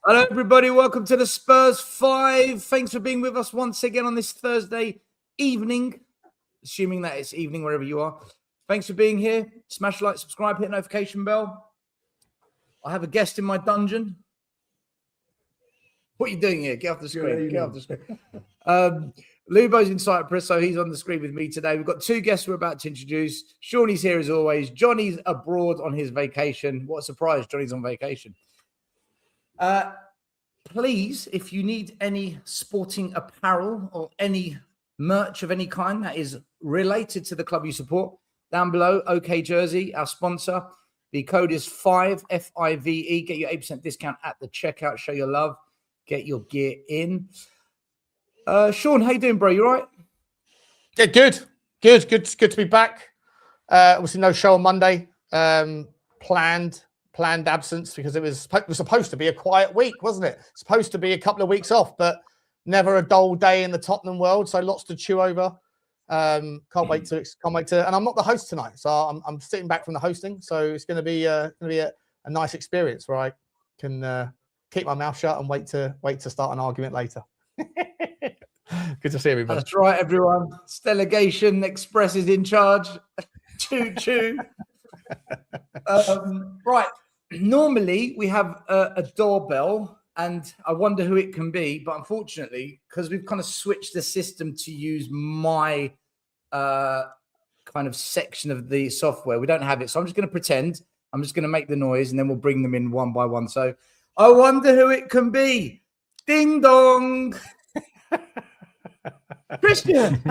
Hello, everybody. Welcome to the Spurs Five. Thanks for being with us once again on this Thursday evening, assuming that it's evening wherever you are. Thanks for being here. Smash like, subscribe, hit notification bell. I have a guest in my dungeon. What are you doing here? Get off the screen. Get off the screen. Lubo's in Cyprus, so he's on the screen with me today. We've got two guests we're about to introduce. Shawnee's here as always. Johnny's abroad on his vacation. What a surprise. Johnny's on vacation. Please, if you need any sporting apparel or any merch of any kind that is related to the club you support, down below, OK Jersey, our sponsor. The code is 5, F-I-V-E. Get your 8% discount at the checkout. Show your love. Get your gear in. Sean, how you doing, bro? You all right? Yeah, good to be back. Obviously, no show on Monday. Planned absence because it was supposed to be a quiet week, wasn't it? Supposed to be a couple of weeks off, but never a dull day in the Tottenham world. So lots to chew over. Can't wait to. And I'm not the host tonight, so I'm sitting back from the hosting. So it's going to be a nice experience where I can keep my mouth shut and wait to start an argument later. Good to see everybody. That's right, everyone. Delegation Express is in charge. Choo. Right. Normally, we have a doorbell, and I wonder who it can be. But unfortunately, because we've kind of switched the system to use my kind of section of the software, we don't have it. So I'm just going to pretend. I'm just going to make the noise, and then we'll bring them in one by one. So I wonder who it can be. Ding dong. Christian,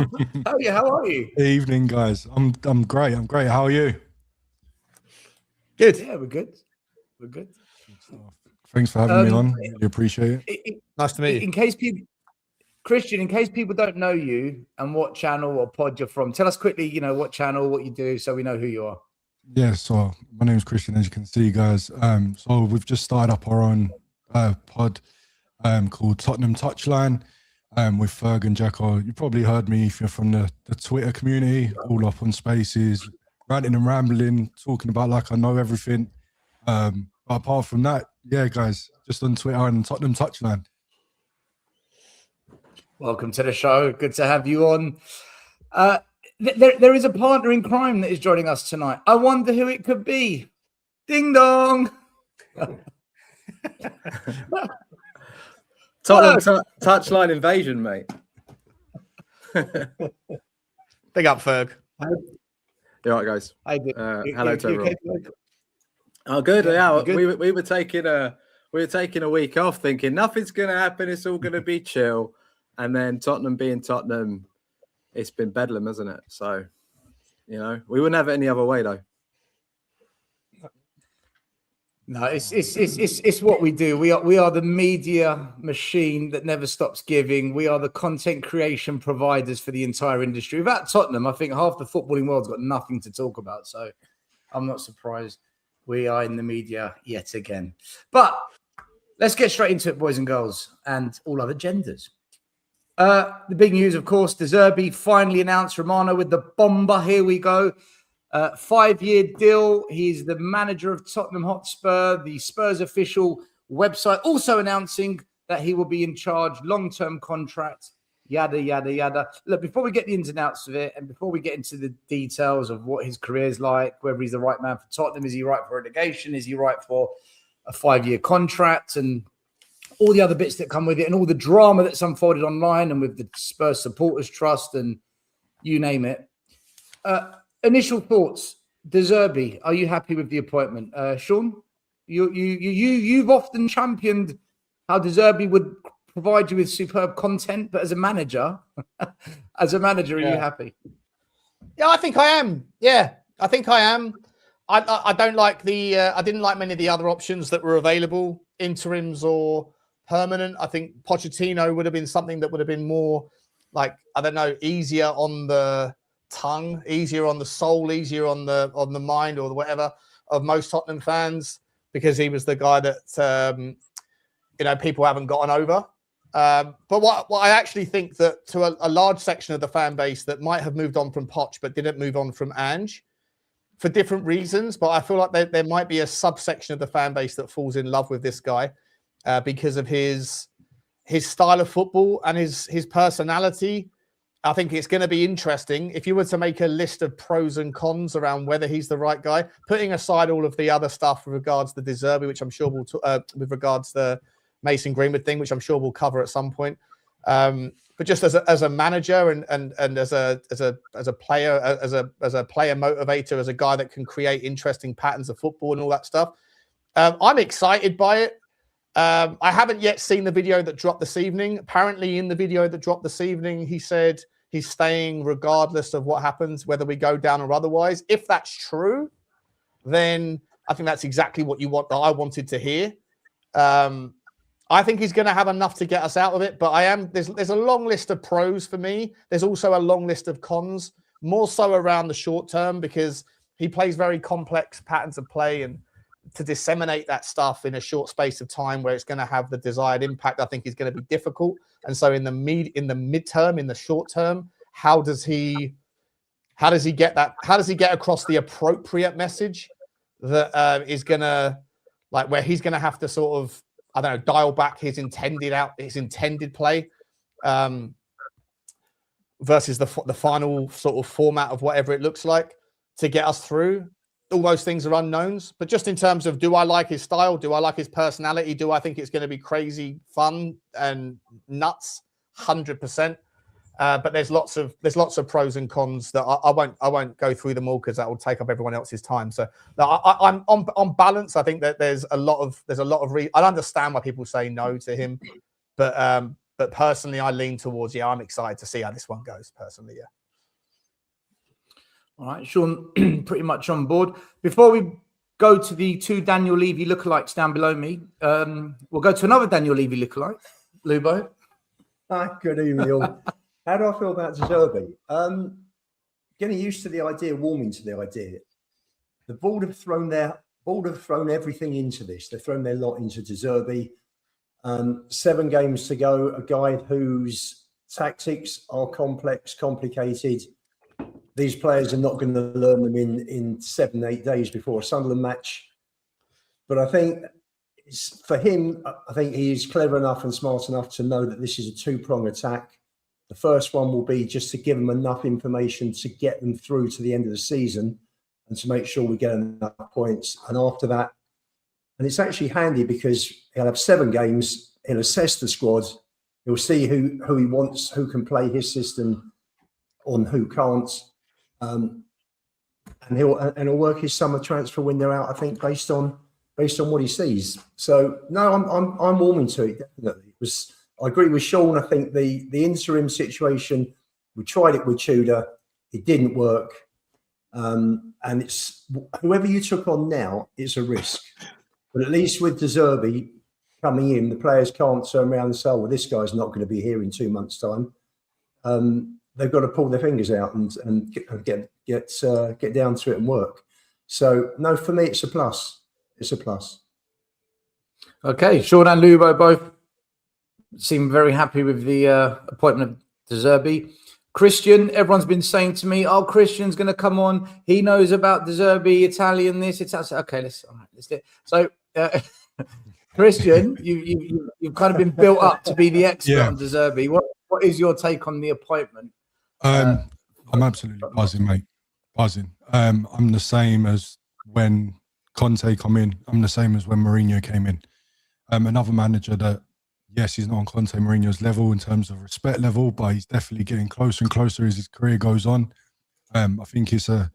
how are you? Good evening, guys. I'm great. How are you? Good. Yeah, we're good. Thanks for having me on. Really appreciate it. Nice to meet you. In case people don't know you and what channel or pod you're from, tell us quickly, what channel, what you do, so we know who you are. Yeah, so my name's Christian, as you can see, guys. So we've just started up our own pod called Tottenham Touchline with Ferg and Jacko. You probably heard me if you're from the Twitter community, all up on Spaces, ranting and rambling, talking about like I know everything. But apart from that, yeah, guys, just on Twitter and Tottenham Touchline. Welcome to the show. Good to have you on. There is a partner in crime that is joining us tonight. I wonder who it could be. Ding dong. Tottenham Touchline invasion, mate. Big up, Ferg. You all right, guys? Hello to everyone. Oh, good. Yeah, good. We were taking a week off, thinking nothing's going to happen. It's all going to be chill, and then Tottenham being Tottenham, it's been bedlam, hasn't it? So, we wouldn't have it any other way, though. No, it's what we do. We are the media machine that never stops giving. We are the content creation providers for the entire industry. Without Tottenham, I think half the footballing world's got nothing to talk about. So I'm not surprised we are in the media yet again. But let's get straight into it, boys and girls, and all other genders. The big news, of course, the Zerbi finally announced Romano with the bomber. Here we go. 5-year deal. He's the manager of Tottenham Hotspur, the Spurs official website, also announcing that he will be in charge, long-term contract, yada, yada, yada. Look, before we get the ins and outs of it, and before we get into the details of what his career is like, whether he's the right man for Tottenham, is he right for relegation, is he right for a 5-year contract, and all the other bits that come with it, and all the drama that's unfolded online and with the Spurs Supporters Trust and you name it. Initial thoughts, De Zerbi, are you happy with the appointment? Sean, you've often championed how De Zerbi would provide you with superb content, but as a manager, are you happy? Yeah, I think I am. Yeah, I think I am. I don't like I didn't like many of the other options that were available, interims or permanent. I think Pochettino would have been something that would have been more like, I don't know, easier on the tongue, easier on the soul, easier on the mind or whatever of most Tottenham fans, because he was the guy that people haven't gotten over. But what I actually think that to a large section of the fan base that might have moved on from Poch but didn't move on from Ange for different reasons, but I feel like there might be a subsection of the fan base that falls in love with this guy, because of his style of football and his personality. I think it's going to be interesting if you were to make a list of pros and cons around whether he's the right guy, putting aside all of the other stuff with regards to the De Zerbi, which I'm sure we'll with regards to the Mason Greenwood thing, which I'm sure we'll cover at some point. But just as a manager and as a player, as a player motivator, as a guy that can create interesting patterns of football and all that stuff, I'm excited by it. I haven't yet seen the video that dropped this evening. Apparently, in the video that dropped this evening, he said he's staying regardless of what happens, whether we go down or otherwise. If that's true, then I think that's exactly what I wanted to hear. I think he's going to have enough to get us out of it, but there's a long list of pros for me. There's also a long list of cons, more so around the short term, because he plays very complex patterns of play, and to disseminate that stuff in a short space of time where it's going to have the desired impact, I think is going to be difficult. And so in the midterm, in the short term, how does he get that? How does he get across the appropriate message that is going to, like, where he's going to have to sort of, I don't know, dial back his intended play versus the final sort of format of whatever it looks like to get us through. All those things are unknowns, but just in terms of, do I like his style? Do I like his personality? Do I think it's going to be crazy fun and nuts? 100%. But there's lots of pros and cons that I won't go through them all because that will take up everyone else's time. So no, I'm on balance. I think that there's a lot of I understand why people say no to him, but personally I lean towards, I'm excited to see how this one goes personally. Yeah. All right, Sean, pretty much on board. Before we go to the two Daniel Levy lookalikes down below me, we'll go to another Daniel Levy lookalike, Lubo. Hi, good evening, all. How do I feel about Zerbi? Getting used to the idea, warming to the idea. The board have thrown everything into this. They've thrown their lot into Zerbi. 7 games to go. A guy whose tactics are complicated. These players are not going to learn them in 7-8 days before a Sunderland match. But I think for him, I think he is clever enough and smart enough to know that this is a 2-prong attack. The first one will be just to give them enough information to get them through to the end of the season and to make sure we get enough points. And after that, and it's actually handy because he'll have 7 games. He'll assess the squad. He'll see who he wants, who can play his system on who can't. And he'll work his summer transfer window out, I think, based on what he sees. So no, I'm warming to it, definitely. I agree with Sean. I think the interim situation, we tried it with Tudor, it didn't work. And it's whoever you took on now, it's a risk. But at least with De Zerbi coming in, the players can't turn around and say, well, this guy's not going to be here in 2 months' time. They've got to pull their fingers out and get down to it and work. So no, for me, it's a plus. It's a plus. Okay, Sean and Lubo both seem very happy with the appointment of De Zerbi. Christian, everyone's been saying to me, "Oh, Christian's going to come on. He knows about De Zerbi, Italian this, Italian." Okay, let's do it. So, Christian, you've kind of been built up to be the expert on De Zerbi. What is your take on the appointment? I'm absolutely buzzing, mate. Buzzing. I'm the same as when Conte come in. I'm the same as when Mourinho came in. Another manager that, yes, he's not on Conte Mourinho's level in terms of respect level, but he's definitely getting closer and closer as his career goes on. I think it's a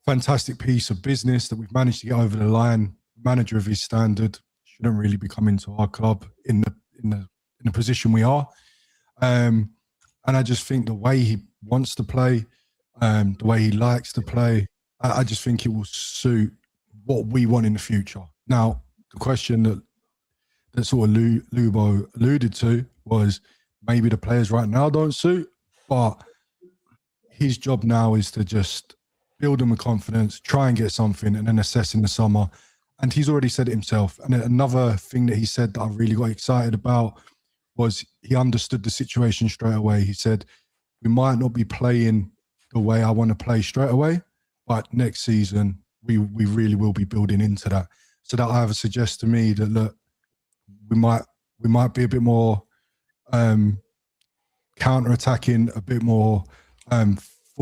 fantastic piece of business that we've managed to get over the line. Manager of his standard shouldn't really be coming to our club in the position we are. And I just think the way he wants to play, the way he likes to play, I just think it will suit what we want in the future. Now, the question that sort of Lubo alluded to was maybe the players right now don't suit, but his job now is to just build them with confidence, try and get something, and then assess in the summer. And he's already said it himself. And another thing that he said that I really got excited about was he understood the situation straight away. He said, we might not be playing the way I want to play straight away, but next season we really will be building into that. So that either suggests to me that, look, we might be a bit more counter-attacking, a bit more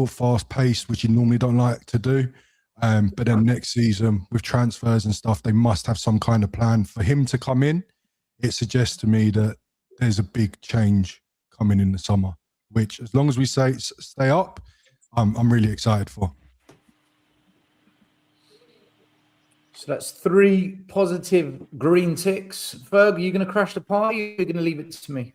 fast-paced, which you normally don't like to do. But then next season, with transfers and stuff, they must have some kind of plan for him to come in. It suggests to me that there's a big change coming in the summer, which, as long as we stay up, I'm really excited for. So that's 3 positive green ticks. Ferg, are you going to crash the party? Or are you going to leave it to me?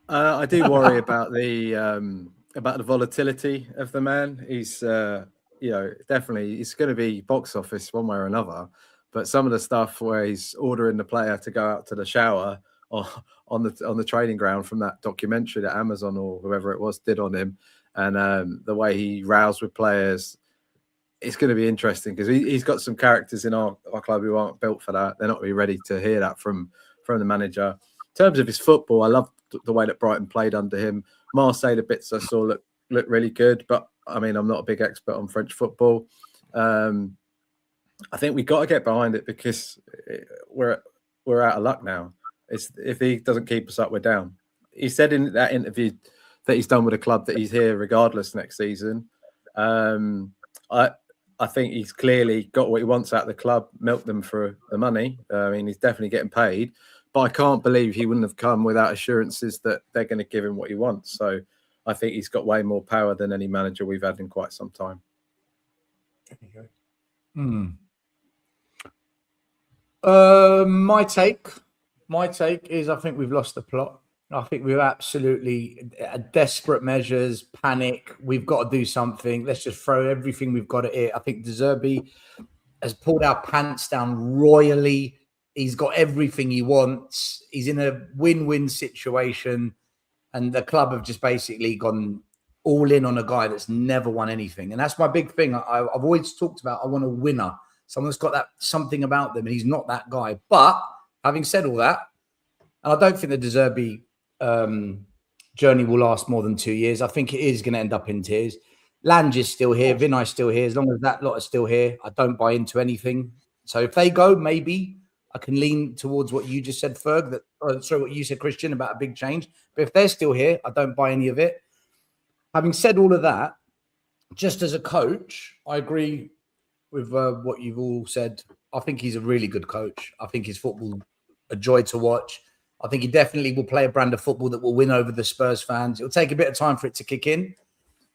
I do worry about the volatility of the man. He's definitely it's going to be box office one way or another. But some of the stuff where he's ordering the player to go out to the shower or on the training ground from that documentary that Amazon or whoever it was did on him, and the way he rows with players, it's going to be interesting because he's got some characters in our club who aren't built for that. They're not really ready to hear that from the manager. In terms of his football, I love the way that Brighton played under him. Marseille, the bits I saw look really good, but I mean, I'm not a big expert on French football. I think we've got to get behind it because we're out of luck now. If he doesn't keep us up, we're down. He said in that interview that he's done with the club that he's here regardless next season. I think he's clearly got what he wants out of the club, milked them for the money. I mean, he's definitely getting paid. But I can't believe he wouldn't have come without assurances that they're going to give him what he wants. So I think he's got way more power than any manager we've had in quite some time. My take is I think we've lost the plot. I think we're absolutely desperate measures, panic. We've got to do something. Let's just throw everything we've got at it. I think Zerbi has pulled our pants down royally. He's got everything he wants. He's in a win-win situation. And the club have just basically gone all in on a guy that's never won anything. And that's my big thing. I've always talked about I want a winner. Someone that's got that something about them, and he's not that guy. But having said all that, and I don't think the De Zerbi journey will last more than 2 years. I think it is going to end up in tears. Lange is still here. Vinay's still here. As long as that lot is still here, I don't buy into anything. So if they go, maybe I can lean towards what you just said, Ferg. What you said, Christian, about a big change. But if they're still here, I don't buy any of it. Having said all of that, just as a coach, I agree with what you've all said. I think he's a really good coach. I think his football a joy to watch. I think he definitely will play a brand of football that will win over the Spurs fans. It'll take a bit of time for it to kick in.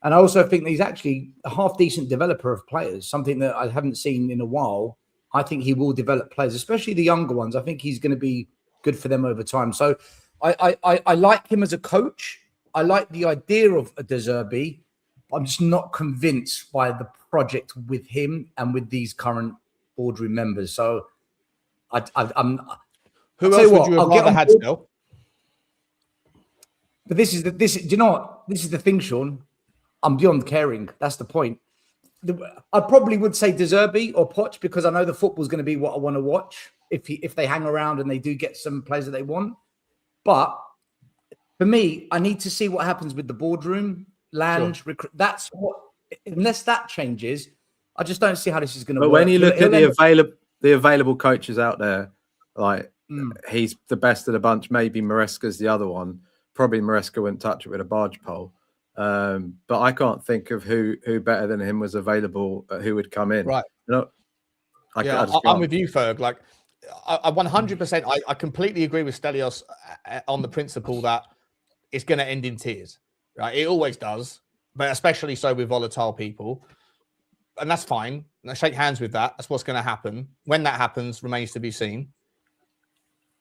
And I also think that he's actually a half-decent developer of players, something that I haven't seen in a while. I think he will develop players, especially the younger ones. I think he's going to be good for them over time. So I like him as a coach. I like the idea of a De Zerbi. I'm just not convinced by the project with him and with these current boardroom members. So I'm. Who else would you have rather had still? But do you know what? This is the thing, Sean. I'm beyond caring. That's the point. I probably would say De Zerbi or Poch because I know the football's going to be what I want to watch if they hang around and they do get some players that they want. But for me, I need to see what happens with the boardroom, Lange, that's what. Unless that changes, I just don't see how this is going to work. But when you look at the available coaches out there, like he's the best of the bunch. Maybe Maresca's the other one. Probably Maresca wouldn't touch it with a barge pole. But I can't think of who better than him was available, who would come in. Right. I'm with you, Ferg. Like, I 100%, I completely agree with Stelios on the principle that it's going to end in tears. Right? It always does, but especially so with volatile people. And that's fine. I shake hands with that. That's what's going to happen. When that happens remains to be seen.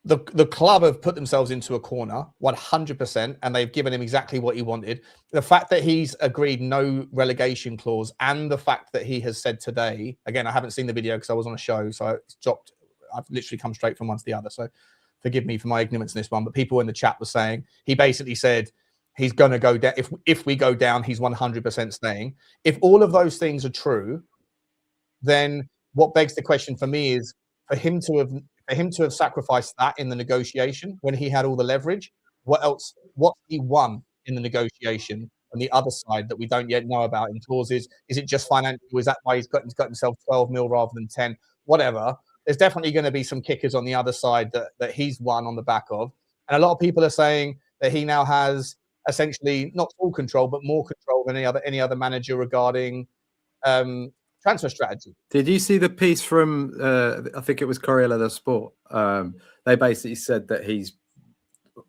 The club have put themselves into a corner 100%, and they've given him exactly what he wanted. The fact that he's agreed no relegation clause, and the fact that he has said today, again, I haven't seen the video because I was on a show, so it's dropped. I've literally come straight from one to the other. So forgive me for my ignorance in this one. But people in the chat were saying he basically said he's going to go down. If we go down, he's 100% staying. If all of those things are true, then what begs the question for me is for him to have sacrificed that in the negotiation when he had all the leverage, what else? What he won in the negotiation on the other side that we don't yet know about in clauses? Is it just financial? Is that why he's got himself 12 mil rather than 10? Whatever. there's definitely going to be some kickers on the other side that he's won on the back of. And a lot of people are saying that he now has essentially not full control, but more control than any other manager regarding transfer strategy. Did you see the piece from I think it was Corriere dello Sport? They basically said that he's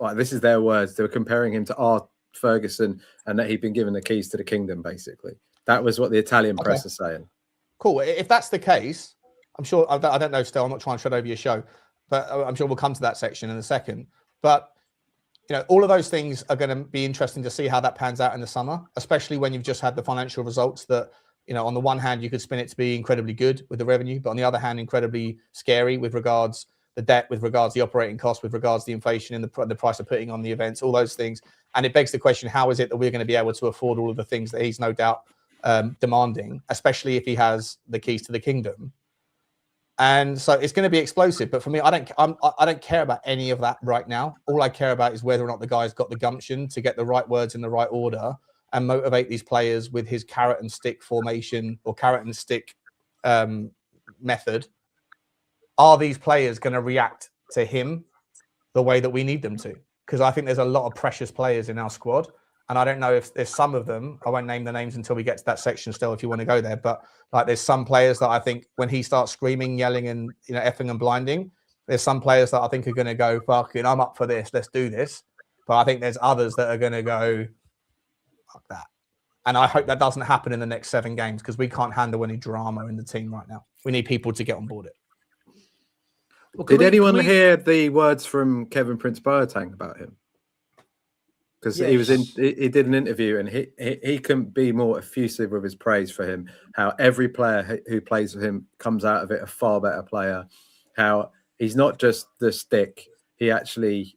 like, this is their words, they were comparing him to R. Ferguson and that he'd been given the keys to the kingdom. Basically, that was what the Italian press are saying. Cool. If that's the case, I'm sure, I don't know, still, I'm not trying to tread over your show, but I'm sure we'll come to that section in a second. But all of those things are going to be interesting to see how that pans out in the summer, especially when you've just had the financial results that, on the one hand, you could spin it to be incredibly good with the revenue, but on the other hand, incredibly scary with regards the debt, with regards the operating costs, with regards the inflation and the price of putting on the events, all those things. And it begs the question, how is it that we're going to be able to afford all of the things that he's no doubt demanding, especially if he has the keys to the kingdom? And so it's going to be explosive. But for me, I don't care about any of that right now. All I care about is whether or not the guy's got the gumption to get the right words in the right order and motivate these players with his carrot and stick formation or carrot and stick method. Are these players going to react to him the way that we need them to? Because I think there's a lot of precious players in our squad. And I don't know if there's some of them, I won't name the names until we get to that section still, if you want to go there. But like, there's some players that I think when he starts screaming, yelling and, effing and blinding, there's some players that I think are going to go, fucking, I'm up for this. Let's do this. But I think there's others that are going to go, fuck that. And I hope that doesn't happen in the next 7 games because we can't handle any drama in the team right now. We need people to get on board it. Well, did anyone hear the words from Kevin Prince Boateng about him? Because he did an interview and he couldn't be more effusive with his praise for him. How every player who plays with him comes out of it a far better player. How he's not just the stick. He actually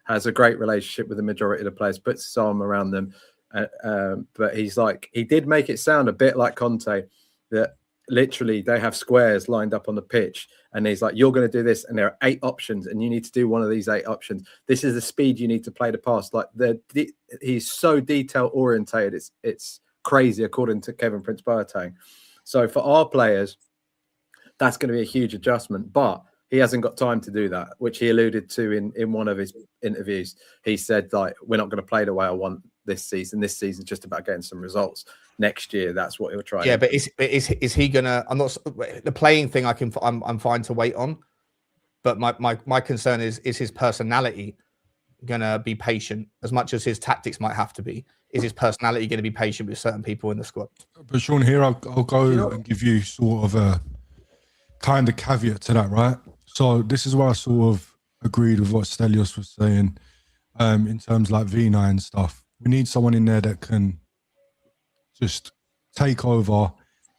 has a great relationship with the majority of the players, puts his arm around them. But he did make it sound a bit like Conte, that literally they have squares lined up on the pitch and he's like, you're going to do this and there are 8 options and you need to do one of these 8 options. This is the speed you need to play the pass. Like he's so detail orientated. It's crazy, according to Kevin Prince Boateng. So for our players, that's going to be a huge adjustment, but he hasn't got time to do that, which he alluded to in one of his interviews. He said, like, we're not going to play the way I want this season. This season's just about getting some results. Next year, that's what he'll try. Yeah, but is he gonna? I'm not the playing thing. I'm fine to wait on, but my concern is his personality gonna be patient as much as his tactics might have to be? Is his personality going to be patient with certain people in the squad? But Sean, here I'll go and give you sort of a kind of caveat to that, right? So this is where I sort of agreed with what Stelios was saying in terms like V9 and stuff. We need someone in there that can just take over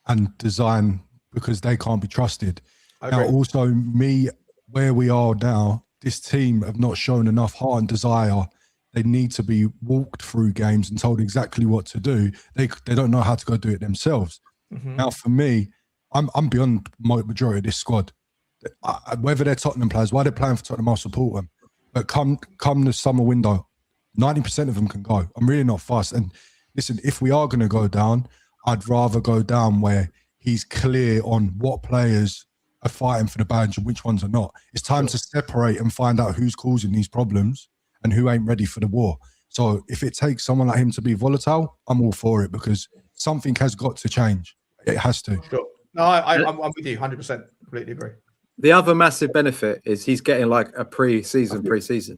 and design because they can't be trusted. Now, also where we are now, this team have not shown enough heart and desire. They need to be walked through games and told exactly what to do. They don't know how to go do it themselves. Mm-hmm. Now, for me, I'm beyond majority of this squad. Whether they're Tottenham players, why they're playing for Tottenham, I'll support them. But come the summer window, 90% of them can go. I'm really not fussed. And listen, if we are going to go down, I'd rather go down where he's clear on what players are fighting for the badge and which ones are not. It's time to separate and find out who's causing these problems and who ain't ready for the war. So if it takes someone like him to be volatile, I'm all for it because something has got to change. It has to. Sure. No, I'm with you 100%. Completely agree. The other massive benefit is he's getting like a preseason.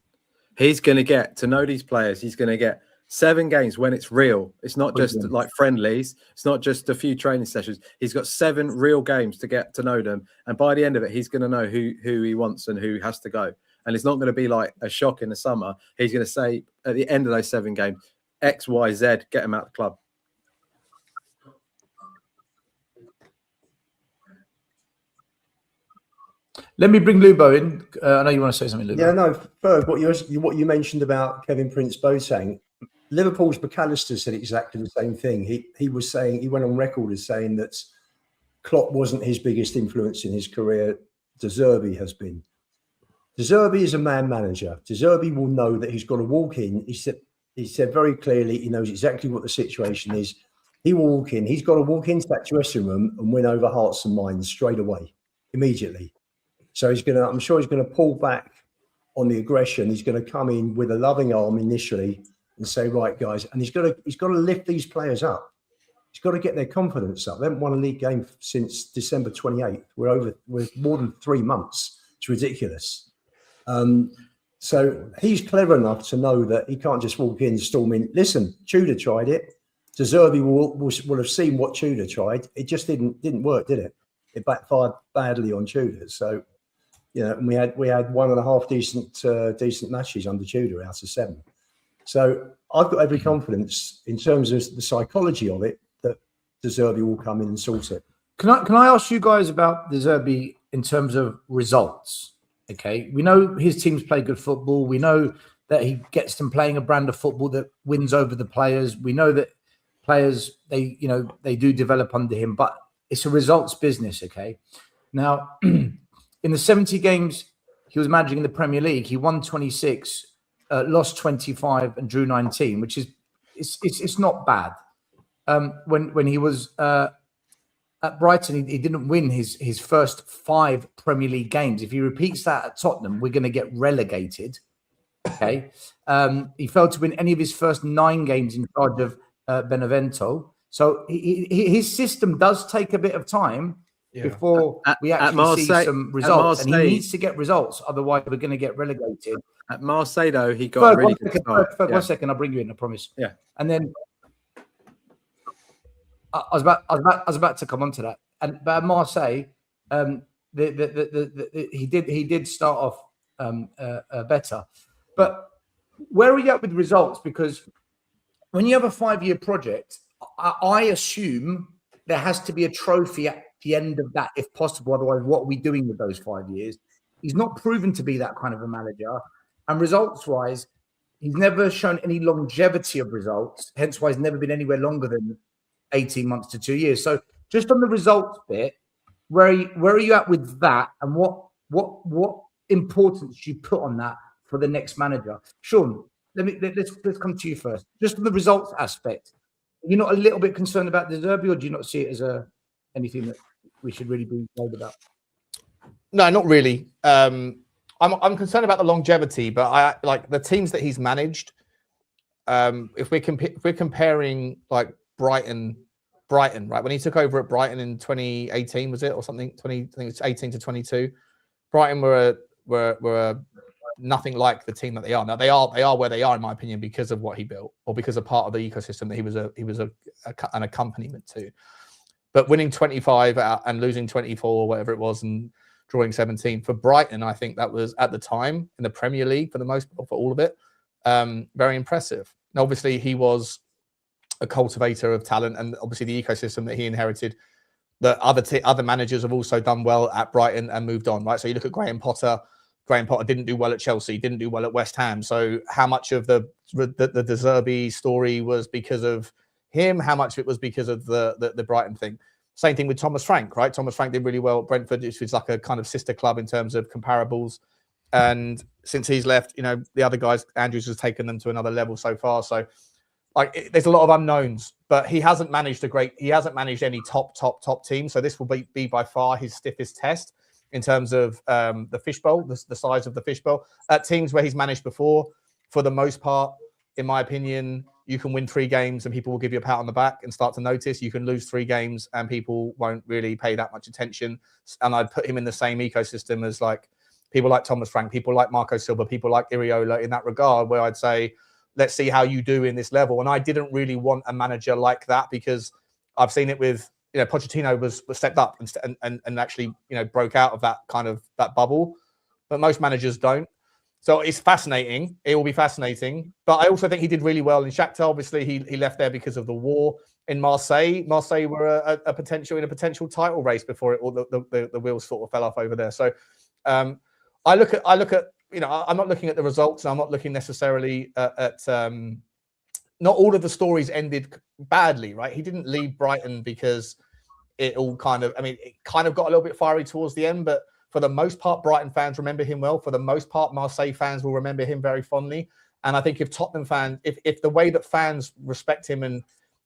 He's going to get to know these players. He's going to get 7 games when it's real. It's not just like friendlies. It's not just a few training sessions. He's got 7 real games to get to know them. And by the end of it, he's going to know who he wants and who has to go. And it's not going to be like a shock in the summer. He's going to say at the end of those 7 games, X, Y, Z, get him out of the club. Let me bring Lubo in. I know you want to say something, Lubo. Yeah, no. Ferg, what you mentioned about Kevin Prince Boateng, Liverpool's McAllister said exactly the same thing. He was saying, he went on record as saying that Klopp wasn't his biggest influence in his career. De Zerbi has been. De Zerbi is a man manager. De Zerbi will know that he's got to walk in. He said very clearly, he knows exactly what the situation is. He will walk in. He's got to walk into that dressing room and win over hearts and minds straight away, immediately. So I'm sure he's going to pull back on the aggression. He's going to come in with a loving arm initially and say, right, guys, and he's got to lift these players up. He's got to get their confidence up. They haven't won a league game since December 28th. We're more than 3 months. It's ridiculous. So he's clever enough to know that he can't just walk in, storm in. Listen, Tudor tried it. Zerbi will have seen what Tudor tried. It just didn't work, did it? It backfired badly on Tudor. So, and we had 1.5 decent matches under Tudor out of 7. So I've got every confidence in terms of the psychology of it that De Zerbi will come in and sort it. Can I ask you guys about De Zerbi in terms of results? Okay, we know his teams play good football. We know that he gets them playing a brand of football that wins over the players. We know that players they do develop under him, but it's a results business. Okay, now in the 70 games he was managing in the Premier League, he won 26, lost 25, and drew 19, which is it's not bad. When he was at Brighton, he didn't win his first 5 Premier League games. If he repeats that at Tottenham, we're going to get relegated. Okay. He failed to win any of his first 9 games in charge of Benevento. So his system does take a bit of time before we actually see some results. And he needs to get results. Otherwise, we're going to get relegated. At Marseille, though, he got a really good start. 1 second, I'll bring you in, I promise. Yeah. And then I was about to come on to that, but at Marseille, he did start off better. But where are we at with results? Because when you have a 5-year project, I assume there has to be a trophy at the end of that, if possible. Otherwise, what are we doing with those 5 years? He's not proven to be that kind of a manager, and results-wise, he's never shown any longevity of results. Hence, why he's never been anywhere longer than 18 months to 2 years. So just on the results bit, where are you at with that, and what importance do you put on that for the next manager? Sean, let's come to you first. Just on the results aspect, are you not a little bit concerned about the Zerbi, or do you not see it as anything that we should really be worried about? No, not really. I'm concerned about the longevity, but I like the teams that he's managed. If we're comparing like Brighton, right? When he took over at Brighton in 2018, was it, or something? I think it's 18 to 22. Brighton were nothing like the team that they are now. They are where they are, in my opinion, because of what he built, or because of part of the ecosystem that he was an accompaniment to. But winning 25 and losing 24, or whatever it was, and drawing 17 for Brighton, I think that was at the time in the Premier League for all of it, very impressive. Now, obviously, he was a cultivator of talent, and obviously the ecosystem that he inherited, that other managers have also done well at Brighton and moved on, right? So you look at Graham Potter. Graham Potter didn't do well at Chelsea, didn't do well at West Ham. So how much of the De Zerbi story was because of him? How much of it was because of the Brighton thing? Same thing with Thomas Frank, right? Thomas Frank did really well at Brentford, which was like a kind of sister club in terms of comparables. And since he's left, the other guys, Andrews has taken them to another level so far. So there's a lot of unknowns, but he hasn't managed any top team. So this will be by far his stiffest test in terms of the fishbowl, the size of the fishbowl. At teams where he's managed before, for the most part, in my opinion, you can win 3 games and people will give you a pat on the back and start to notice. You can lose 3 games and people won't really pay that much attention. And I'd put him in the same ecosystem as like people like Thomas Frank, people like Marco Silva, people like Iriola in that regard, where I'd say, let's see how you do in this level. And I didn't really want a manager like that, because I've seen it with, Pochettino was stepped up and actually, broke out of that bubble. But most managers don't. So it's fascinating. It will be fascinating. But I also think he did really well in Shakhtar. Obviously, he left there because of the war. In Marseille were a potential title race before the wheels sort of fell off over there. So I look at I'm not looking at the results. I'm not looking necessarily at not all of the stories ended badly, right? He didn't leave Brighton because it kind of got a little bit fiery towards the end, but for the most part, Brighton fans remember him well. For the most part, Marseille fans will remember him very fondly. And I think if Tottenham fans, if the way that fans respect him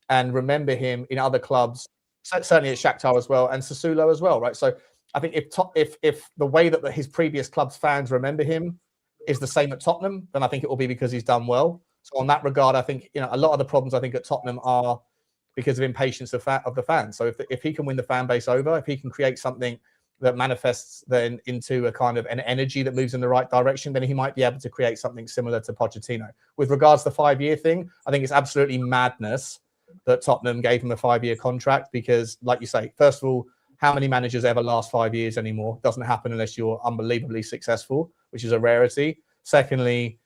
and remember him in other clubs, certainly at Shakhtar as well, and Sassuolo as well, right? So I think if the way that his previous club's fans remember him is the same at Tottenham, then I think it will be because he's done well. So on that regard, I think a lot of the problems I think at Tottenham are because of impatience of the fans. So if he can win the fan base over, if he can create something that manifests then into a kind of an energy that moves in the right direction, then he might be able to create something similar to Pochettino. With regards to the 5-year thing, I think it's absolutely madness that Tottenham gave him a 5-year contract because, like you say, first of all, how many managers ever last 5 years anymore? Doesn't happen unless you're unbelievably successful, which is a rarity. Secondly,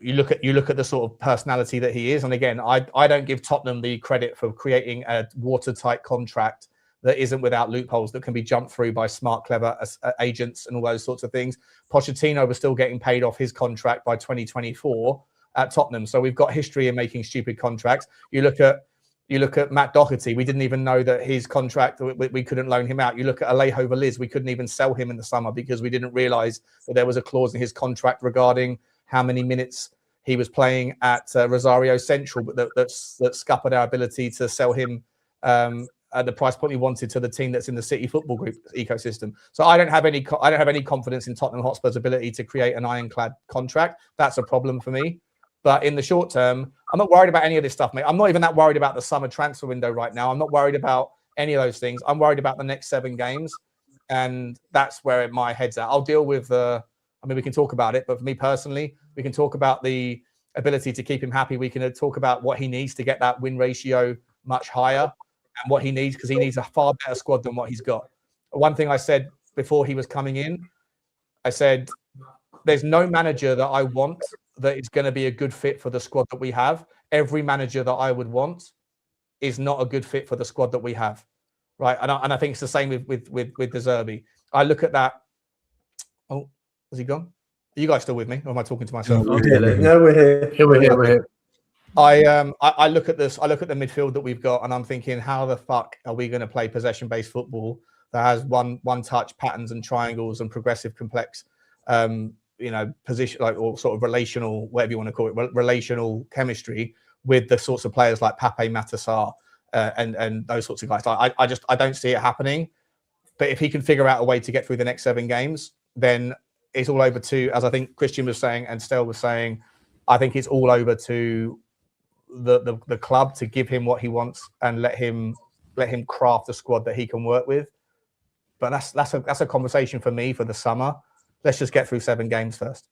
you look at the sort of personality that he is, and again, I don't give Tottenham the credit for creating a watertight contract that isn't without loopholes that can be jumped through by smart, clever agents and all those sorts of things. Pochettino was still getting paid off his contract by 2024 at Tottenham, so we've got history in making stupid contracts. You look at Matt Doherty. We didn't even know that his contract, we couldn't loan him out. You look at Alejo Veliz. We couldn't even sell him in the summer because we didn't realize that there was a clause in his contract regarding how many minutes he was playing at Rosario Central, but that scuppered our ability to sell him at the price point he wanted to the team that's in the City Football Group ecosystem. So I don't have any confidence in Tottenham Hotspur's ability to create an ironclad contract. That's a problem for me. But in the short term, I'm not worried about any of this stuff, mate. I'm not even that worried about the summer transfer window right now. I'm not worried about any of those things. I'm worried about the next 7 games, and that's where my head's at. I'll deal with we can talk about it, but for me personally, we can talk about the ability to keep him happy. We can talk about what he needs to get that win ratio much higher and what he needs, because he needs a far better squad than what he's got. One thing I said before he was coming in, I said, there's no manager that I want that is going to be a good fit for the squad that we have. Every manager that I would want is not a good fit for the squad that we have, right? And I think it's the same with the Zerbi. I look at that. Oh, has he gone? Are you guys still with me, or am I talking to myself? No, we're here. We're here. I look at this. I look at the midfield that we've got, and I'm thinking, how the fuck are we going to play possession-based football that has one-touch patterns and triangles and progressive, complex, position, like, or sort of relational, whatever you want to call it, relational chemistry with the sorts of players like Pape Matar and those sorts of guys. I don't see it happening. But if he can figure out a way to get through the next 7 games, then it's all over to, as I think Christian was saying and Stel was saying, I think it's all over to the club to give him what he wants and let him craft a squad that he can work with. But that's a conversation for me for the summer. Let's just get through 7 games first.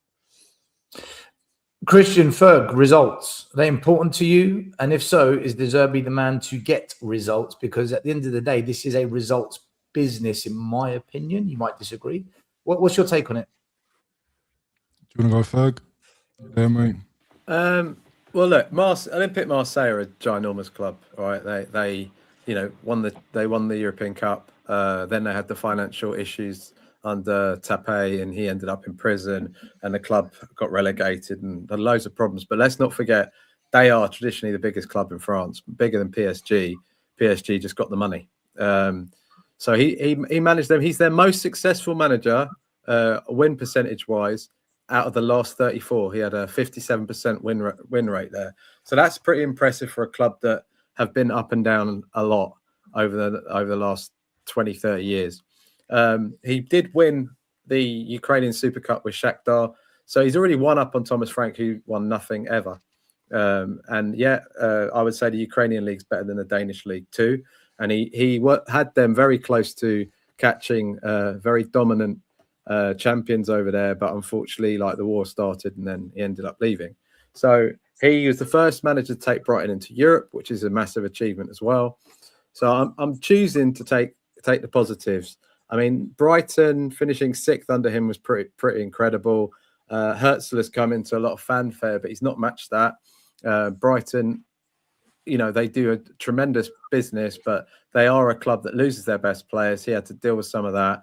Christian, Ferg, results, are they important to you? And if so, is De Zerbi the man to get results? Because at the end of the day, this is a results business, in my opinion. You might disagree. What's your take on it? Do you want to go, Ferg? Yeah, mate. Well, look, Olympique Marseille are a ginormous club. All right, they won the European Cup. Then they had the financial issues under Tapé, and he ended up in prison, and the club got relegated, and had loads of problems. But let's not forget, they are traditionally the biggest club in France, bigger than PSG. PSG just got the money. So he managed them. He's their most successful manager, win percentage wise, out of the last 34. He had a 57% win rate there. So that's pretty impressive for a club that have been up and down a lot over the last 20, 30 years. He did win the Ukrainian Super Cup with Shakhtar. So he's already won up on Thomas Frank, who won nothing ever. I would say the Ukrainian league's better than the Danish league too. And he had them very close to catching very dominant champions over there. But unfortunately, like, the war started and then he ended up leaving. So he was the first manager to take Brighton into Europe, which is a massive achievement as well. So I'm choosing to take the positives. I mean, Brighton finishing 6th under him was pretty incredible. Herzl has come into a lot of fanfare, but he's not matched that. Brighton, they do a tremendous business, but they are a club that loses their best players. He had to deal with some of that.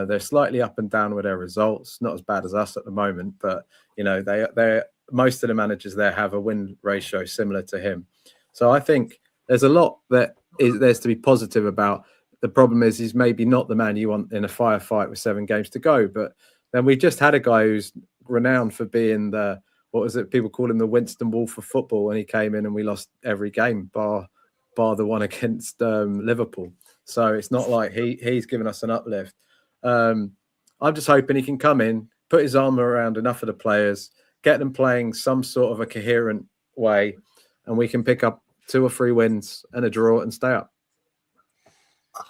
They're slightly up and down with their results, not as bad as us at the moment, but they're most of the managers there have a win ratio similar to him. So I think there's a lot there's to be positive about. The problem is he's maybe not the man you want in a firefight with 7 games to go. But then we just had a guy who's renowned for being people call him the Winston Wolf of football, when he came in and we lost every game bar the one against Liverpool. So it's not like he's given us an uplift. I'm just hoping he can come in, put his arm around enough of the players, get them playing some sort of a coherent way, and we can pick up 2 or 3 wins and a draw and stay up.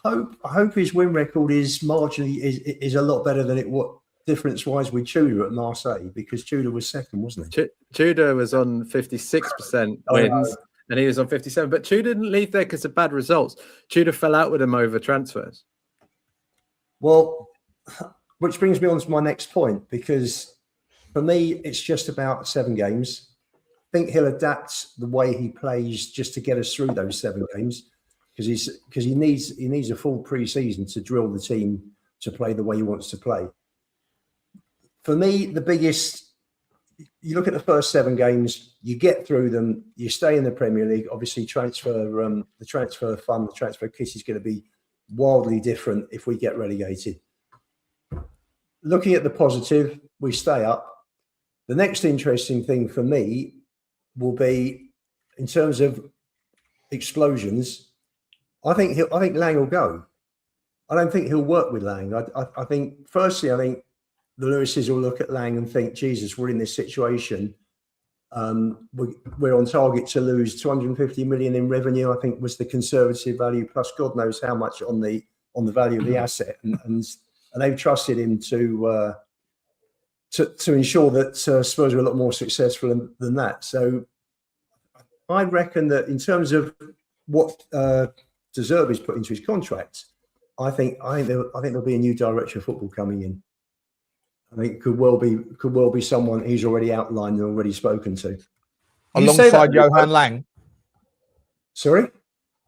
I hope his win record is marginally is a lot better than it what difference-wise with Tudor at Marseille, because Tudor was second, wasn't he? Tudor was on 56% wins, and he was on 57. But Tudor didn't leave there because of bad results. Tudor fell out with him over transfers. Well, which brings me on to my next point, because for me, it's just about 7 games. I think he'll adapt the way he plays just to get us through those 7 games, because he needs a full pre-season to drill the team to play the way he wants to play. For me, the biggest, you look at the first 7 games, you get through them, you stay in the Premier League. Obviously, the transfer fund, the transfer kiss is going to be wildly different if we get relegated. Looking at the positive, we stay up. The next interesting thing for me will be, in terms of explosions, I think Lang will go. I don't think he'll work with Lang. I think, firstly, I think the Lewises will look at Lang and think, Jesus, we're in this situation. We're on target to lose 250 million in revenue, I think was the conservative value, plus God knows how much on the value of the asset. And they've trusted him to ensure that Spurs are a lot more successful than that. So I reckon that in terms of what Zerbi's put into his contract, I think there'll be a new director of football coming in. I think it could well be someone he's already outlined and already spoken to. Alongside Johan Lang? Sorry?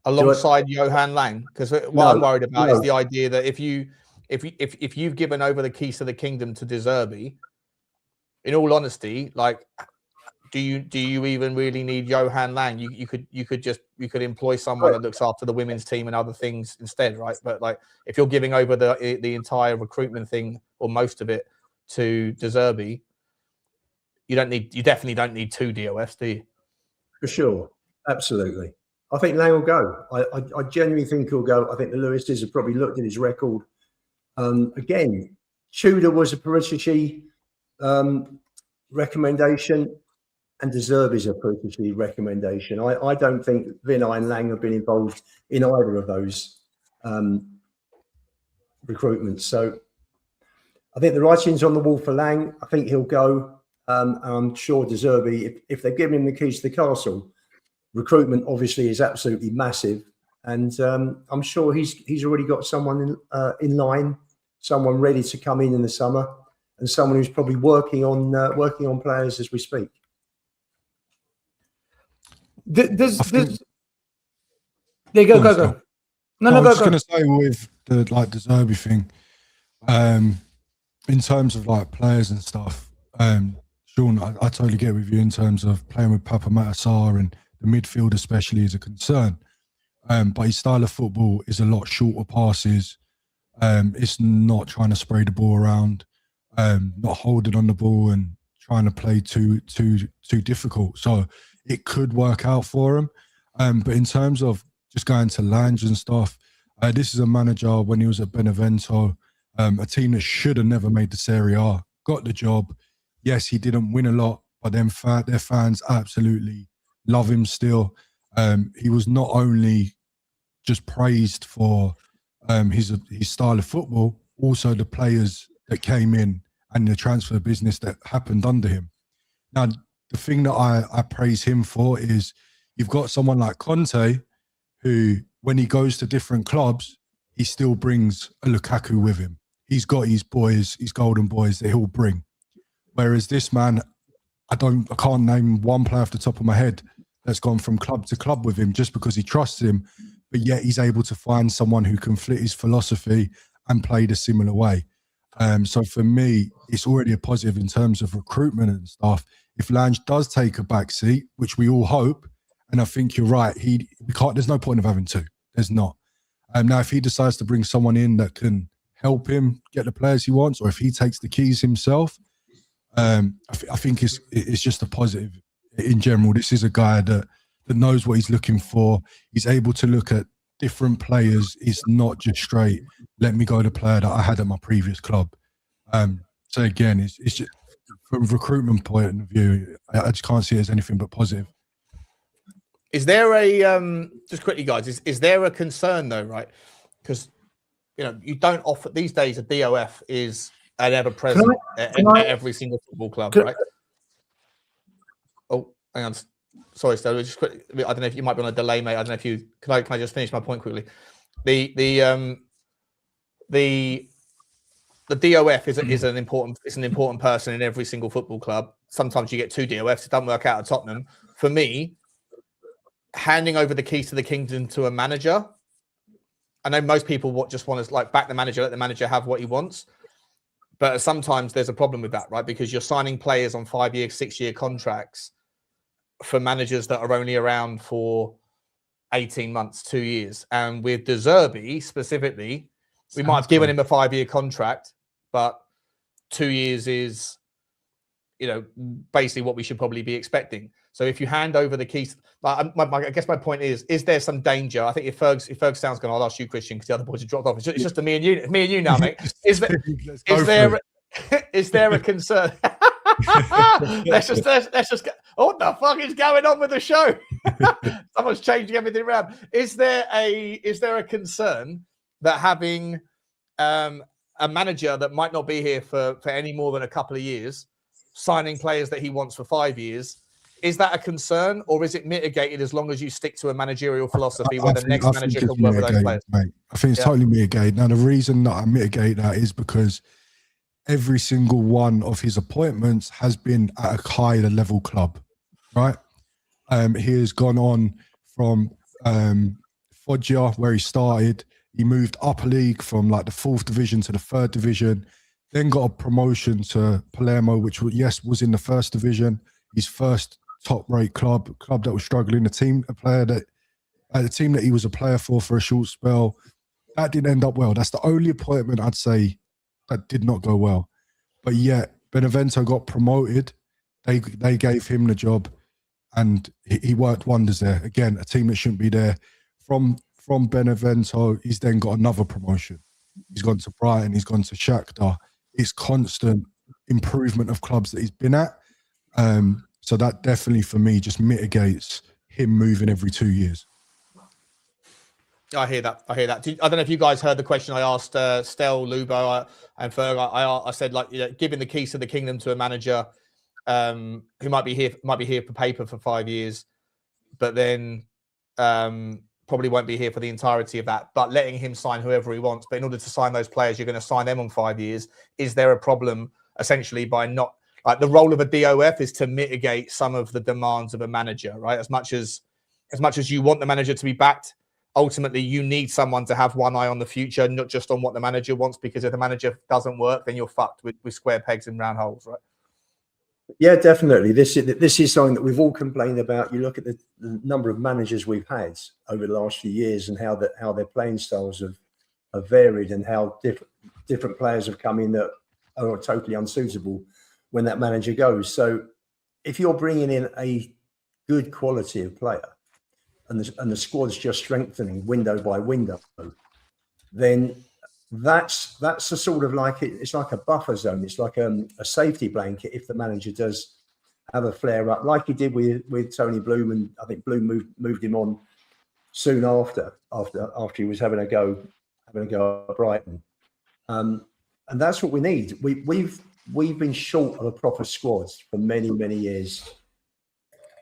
Alongside Johan Lang? Because what I'm worried about is the idea that if you've given over the keys to the kingdom to Zerbi, in all honesty, like, do you even really need Johan Lang? You could employ someone that looks after the women's team and other things instead, right? But like, if you're giving over the entire recruitment thing or most of it to Zerbi, you definitely don't need 2 DOFs, do you? For sure, absolutely. I think Lang will go. I genuinely think he'll go. I think the Lewises have probably looked at his record. Again, Tudor was a Paratici recommendation, and Zerbi's a Paratici recommendation. I don't think Vinay and Lang have been involved in either of those recruitments. So I think the writing's on the wall for Lang. I think he'll go. I'm sure Zerbi, if they've given him the keys to the castle, recruitment obviously is absolutely massive, and I'm sure he's already got someone in line, someone ready to come in the summer, and someone who's probably working on players as we speak. There you go, go. No, I was just go. going to say with the Zerbi thing, in terms of like players and stuff, Sean, I totally get with you in terms of playing with Papa Matasar, and the midfield especially is a concern. But his style of football is a lot shorter passes. It's not trying to spray the ball around, not holding on the ball and trying to play too difficult. So it could work out for him. But in terms of just going to Lange and stuff, this is a manager when he was at Benevento, a team that should have never made the Serie A, got the job. Yes, he didn't win a lot, but their fans absolutely love him still. He was not only just praised for his style of football, also the players that came in and the transfer business that happened under him. Now, the thing that I praise him for is you've got someone like Conte, who, when he goes to different clubs, he still brings a Lukaku with him. He's got his boys, his golden boys that he'll bring. Whereas this man, I can't name one player off the top of my head that's gone from club to club with him just because he trusts him, but yet he's able to find someone who can fit his philosophy and play the similar way. So for me, it's already a positive in terms of recruitment and stuff. If Lange does take a back seat, which we all hope, and I think you're right, there's no point of having 2. There's not. Now, if he decides to bring someone in that can help him get the players he wants, or if he takes the keys himself, I think it's just a positive in general. This is a guy that knows what he's looking for. He's able to look at different players. It's not just straight, let me go the player that I had at my previous club. So again, it's just from a recruitment point of view, I just can't see it as anything but positive. Is there a just quickly, guys? Is there a concern though, right? Because you don't offer these days. A DOF is an ever present at every single football club, right? Oh, hang on. Sorry, Stella. Just quick. I don't know if you might be on a delay, mate. I don't know if you can. I just finish my point quickly? The DOF is an important person in every single football club. Sometimes you get 2 DOFs. It doesn't work out at Tottenham. For me, handing over the keys to the kingdom to a manager. I know most people just want to back the manager, let the manager have what he wants. But sometimes there's a problem with that, right? Because you're signing players on 5-year, 6-year contracts for managers that are only around for 18 months, 2 years. And with Zerbi specifically, we might have given him a 5-year contract, but 2 years is, basically what we should probably be expecting. So if you hand over the keys, I guess my point is there some danger? I think if Ferg sounds good, I'll ask you, Christian, because the other boys have dropped off. It's just me and you now, mate. Is there a concern? let's just go. Oh, what the fuck is going on with the show? Someone's changing everything around. Is there a concern that having a manager that might not be here for any more than a couple of years, signing players that he wants for 5 years, is that a concern, or is it mitigated as long as you stick to a managerial philosophy where the next manager can work with those players? Mate. I think it's totally mitigated. Now, the reason that I mitigate that is because every single one of his appointments has been at a higher level club, right? He has gone on from Foggia, where he started. He moved up a league from the 4th division to the 3rd division, then got a promotion to Palermo, which was in the 1st division. His first top-rate club that was struggling, a team that he was a player for a short spell. That didn't end up well. That's the only appointment I'd say that did not go well. But yet, Benevento got promoted. They gave him the job, and he worked wonders there. Again, a team that shouldn't be there. From Benevento, he's then got another promotion. He's gone to Brighton. He's gone to Shakhtar. It's constant improvement of clubs that he's been at. So that definitely, for me, just mitigates him moving every 2 years. I hear that. I don't know if you guys heard the question I asked Stel, Lubo, and Ferg. I said, giving the keys to the kingdom to a manager who might be here for paper for 5 years, but then probably won't be here for the entirety of that. But letting him sign whoever he wants. But in order to sign those players, you're going to sign them on 5 years. Is there a problem essentially by not? The role of a DOF is to mitigate some of the demands of a manager, right? As much as you want the manager to be backed, ultimately you need someone to have one eye on the future, not just on what the manager wants, because if the manager doesn't work, then you're fucked with square pegs and round holes, right? Yeah, definitely. This is something that we've all complained about. You look at the number of managers we've had over the last few years and how their playing styles have varied, and how different players have come in that are totally unsuitable when that manager goes. So if you're bringing in a good quality of player and the squad's just strengthening window by window, then that's a sort of it's like a buffer zone. It's like a safety blanket if the manager does have a flare up, like he did with Tony Bloom, and I think Bloom moved him on soon after he was having a go at Brighton. And that's what we need. We've been short of a proper squad for many, many years,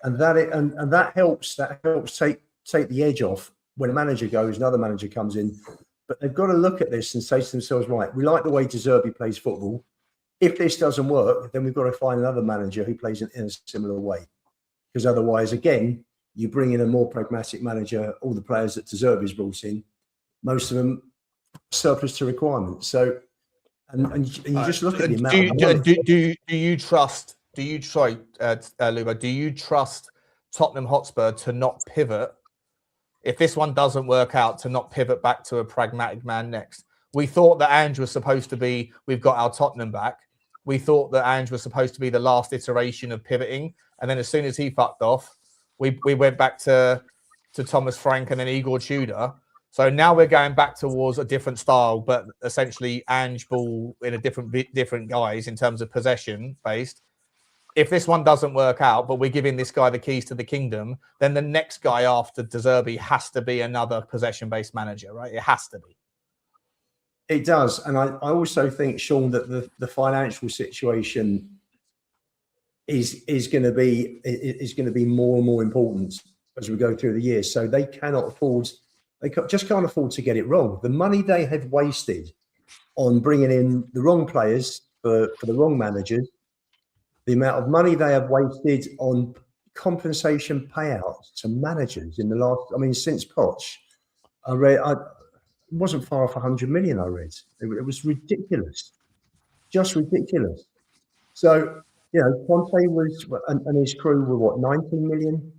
and that helps take the edge off when a manager goes, another manager comes in. But they've got to look at this and say to themselves, right, we like the way Zerbi plays football. If this doesn't work, then we've got to find another manager who plays in a similar way. Because otherwise, again, you bring in a more pragmatic manager, all the players that Zerbi's brought in, most of them surplus to requirements. So, and you just look at the amount. Do you trust, Luba, do you trust Tottenham Hotspur to not pivot? If this one doesn't work out, to not pivot back to a pragmatic man next. We thought that Ange was supposed to be, we've got our Tottenham back. We thought that Ange was supposed to be the last iteration of pivoting. And then as soon as he fucked off, we went back to Thomas Frank and then Igor Tudor. So now we're going back towards a different style, but essentially Ange ball in a different guise in terms of possession based. If this one doesn't work out, but we're giving this guy the keys to the kingdom, then the next guy after Zerbi has to be another possession-based manager, right? It has to be. It does. And I also think, Sean, that the financial situation is going to be more and more important as we go through the year. So they cannot afford, just can't afford to get it wrong. The money they have wasted on bringing in the wrong players for the wrong managers, the amount of money they have wasted on compensation payouts to managers in the last, since Poch, I read, it wasn't far off 100 million, I read. It was ridiculous, just ridiculous. So, Conte was, and his crew were what, 19 million?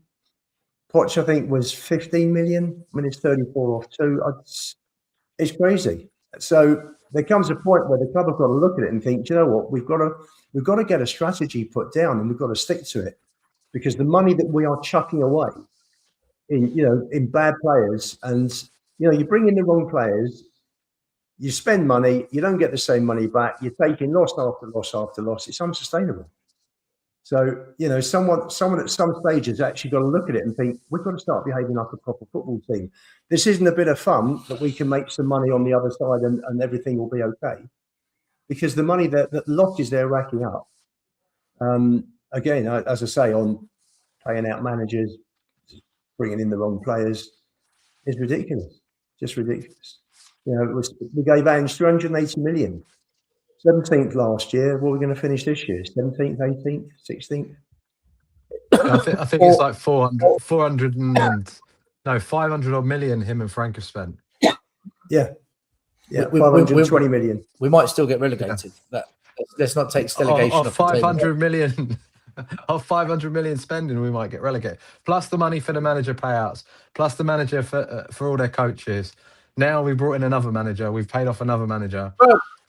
Poch, I think, was 15 million. It's 34 off 2. It's crazy. So there comes a point where the club have got to look at it and think, do you know what, we've got to get a strategy put down, and we've got to stick to it, because the money that we are chucking away in bad players, and you bring in the wrong players, you spend money, you don't get the same money back, you're taking loss after loss after loss. It's unsustainable. So someone at some stage has actually got to look at it and think, we've got to start behaving like a proper football team. This isn't a bit of fun that we can make some money on the other side and everything will be okay, because the money that losses they're racking up, again, as I say, on paying out managers, bringing in the wrong players, is ridiculous. Just ridiculous. We gave Ange 380 million. 17th last year. What are we going to finish this year? 17th, 18th, 16th? I think it's like 500 odd million him and Frank have spent. Yeah. 520 million. We might still get relegated. Let's not take delegation of 500 million. Of 500 million spending, we might get relegated. Plus the money for the manager payouts, plus the manager for all their coaches. Now we brought in another manager. We've paid off another manager.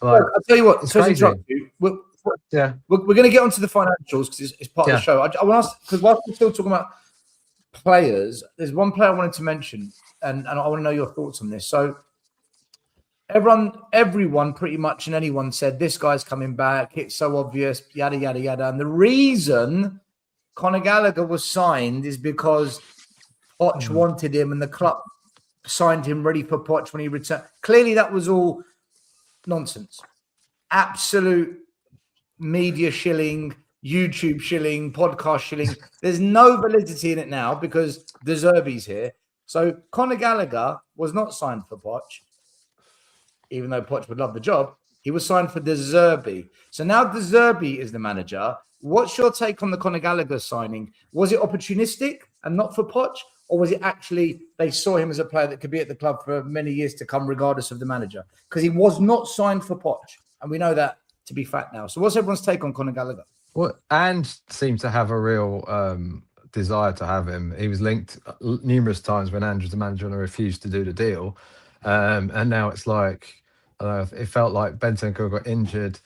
I'll tell you what. So we're going to get onto the financials because it's part of the show. I want to ask, because whilst we're still talking about players, there's one player I wanted to mention, and I want to know your thoughts on this. So everyone pretty much and anyone said this guy's coming back. It's so obvious, yada yada yada. And the reason Conor Gallagher was signed is because Poch wanted him, and the club signed him ready for Poch when he returned. Clearly, that was all nonsense. Absolute media shilling, YouTube shilling, podcast shilling. There's no validity in it now because the Zerbi's here. So Conor Gallagher was not signed for Poch, even though Poch would love the job. He was signed for the Zerbi. So now the Zerbi is the manager. What's your take on the Conor Gallagher signing? Was it opportunistic and not for Poch? Or was it actually they saw him as a player that could be at the club for many years to come, regardless of the manager? Because he was not signed for Poch, and we know that to be fact now. So what's everyone's take on Conor Gallagher? Well, Ange seemed to have a real desire to have him. He was linked numerous times when Ange was the manager and I refused to do the deal. And now it's like, it felt like Bentancur got injured.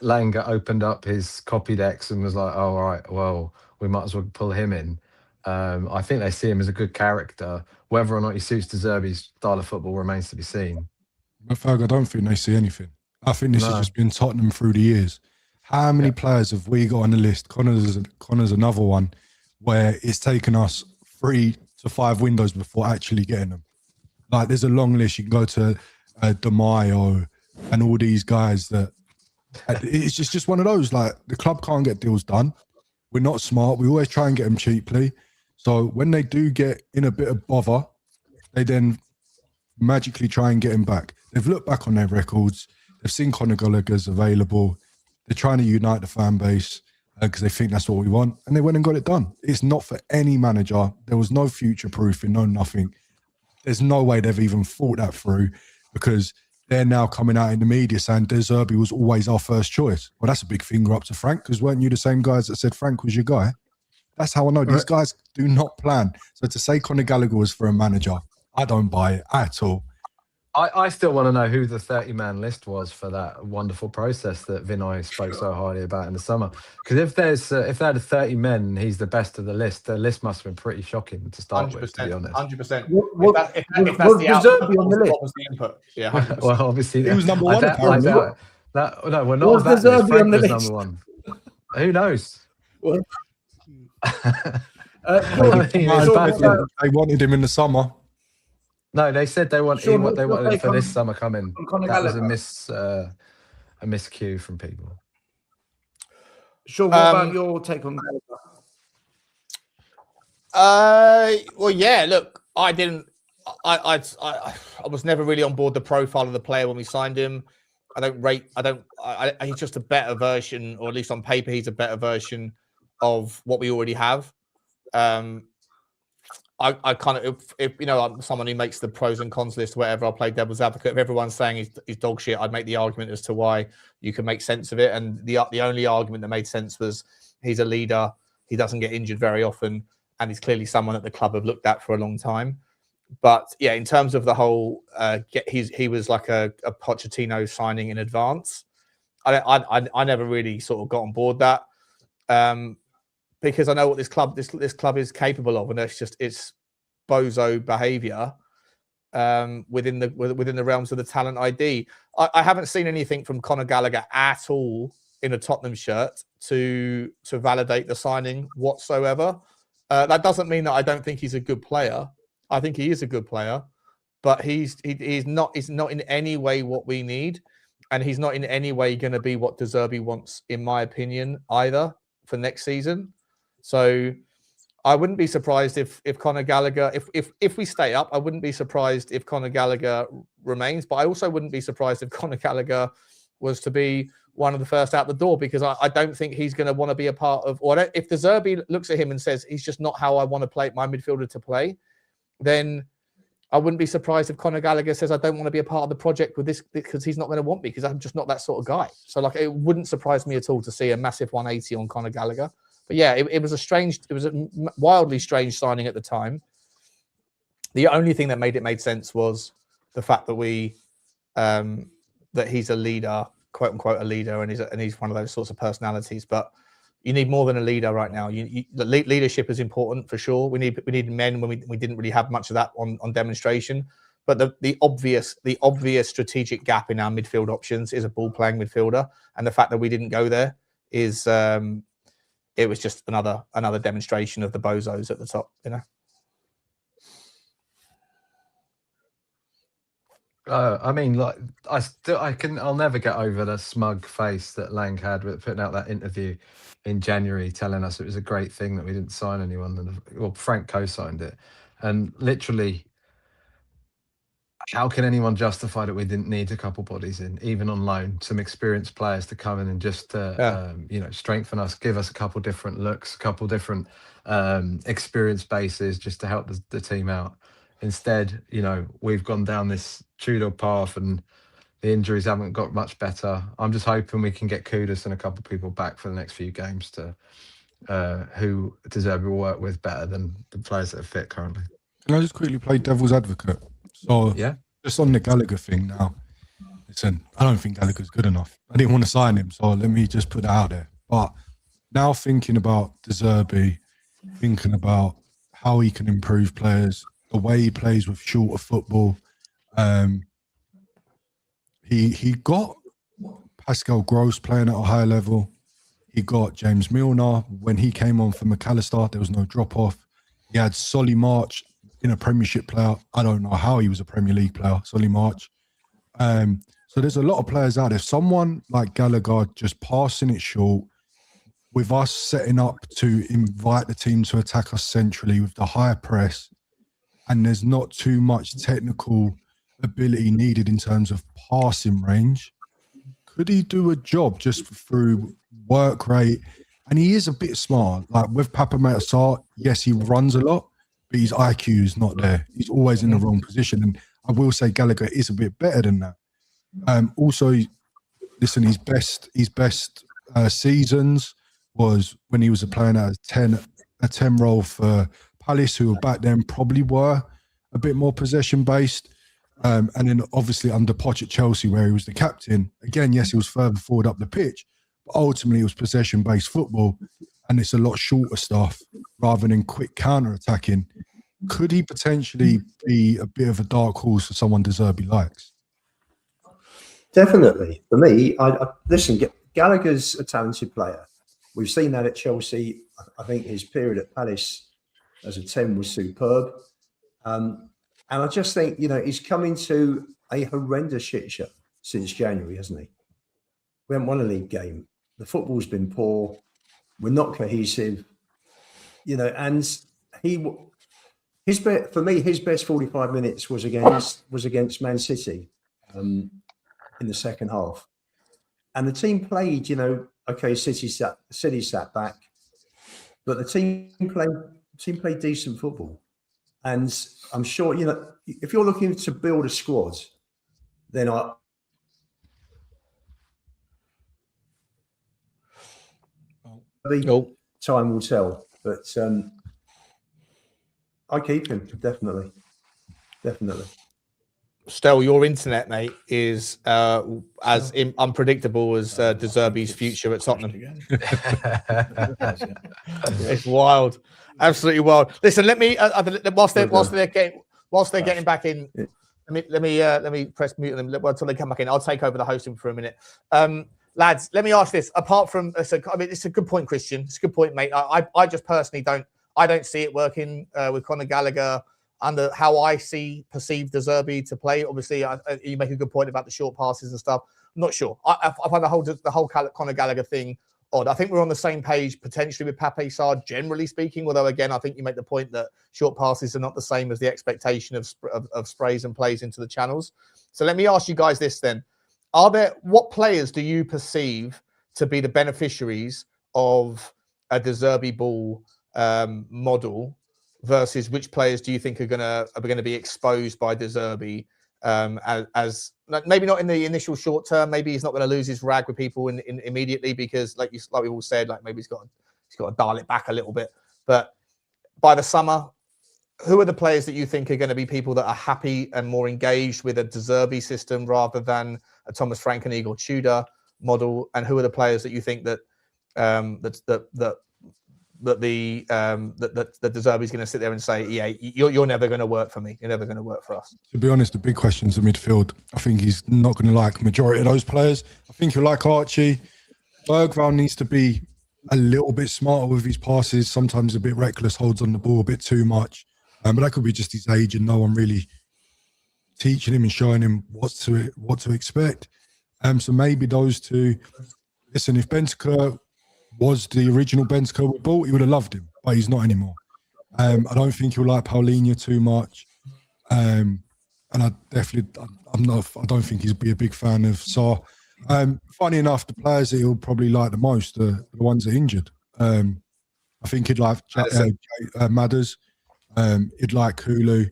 Langer opened up his copy decks and was like, oh, all right, well, we might as well pull him in. I think they see him as a good character. Whether or not he suits De Zerbi's style of football remains to be seen. But Ferg, I don't think they see anything. I think this has just been Tottenham through the years. How many players have we got on the list? Connor's another one where it's taken us 3 to 5 windows before actually getting them. Like, there's a long list. You can go to De Maio and all these guys that it's just one of those. Like, the club can't get deals done. We're not smart. We always try and get them cheaply. So when they do get in a bit of bother, they then magically try and get him back. They've looked back on their records. They've seen Conor Gallagher's available. They're trying to unite the fan base because they think that's what we want. And they went and got it done. It's not for any manager. There was no future proofing, no nothing. There's no way they've even thought that through, because they're now coming out in the media saying De Zerbi was always our first choice. Well, that's a big finger up to Frank, because weren't you the same guys that said Frank was your guy? That's how I know these guys do not plan. So to say Conor Gallagher was for a manager, I don't buy it at all. I still want to know who the 30-man list was for that wonderful process that Vinay spoke so highly about in the summer. Because if they had 30 men and he's the best of the list must have been pretty shocking to start with, to be honest. 100%. Was If that's the output, Zerbi on the list? what was the input? Yeah, 100%. Well, obviously, He was number one, apparently. No, we're not Was on that the list. Zerbi Frank on the was list? number one. Who knows? Well, They wanted him in the summer. No, they said they wanted Sean, him what's your for take this on- summer coming. on Conor That was Gallagher? a miscue from people. Sean, what about your take on Well, yeah. Look, I was never really on board the profile of the player when we signed him. He's just a better version, or at least on paper, he's a better version of what we already have. I kind of, if you know, I'm someone who makes the pros and cons list, whatever, I'll play devil's advocate. If everyone's saying he's dog shit, I'd make the argument as to why you can make sense of it. And the only argument that made sense was he's a leader. He doesn't get injured very often. And he's clearly someone that the club have looked at for a long time. But yeah, in terms of the whole, he was like a Pochettino signing in advance. I never really sort of got on board that. Because I know what this club is capable of, and it's bozo behaviour within the realms of the talent ID. I haven't seen anything from Conor Gallagher at all in a Tottenham shirt to validate the signing whatsoever. That doesn't mean that I don't think he's a good player. I think he is a good player, but he's not in any way what we need, and he's not in any way going to be what De Zerbi wants, in my opinion, either for next season. So I wouldn't be surprised if Conor Gallagher, if we stay up, I wouldn't be surprised if Conor Gallagher remains, but I also wouldn't be surprised if Conor Gallagher was to be one of the first out the door, because I don't think he's going to want to be a part of, or if De Zerbi looks at him and says, he's just not how I want to play my midfielder to play, then I wouldn't be surprised if Conor Gallagher says, I don't want to be a part of the project with this, because he's not going to want me, because I'm just not that sort of guy. So like, it wouldn't surprise me at all to see a massive 180 on Conor Gallagher. But yeah, it was a wildly strange signing at the time. The only thing that made sense was the fact that that he's a leader, quote unquote, a leader, and he's one of those sorts of personalities. But you need more than a leader right now. The leadership is important for sure. We need men when we didn't really have much of that on demonstration. But the obvious strategic gap in our midfield options is a ball playing midfielder, and the fact that we didn't go there is. It was just another demonstration of the bozos at the top, you know. I mean, like, I'll never get over the smug face that Lang had with putting out that interview in January, telling us it was a great thing that we didn't sign anyone. Well, Frank co-signed it, and literally, how can anyone justify that we didn't need a couple bodies in, even on loan, some experienced players to come in and just strengthen us, give us a couple different looks, a couple different experience bases, just to help the team out. Instead, we've gone down this Tudor path, and the injuries haven't got much better. I'm just hoping we can get Kudus and a couple of people back for the next few games to who De Zerbi will work with better than the players that are fit currently. Can I just quickly play devil's advocate? So yeah, just on the Gallagher thing now. Listen, I don't think Gallagher's good enough. I didn't want to sign him, so let me just put that out there. But now thinking about De Zerbi, thinking about how he can improve players, the way he plays with shorter football, he got Pascal Gross playing at a high level. He got James Milner. When he came on for McAllister, there was no drop-off. He had Solly March in a Premiership player. I don't know how he was a Premier League player, Solly March. So there's a lot of players out there. Someone like Gallagher just passing it short, with us setting up to invite the team to attack us centrally with the high press, and there's not too much technical ability needed in terms of passing range. Could he do a job just through work rate? And he is a bit smart. Like with Papa Matasar, yes, he runs a lot, but his IQ is not there. He's always in the wrong position. And I will say Gallagher is a bit better than that. Also, listen, his best seasons was when he was playing at a 10 role for Palace, who back then probably were a bit more possession based. And then obviously under Poch at Chelsea, where he was the captain, again, yes, he was further forward up the pitch, but ultimately it was possession-based football, and it's a lot shorter stuff rather than quick counter-attacking. Could he potentially be a bit of a dark horse for someone De Zerbi likes? Definitely. For me, listen, Gallagher's a talented player. We've seen that at Chelsea. I think his period at Palace as a 10 was superb. And I just think, he's come into a horrendous shit show since January, hasn't he? We haven't won a league game. The football's been poor. We're not cohesive, and for me, his best 45 minutes was against Man City in the second half. And the team played, okay, City sat back, but the team played decent football. And I'm sure, if you're looking to build a squad, then time will tell. But I keep him, definitely. Stel, your internet, mate, is as unpredictable as De Zerbi's future at Tottenham. It's wild, absolutely wild. Listen, let me whilst they're getting back in, let me press mute them until they come back in. I'll take over the hosting for a minute. Lads, let me ask this. Apart from, it's a good point, Christian. It's a good point, mate. I just personally don't see it working with Conor Gallagher under how I perceive De Zerbi to play. Obviously, you make a good point about the short passes and stuff. I'm not sure. I find the whole Conor Gallagher thing odd. I think we're on the same page potentially with Pape Sarr, generally speaking. Although again, I think you make the point that short passes are not the same as the expectation of sprays and plays into the channels. So let me ask you guys this then: what players do you perceive to be the beneficiaries of a De Zerbi ball model? Versus which players do you think are going to be exposed by De Zerbi as maybe not in the initial short term? Maybe he's not going to lose his rag with people immediately because, like we all said, like maybe he's got to dial it back a little bit. But by the summer, who are the players that you think are going to be people that are happy and more engaged with a De Zerbi system rather than a Thomas Frankenegg or Tudor model? And who are the players that you think that that De Zerbi's going to sit there and say, yeah, you're never going to work for me. You're never going to work for us. To be honest, the big question's the midfield. I think he's not going to like majority of those players. I think he'll like Archie. Bergvall needs to be a little bit smarter with his passes. Sometimes a bit reckless, holds on the ball a bit too much. But that could be just his age and no one really teaching him and showing him what to expect. So maybe those two. Listen, if Bentancur was the original Bentancur we bought, he would have loved him, but he's not anymore. I don't think he'll like Paulinho too much, and I don't think he'll be a big fan of Sarr. Funny enough, the players that he'll probably like the most are the ones that are injured. I think he'd like Madders. He'd like Hulu.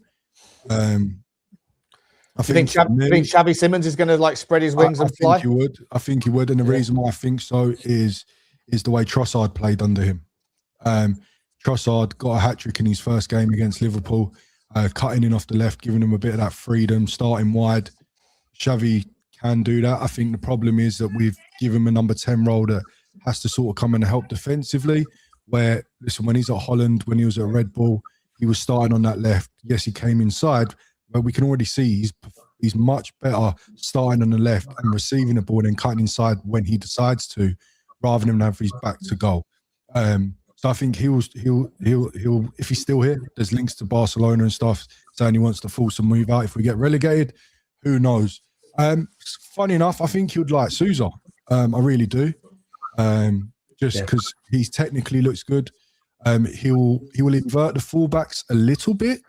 I think Xavi Simons is going to like spread his wings and fly? I think he would, and the reason why I think so is the way Trossard played under him. Trossard got a hat-trick in his first game against Liverpool, cutting in off the left, giving him a bit of that freedom, starting wide. Xavi can do that. I think the problem is that we've given him a number 10 role that has to sort of come and help defensively, where, listen, when he's at Holland, when he was at Red Bull, he was starting on that left. Yes, he came inside, but we can already see he's much better starting on the left and receiving the ball and then cutting inside when he decides to, rather than have his back to goal. So I think he'll if he's still here, there's links to Barcelona and stuff saying he wants to force a move out if we get relegated. Who knows? Funny enough, I think he would like Sousa. I really do. Just because he technically looks good. He will invert the fullbacks a little bit,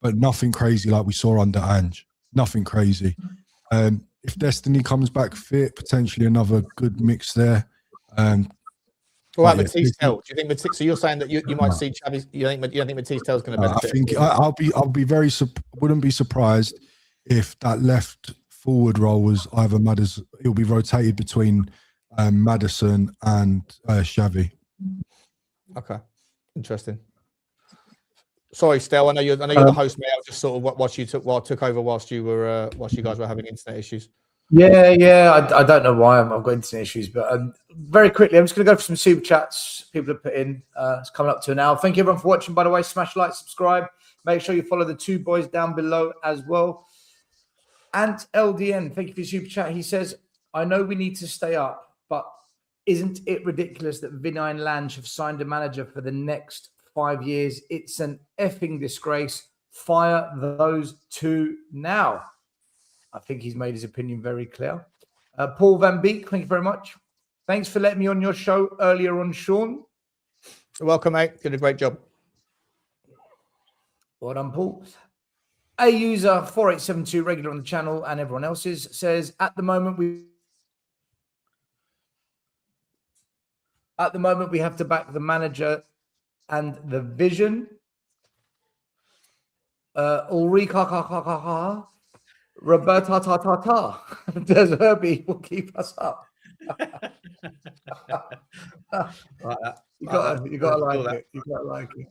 but nothing crazy like we saw under Ange. Nothing crazy. If Destiny comes back fit, potentially another good mix there. What about Matisse Tell? Do you think Matisse? So you're saying that you might see Xavi? You don't think Matisse Tell is going to benefit? I think I'll be very wouldn't be surprised if that left forward role was either Madders. It'll be rotated between Maddison and Xavi. Okay, interesting. Sorry, Stel. I know you're the host, mate. I was just sort of whilst you took over whilst you guys were having internet issues. Yeah. I don't know why I've got internet issues, but very quickly, I'm just going to go for some super chats people have put in. It's coming up to an hour. Thank you everyone for watching. By the way, smash like, subscribe. Make sure you follow the two boys down below as well. And LDN, thank you for your super chat. He says, I know we need to stay up, but isn't it ridiculous that Vinay and Lange have signed a manager for the next 5 years? It's an effing disgrace. Fire those two now. I think he's made his opinion very clear. Paul Van Beek, thank you very much. Thanks for letting me on your show earlier on, Sean. You're welcome, mate. Did a great job. Well done, Paul. A user 4872, regular on the channel, and everyone else's, says, at the moment we have to back the manager and the vision. Ulrika, Roberta Zerbi will keep us up. You got to like it. You got to like it.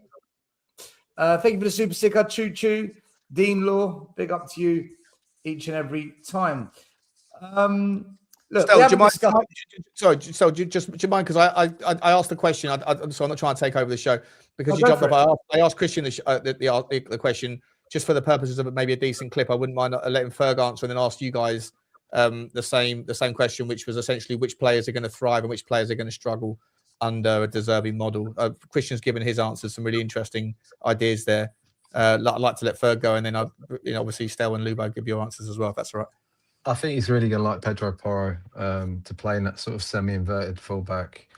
Thank you for the super sticker, Choo Choo. Dean Law, big up to you each and every time. Look, Stel, do you mind? Sorry, so do you mind? Because I asked the question, so I'm not trying to take over the show because you jumped up. I asked Christian the question just for the purposes of maybe a decent clip. I wouldn't mind letting Ferg answer and then ask you guys the same question, which was essentially which players are going to thrive and which players are going to struggle under a De Zerbi model. Christian's given his answers, some really interesting ideas there. I'd like to let Ferg go, and then obviously Stel and Lubo give your answers as well, if that's all right. I think he's really going to like Pedro Porro to play in that sort of semi-inverted fullback.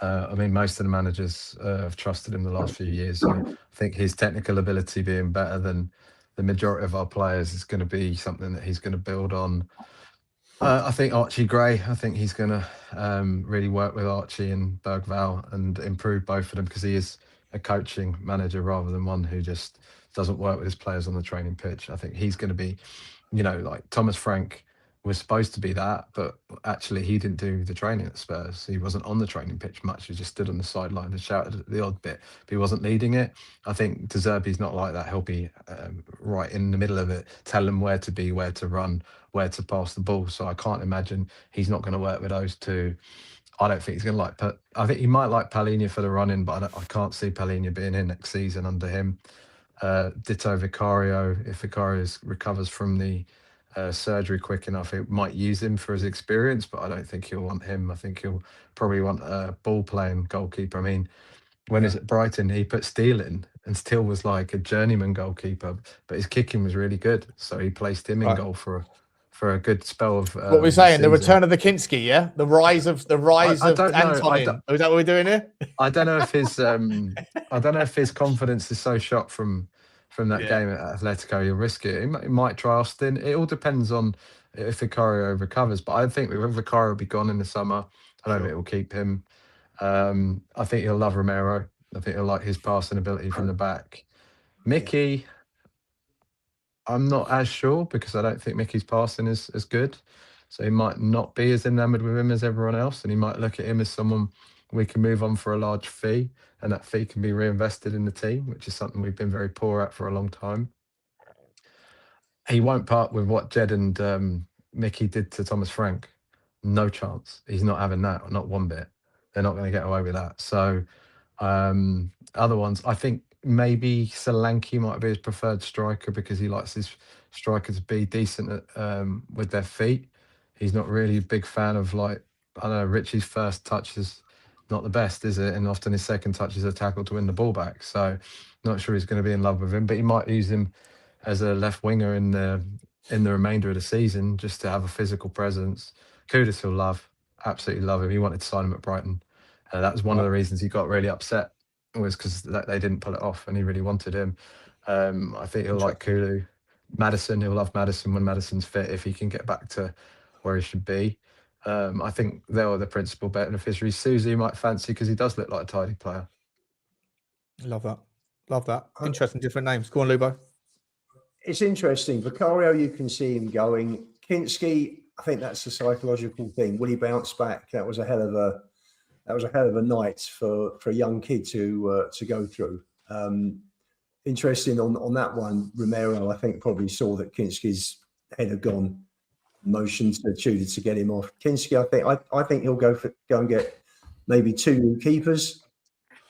I mean, most of the managers have trusted him the last few years. So I think his technical ability being better than the majority of our players is going to be something that he's going to build on. I think Archie Gray, I think he's going to really work with Archie and Bergvall and improve both of them because he is a coaching manager rather than one who just doesn't work with his players on the training pitch. I think he's going to be, like Thomas Frank was supposed to be that, but actually he didn't do the training at Spurs. He wasn't on the training pitch much. He just stood on the sideline and shouted at the odd bit, but he wasn't leading it. I think De Zerbi's not like that. He'll be right in the middle of it, tell them where to be, where to run, where to pass the ball. So I can't imagine he's not going to work with those two. I don't think he's going to like. I think he might like Palhinha for the running, but I can't see Palhinha being in next season under him. Ditto Vicario. If Vicario recovers from the surgery quick enough, it might use him for his experience, but I don't think he'll want him. I think he'll probably want a ball-playing goalkeeper. I mean, when is it Brighton? He put Steele in, and Steele was like a journeyman goalkeeper, but his kicking was really good, so he placed him in goal for a good spell of. What we're saying, the return of the Kinski, yeah, the rise of Antonin. Is that what we're doing here? I don't know if his confidence is so shot from that game at Atletico, he'll risk it. He might try Austin. It all depends on if Vicario recovers. But I think Vicario will be gone in the summer. I don't think it will keep him. I think he'll love Romero. I think he'll like his passing ability from the back. Mickey, I'm not as sure because I don't think Mickey's passing is as good. So he might not be as enamored with him as everyone else. And he might look at him as someone we can move on for a large fee. And that fee can be reinvested in the team, which is something we've been very poor at for a long time. He won't part with what Jed and Mickey did to Thomas Frank. No chance. He's not having that, not one bit. They're not going to get away with that. So other ones, I think maybe Solanke might be his preferred striker because he likes his striker to be decent with their feet. He's not really a big fan of Richie's first touch is not the best, is it? And often his second touch is a tackle to win the ball back. So not sure he's going to be in love with him, but he might use him as a left winger in the remainder of the season just to have a physical presence. Kudus will absolutely love him. He wanted to sign him at Brighton. That was one of the reasons he got really upset was because they didn't pull it off and he really wanted him. I think he'll like Kulu. Maddison, he'll love Maddison when Maddison's fit if he can get back to where he should be. I think they were the principal beneficiaries. Susie might fancy because he does look like a tidy player. Love that. Interesting, different names. Go on, Lubo. It's interesting. Vicario, you can see him going. Kinski, I think that's a psychological thing. Will he bounce back? That was a hell of a night for a young kid to go through. interesting on that one. Romero, I think, probably saw that Kinski's head had gone. Motions to Tudor to get him off. Kinski, I think he'll go and get maybe 2 new keepers.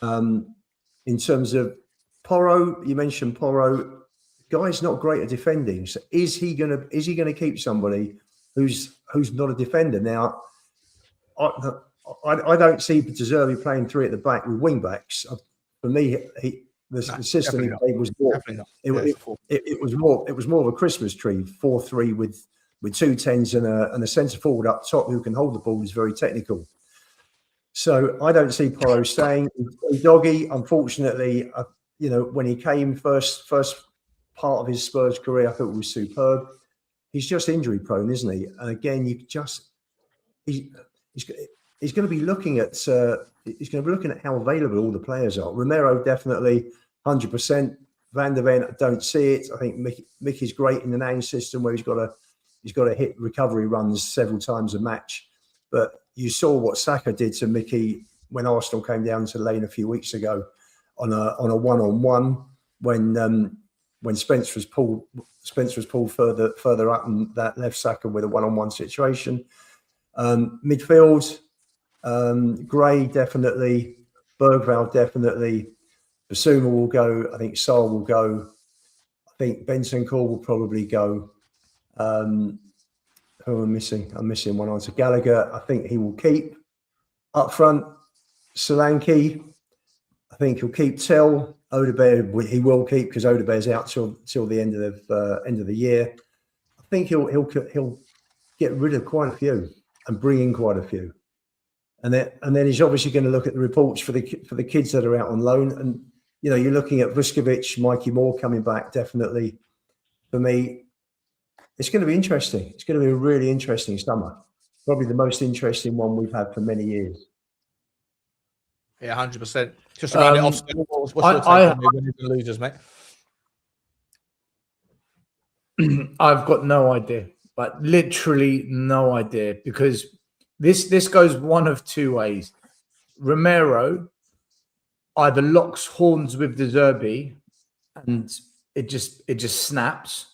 In terms of Porro, you mentioned Porro. Guy's not great at defending. So is he gonna keep somebody who's not a defender? Now, I don't see Zerbi playing 3 at the back with wing backs. For me, the system he played was more. It was more of a Christmas tree, 4-3 with 2 10s and a centre forward up top who can hold the ball, is very technical. So I don't see Porro staying. Doggy, unfortunately, when he came first part of his Spurs career, I thought it was superb. He's just injury prone, isn't he? And again, he's going to be looking at how available all the players are. Romero definitely 100%. Van der Ven, I don't see it. I think Mickey's great in the name system where he's got to hit recovery runs several times a match. But you saw what Saka did to Mickey when Arsenal came down to Lane a few weeks ago on a one-on-one when Spence was pulled further up and that left Saka with a one-on-one situation. Midfield, Gray definitely, Bergvall definitely, Basuma will go. I think Saul will go. I think Benson Cole will probably go. Who am I missing? I'm missing one answer. Gallagher, I think he will keep. Up front, Solanke, I think he'll keep. Tell Odegaard, he will keep because Odegaard's out till the end of the year. I think he'll get rid of quite a few and bring in quite a few. And then he's obviously going to look at the reports for the kids that are out on loan. And you're looking at Vuskovic, Mikey Moore coming back definitely. For me, it's going to be interesting. It's going to be a really interesting summer. Probably the most interesting one we've had for many years. Yeah, 100%. Just around it off. What's your take on the winners and losers, mate? I've got no idea, but literally no idea, because this goes one of 2 ways. Romero either locks horns with De Zerbi and it just snaps,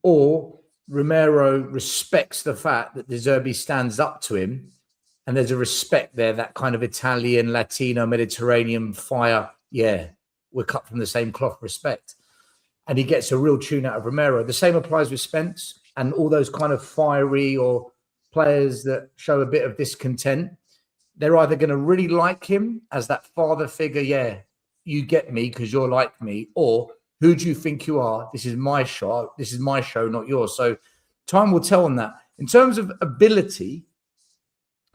or Romero respects the fact that De Zerbi stands up to him, and there's a respect there, that kind of Italian, Latino, Mediterranean fire. Yeah, we're cut from the same cloth respect. And he gets a real tune out of Romero. The same applies with Spence and all those kind of fiery or players that show a bit of discontent. They're either going to really like him as that father figure. Yeah, you get me because you're like me. Or who do you think you are? This is my shot. This is my show, not yours. So time will tell on that. In terms of ability,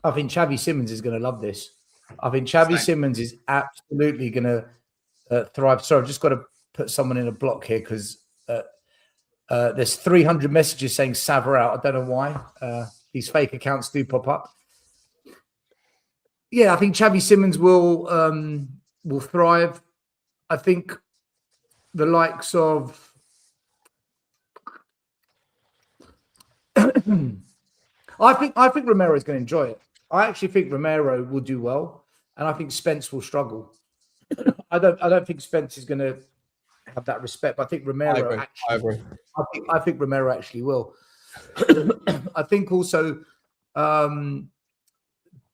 I think Xavi Simons is going to love this. I think Xavi Simons is absolutely going to thrive. Sorry, I've just got to put someone in a block here because there's 300 messages saying Saver out. I don't know why. These fake accounts do pop up. Yeah, I think Xavi Simons will thrive. I think the likes of I think Romero is going to enjoy it. I actually think Romero will do well, and I think Spence will struggle. I don't think Spence is going to have that respect, but I think Romero I think Romero actually will. I think also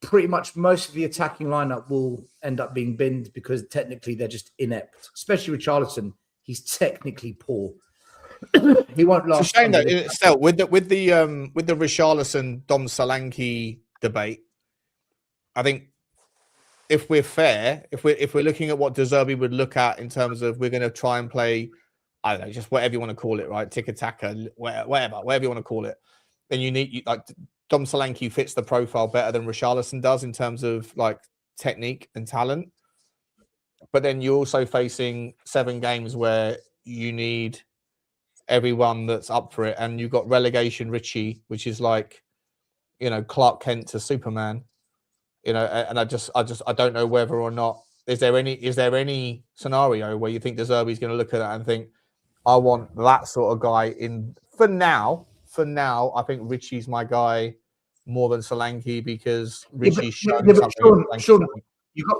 pretty much most of the attacking lineup will end up being binned because technically they're just inept, especially with Richarlison. He's technically poor. He won't last. It's a shame that still with the Richarlison Dom Solanke debate. I think if we're fair, if we're looking at what De Zerbi would look at in terms of we're going to try and play, I don't know, just whatever you want to call it, right? Tiki-taka, whatever you want to call it. Then you need like Dom Solanke fits the profile better than Richarlison does in terms of like technique and talent. But then you're also facing 7 games where you need everyone that's up for it, and you've got relegation Richie, which is like, Clark Kent to Superman. And I don't know whether or not is there any scenario where you think De Zerbi is going to look at that and think, I want that sort of guy in for now. For now, I think Richie's my guy more than Solanke because Richie's shown something. Sean, you got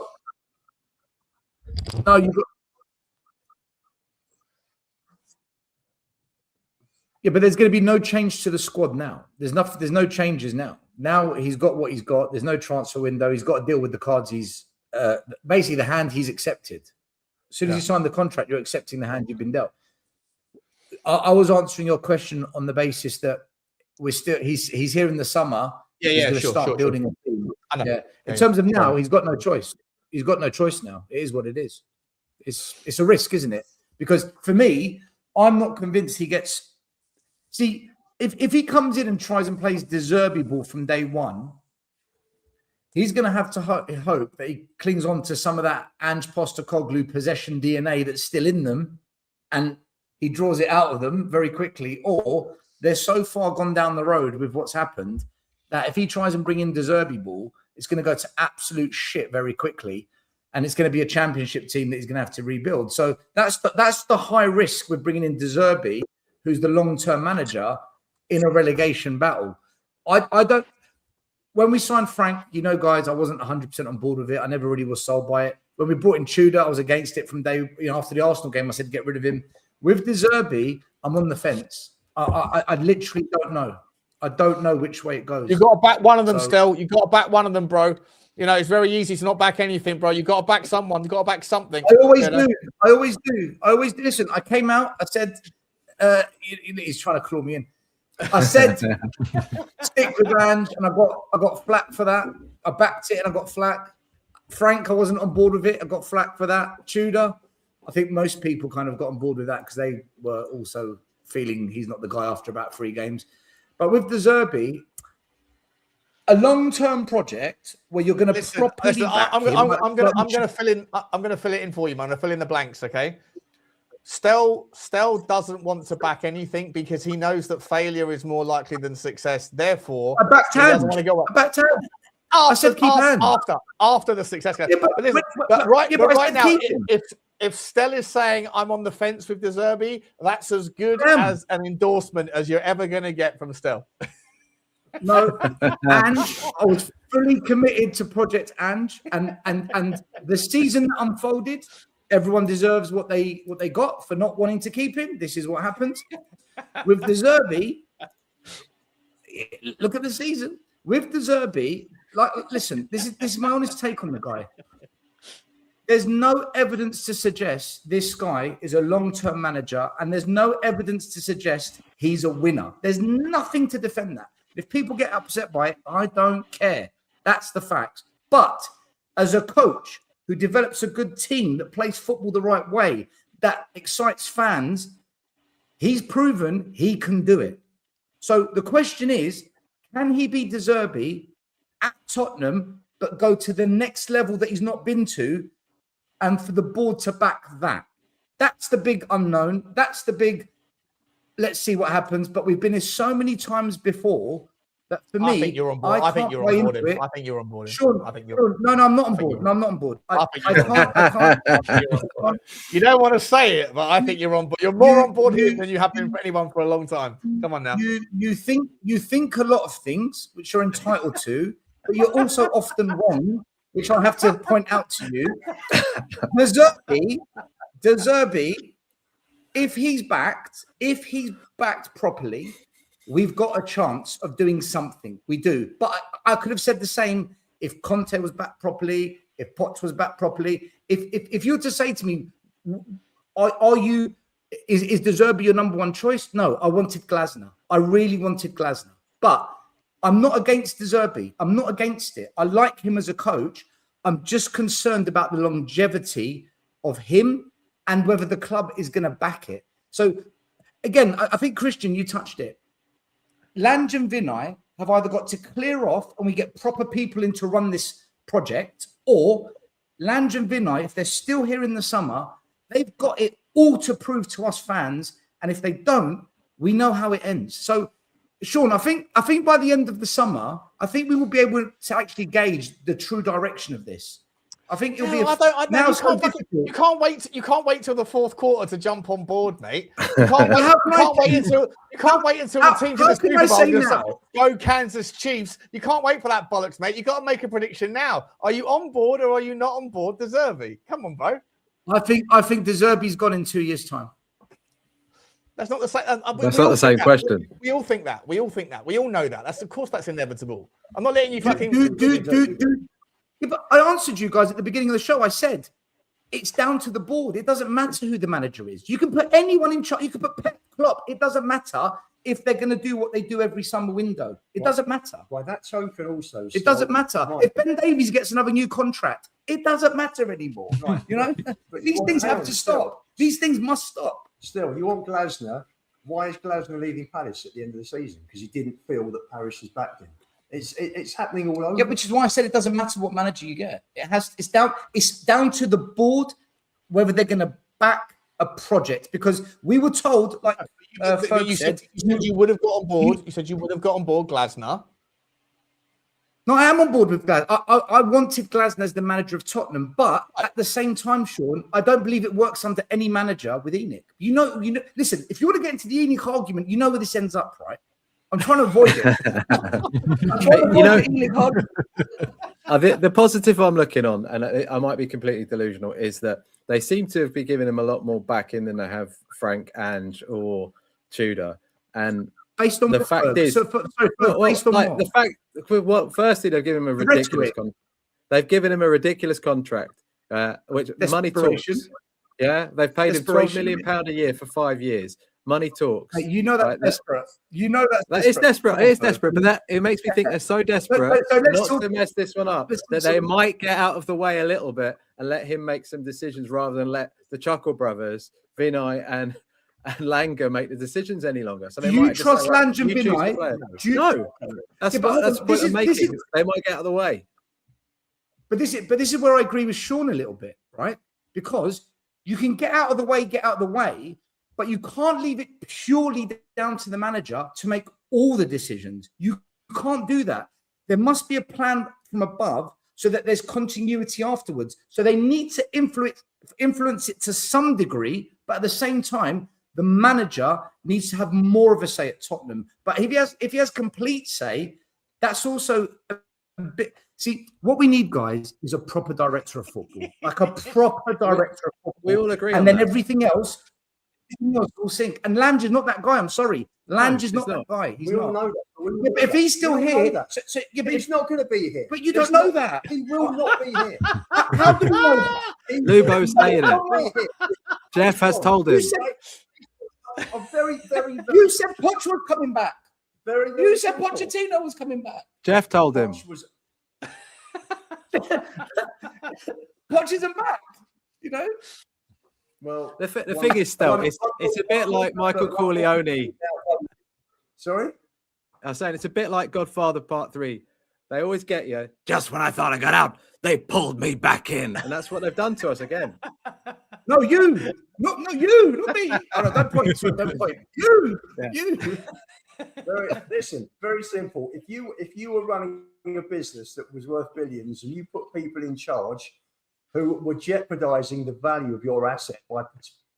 Yeah, but there's going to be no change to the squad now. There's no changes now. Now he's got what he's got. There's no transfer window. He's got to deal with the cards he's basically the hand he's accepted. As soon as you sign the contract, you're accepting the hand you've been dealt. I was answering your question on the basis that he's here in the summer. He's going to start building a team. Yeah. In terms of now, he's got no choice. He's got no choice now. It is what it is. It's a risk, isn't it? Because for me, I'm not convinced he gets. See, if he comes in and tries and plays the Zerbi ball from day one, he's going to have to hope that he clings on to some of that Ange Postecoglou possession DNA that's still in them, and he draws it out of them very quickly. Or they're so far gone down the road with what's happened that if he tries and bring in the Zerbi ball, it's going to go to absolute shit very quickly, and it's going to be a championship team that he's going to have to rebuild. So that's the high risk with bringing in De Zerbi, who's the long-term manager, in a relegation battle. I don't. When we signed Frank, guys, I wasn't 100% on board with it. I never really was sold by it. When we brought in Tudor, I was against it from day. After the Arsenal game, I said get rid of him. With De Zerbi, I'm on the fence. I literally don't know. I don't know which way it goes. You've got to back one of them still. You've got to back one of them, bro. It's very easy to not back anything, bro. You've got to back someone. You've got to back something. I always do. Listen, I came out. I said, he's trying to claw me in. I said, stick with Ange, and I got flack for that. I backed it, and I got flack. Frank, I wasn't on board with it. I got flack for that. Tudor, I think most people kind of got on board with that because they were also feeling he's not the guy after about 3 games. But with De Zerbi, a long-term project where you're going to properly. I'm going to fill in. I'm going to fill it in for you, man. I'm going to fill in the blanks, okay? Stell doesn't want to back anything because he knows that failure is more likely than success. Therefore, I backed hand. Want to go up. I backed hand. I said keep hand after the success. Yeah, but right now, if Stell is saying I'm on the fence with De Zerbi, that's as good as an endorsement as you're ever going to get from Stell. No, and I was fully committed to Project Ange, and the season that unfolded. Everyone deserves what they got for not wanting to keep him. This is what happens with De Zerbi. Look at the season with De Zerbi. Listen, this is my honest take on the guy. There's no evidence to suggest this guy is a long-term manager, and there's no evidence to suggest he's a winner. There's nothing to defend that. If people get upset by it, I don't care. That's the fact. But as a coach who develops a good team that plays football the right way, that excites fans, he's proven he can do it. So the question is, can he be De Zerbi at Tottenham, but go to the next level that he's not been to, and for the board to back that? That's the big unknown. That's the big, let's see what happens. But we've been here so many times before that for me, I think you're on board. I think you're on board. I think you're on board. Sean, I think you're. No, I'm not on board. No, I'm not on board. I can't. You don't want to say it, but I think you're on board. You're more on board here than you have been for anyone for a long time. Come on now. You think a lot of things which you're entitled to, but you're also often wrong, which I have to point out to you. De Zerbi, if he's backed properly, we've got a chance of doing something. We do. But I could have said the same if Conte was back properly, if Potts was back properly. If you were to say to me, is De Zerbi your number one choice? No, I wanted Glasner. I really wanted Glasner. But I'm not against De Zerbi. I'm not against it. I like him as a coach. I'm just concerned about the longevity of him and whether the club is going to back it. So, again, I think, Christian, you touched it. Lange and Vinay have either got to clear off and we get proper people in to run this project, or Lange and Vinay, if they're still here in the summer, they've got it all to prove to us fans. And if they don't, we know how it ends. So, Sean, I think by the end of the summer, I think we will be able to actually gauge the true direction of this. I think it'll be. You can't wait till the fourth quarter to jump on board, mate. You can't wait until the team's in the Super Bowl. Go Kansas Chiefs! You can't wait for that bollocks, mate. You got to make a prediction now. Are you on board or are you not on board, De Zerbi? Come on, bro. I think De Zerbi's gone in 2 years' time. That's not the same. That's not the same question. We all think that. We all think that. We all know that. Of course that's inevitable. I'm not letting you fucking. Yeah, but I answered you guys at the beginning of the show. I said it's down to the board. It doesn't matter who the manager is. You can put anyone in charge. You can put Pep Klopp. It doesn't matter if they're going to do what they do every summer window. It doesn't matter. Why that token also. It doesn't matter. If Ben Davies gets another new contract, it doesn't matter anymore. Right. You know, these things have to stop. These things must stop. Still, you want Glasner. Why is Glasner leaving Palace at the end of the season? Because he didn't feel that Paris has backed him. It's happening all over. Yeah, which is why I said it doesn't matter what manager you get. It's down to the board whether they're going to back a project, because we were told, like you said you would have got on board. You said you would have got on board Glasner. No, I am on board with Glasner. I wanted Glasner as the manager of Tottenham, but at the same time, Sean, I don't believe it works under any manager with ENIC. You know. Listen, if you want to get into the ENIC argument, you know where this ends up, right? I'm trying to avoid it. The positive I'm looking on, and I might be completely delusional, is that they seem to be giving him a lot more backing than they have Frank, Ange, or Tudor. And based on the fact is, the fact. Well, firstly, they've given him a ridiculous contract. They've given him a ridiculous contract, which money talks. Yeah, they've paid him £12 million a year for 5 years. Money talks. You know that's desperate. You know that's it's desperate. It is desperate, but it makes me think they're so desperate not to mess this one up that they might get out of the way a little bit and let him make some decisions rather than let the Chuckle brothers, Vinay and Langer, make the decisions any longer. So they do you trust Langer and Vinay? No, that's what I'm making. They might get out of the way. But this is where I agree with Sean a little bit, right? Because you can get out of the way, but you can't leave it purely down to the manager to make all the decisions. You can't do that. There must be a plan from above so that there's continuity afterwards. So they need to influence it to some degree, but at the same time, the manager needs to have more of a say at Tottenham. But if he has complete say, that's also a bit. See, what we need, guys, is a proper director of football, like a proper director of football. We all agree, and then everything else will sink. And Lange is not that guy. I'm sorry, Lange is not that guy. He's not. Know that. Yeah, but if he's still here, but he's not going to be here. But you don't know that. He will not be here. How do we know that? Lubo's saying it. Jeff has told him. I'm very. You said Poch was coming back. You said Pochettino was coming back. Jeff told him. Poch isn't back. You know. Well, the thing is, still, it's a bit like Michael Corleone. Sorry? I was saying it's a bit like Godfather Part 3. They always get you. Just when I thought I got out, they pulled me back in. And that's what they've done to us again. No, you. Not you. Not me. Oh, no, don't point to it. Don't point. You. Yeah. You. Listen, very simple. If you were running a business that was worth billions and you put people in charge who were jeopardizing the value of your asset by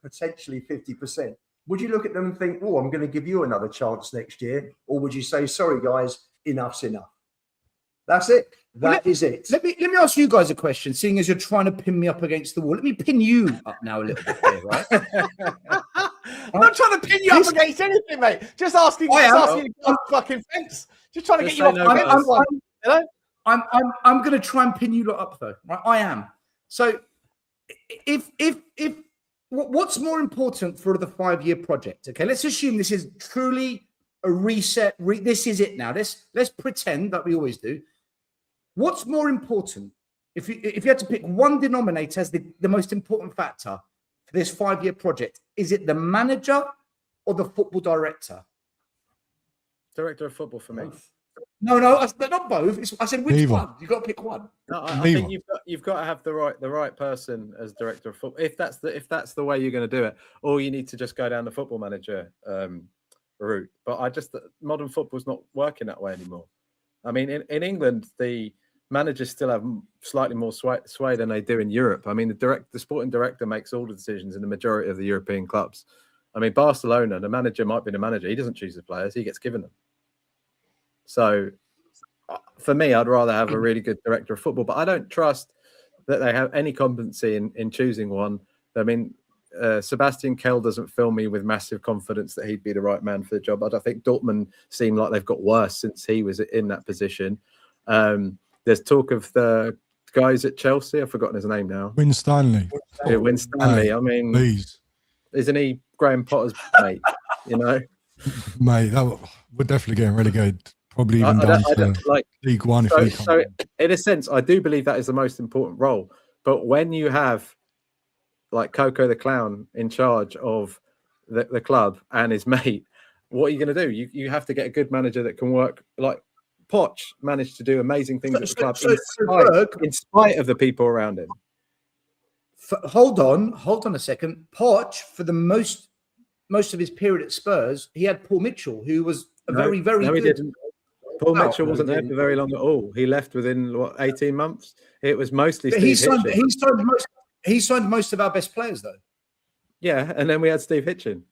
potentially 50%, would you look at them and think, oh, I'm going to give you another chance next year? Or would you say, sorry, guys, enough's enough? That's it. That is it. Let me ask you guys a question, seeing as you're trying to pin me up against the wall. Let me pin you up now a little bit here, right? I'm not trying to pin you up against anything, mate. Just asking you to go fucking fence. Just trying to get you off the fence. I'm going to try and pin you up, though. Right? I am. So, if what's more important for the 5-year project? Okay, let's assume this is truly a reset. This is it now. Let's pretend that we always do. What's more important? If you had to pick one denominator as the most important factor for this 5-year project, is it the manager or the football director? Director of football for me. No, not both. I said which one? You've got to pick one. No, I think you've got to have the right person as director of football. If that's the way you're going to do it, or you need to just go down the football manager route. But modern football's not working that way anymore. I mean, in England, the managers still have slightly more sway than they do in Europe. I mean, the sporting director makes all the decisions in the majority of the European clubs. I mean, Barcelona, the manager might be the manager. He doesn't choose the players; he gets given them. So, for me, I'd rather have a really good director of football, but I don't trust that they have any competency in choosing one. I mean, Sebastian Kell doesn't fill me with massive confidence that he'd be the right man for the job. I think Dortmund seem like they've got worse since he was in that position. There's talk of the guys at Chelsea. I've forgotten his name now. Win Stanley. Yeah, Win Stanley. I mean, please. Isn't he Graham Potter's mate? You know, mate, we're definitely getting relegated. Probably even down to like League One. So in a sense, I do believe that is the most important role. But when you have like Coco the Clown in charge of the club and his mate, what are you going to do? You have to get a good manager that can work. Like Poch managed to do amazing things at the club in spite of the people around him. Hold on a second. Poch, for the most of his period at Spurs, he had Paul Mitchell, who was very good. He didn't. Paul Mitchell wasn't there for very long at all. He left within 18 months. It was mostly Steve Hitchen. He signed most of our best players, though. Yeah, and then we had Steve Hitchen.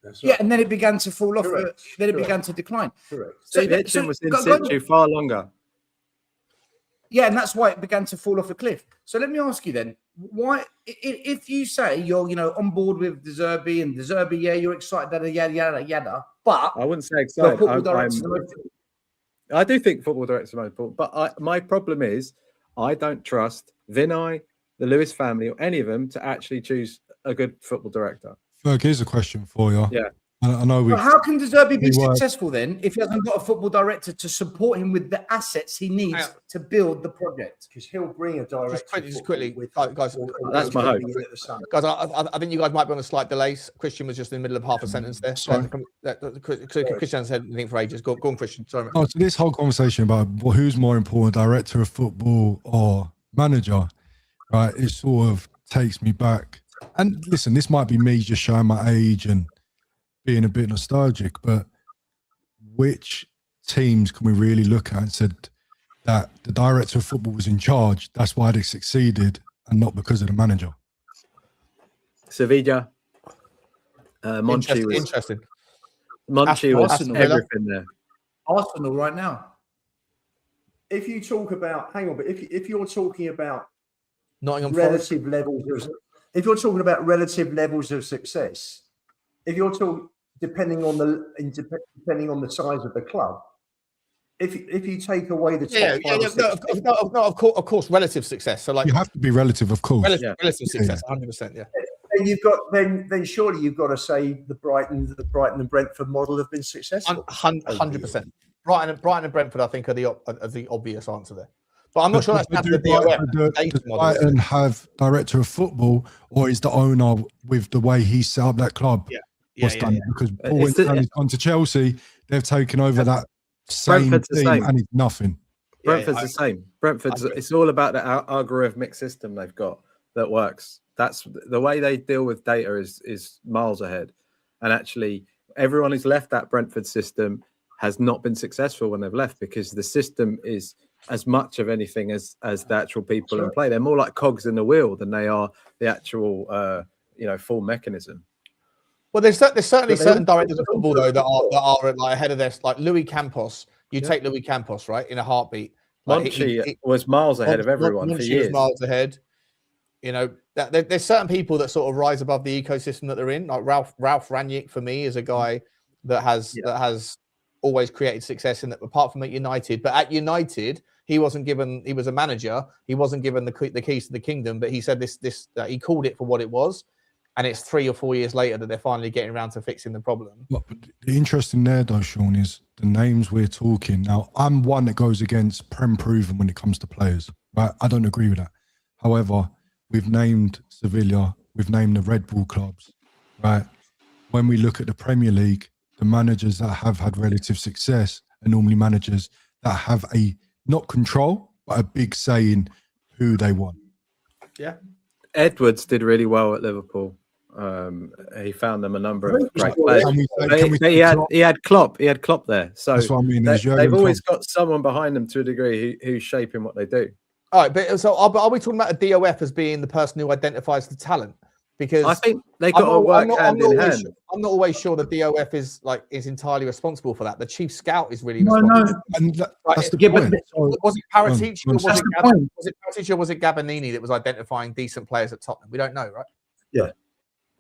Right. Yeah, and then it began to fall off. Correct. Then it began to decline. Correct. Steve Hitchen was in situ far longer. Yeah, and that's why it began to fall off a cliff. So let me ask you then, why, if you say you're, on board with Zerbi and Zerbi, yeah, you're excited, yada, yada, yada, but I wouldn't say excited. I do think football directors are most important, but my problem is I don't trust Vinay, the Lewis family, or any of them to actually choose a good football director. Ferg, here's a question for you. Yeah. I know but how can Zerbi be successful then if he hasn't got a football director to support him with the assets he needs to build the project? Because he'll bring a director. Just quickly, guys. That's my hope. Guys, I think you guys might be on a slight delay. Christian was just in the middle of half a sentence there. Sorry. Christian said anything for ages. Go on, Christian. Sorry. So this whole conversation about who's more important, director of football or manager, right? It sort of takes me back. And listen, this might be me just showing my age and being a bit nostalgic, but which teams can we really look at and said that the director of football was in charge, that's why they succeeded, and not because of the manager? Sevilla. Monchi was interesting. Monchi was everything there. Arsenal right now. If you talk about, hang on, but if you're talking about Nottingham relative levels, if you're talking about relative levels of success, if you're talking depending on the size of the club, if you take away the top of course, relative success. So like you have to be relative, of course. Relative success, 100%. Yeah. And you've got then surely you've got to say the Brighton and Brentford model have been successful. 100%. Brighton and Brentford, I think, are the obvious answer there. But I'm not sure that's down to the DOF. Does Brighton have director of football, or is the owner with the way he set up that club? Done? Because Paul Winstanley's gone to Chelsea, they've taken over that same team and it's nothing. Brentford's the same. It's all about the algorithmic system they've got that works. That's the way they deal with data is miles ahead. And actually, everyone who's left that Brentford system has not been successful when they've left because the system is as much of anything as the actual people in play. They're more like cogs in the wheel than they are the actual full mechanism. Well, there's certainly certain directors of football though that are like ahead of this, like Louis Campos. Take Louis Campos, right, in a heartbeat. Monchi was miles ahead of everyone for years. Was miles ahead. There's certain people that sort of rise above the ecosystem that they're in. Like Ralph Rangnick for me is a guy that has always created success in that. Apart from at United, but at United he wasn't given. He was a manager. He wasn't given the keys to the kingdom. But he said he called it for what it was. And it's 3 or 4 years later that they're finally getting around to fixing the problem. But the interesting there, though, Sean, is the names we're talking. Now, I'm one that goes against Prem proven when it comes to players, right? I don't agree with that. However, we've named Sevilla, we've named the Red Bull clubs, right? When we look at the Premier League, the managers that have had relative success are normally managers that have not control, but a big say in who they want. Yeah. Edwards did really well at Liverpool. He found them a number of great players. He had Klopp. He had Klopp there. So that's what I mean. They've always got someone behind them to a degree who's shaping what they do. All right, but are we talking about a DOF as being the person who identifies the talent? Because I think they got to work hand in hand. I'm not always sure the DOF is entirely responsible for that. The chief scout is really responsible. No. And that's the point. Was it Paratici or was it Gabanini that was identifying decent players at Tottenham? We don't know, right?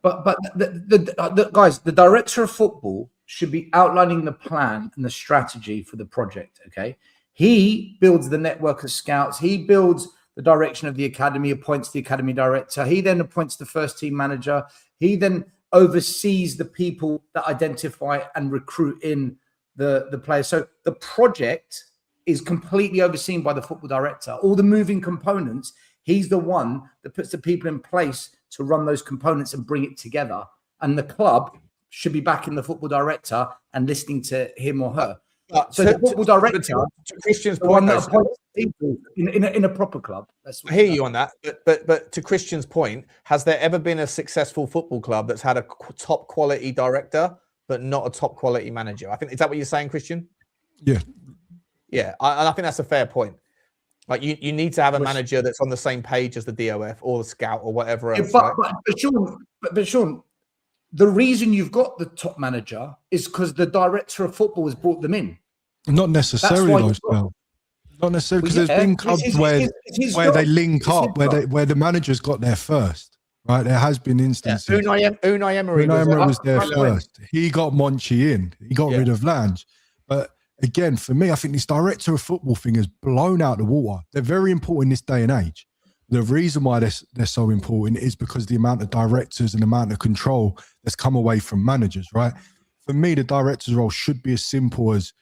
But the guys, the director of football should be outlining the plan and the strategy for the project. Okay, he builds the network of scouts. He builds the direction of the academy, appoints the academy director. He then appoints the first team manager. He then oversees the people that identify and recruit in the players. So the project is completely overseen by the football director. All the moving components, he's the one that puts the people in place to run those components and bring it together. And the club should be backing the football director and listening to him or her. So the football director, to Christian's the one point, that appoints people in a proper club. That's I hear you on that, but to Christian's point, has there ever been a successful football club that's had a top quality director but not a top quality manager? I think, is that what you're saying, Christian? Yeah. Yeah, I think that's a fair point. Like you need to have a manager that's on the same page as the DOF or the scout or whatever else. But Sean, the reason you've got the top manager is because the director of football has brought them in. Not necessarily, though. Not necessarily, because there's been clubs where they link up, where the manager's got there first. Right, there has been instances. Yeah. Unai Emery was there first. He got Monchi in. He got rid of Lange. But again, for me, I think this director of football thing has blown out the water. They're very important in this day and age. The reason why they're so important is because the amount of directors and the amount of control that's come away from managers, right? For me, the director's role should be as simple as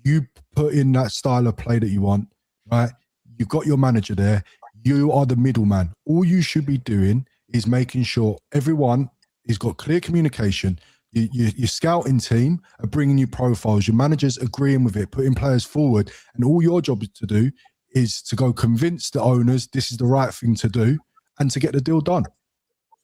you put in that style of play that you want, right? You've got your manager there. You are the middleman. All you should be doing is making sure everyone has got clear communication. Your scouting team are bringing you profiles. Your manager's agreeing with it, putting players forward. And all your job to do is to go convince the owners this is the right thing to do and to get the deal done.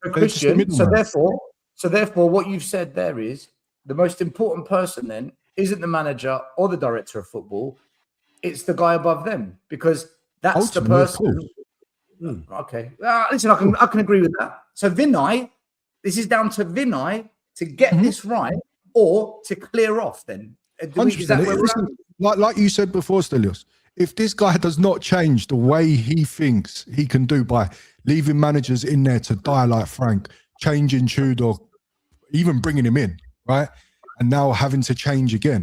So, Christian, so therefore, what you've said there is the most important person then isn't the manager or the director of football. It's the guy above them, because that's ultimately the person. Okay. Listen, I can agree with that. So Vinay, this is down to Vinay to get this right or to clear off then. Is that where we're at? Like you said before, Stelios, if this guy does not change the way he thinks he can do by leaving managers in there to die like Frank, changing Tudor, even bringing him in, right? And now having to change again.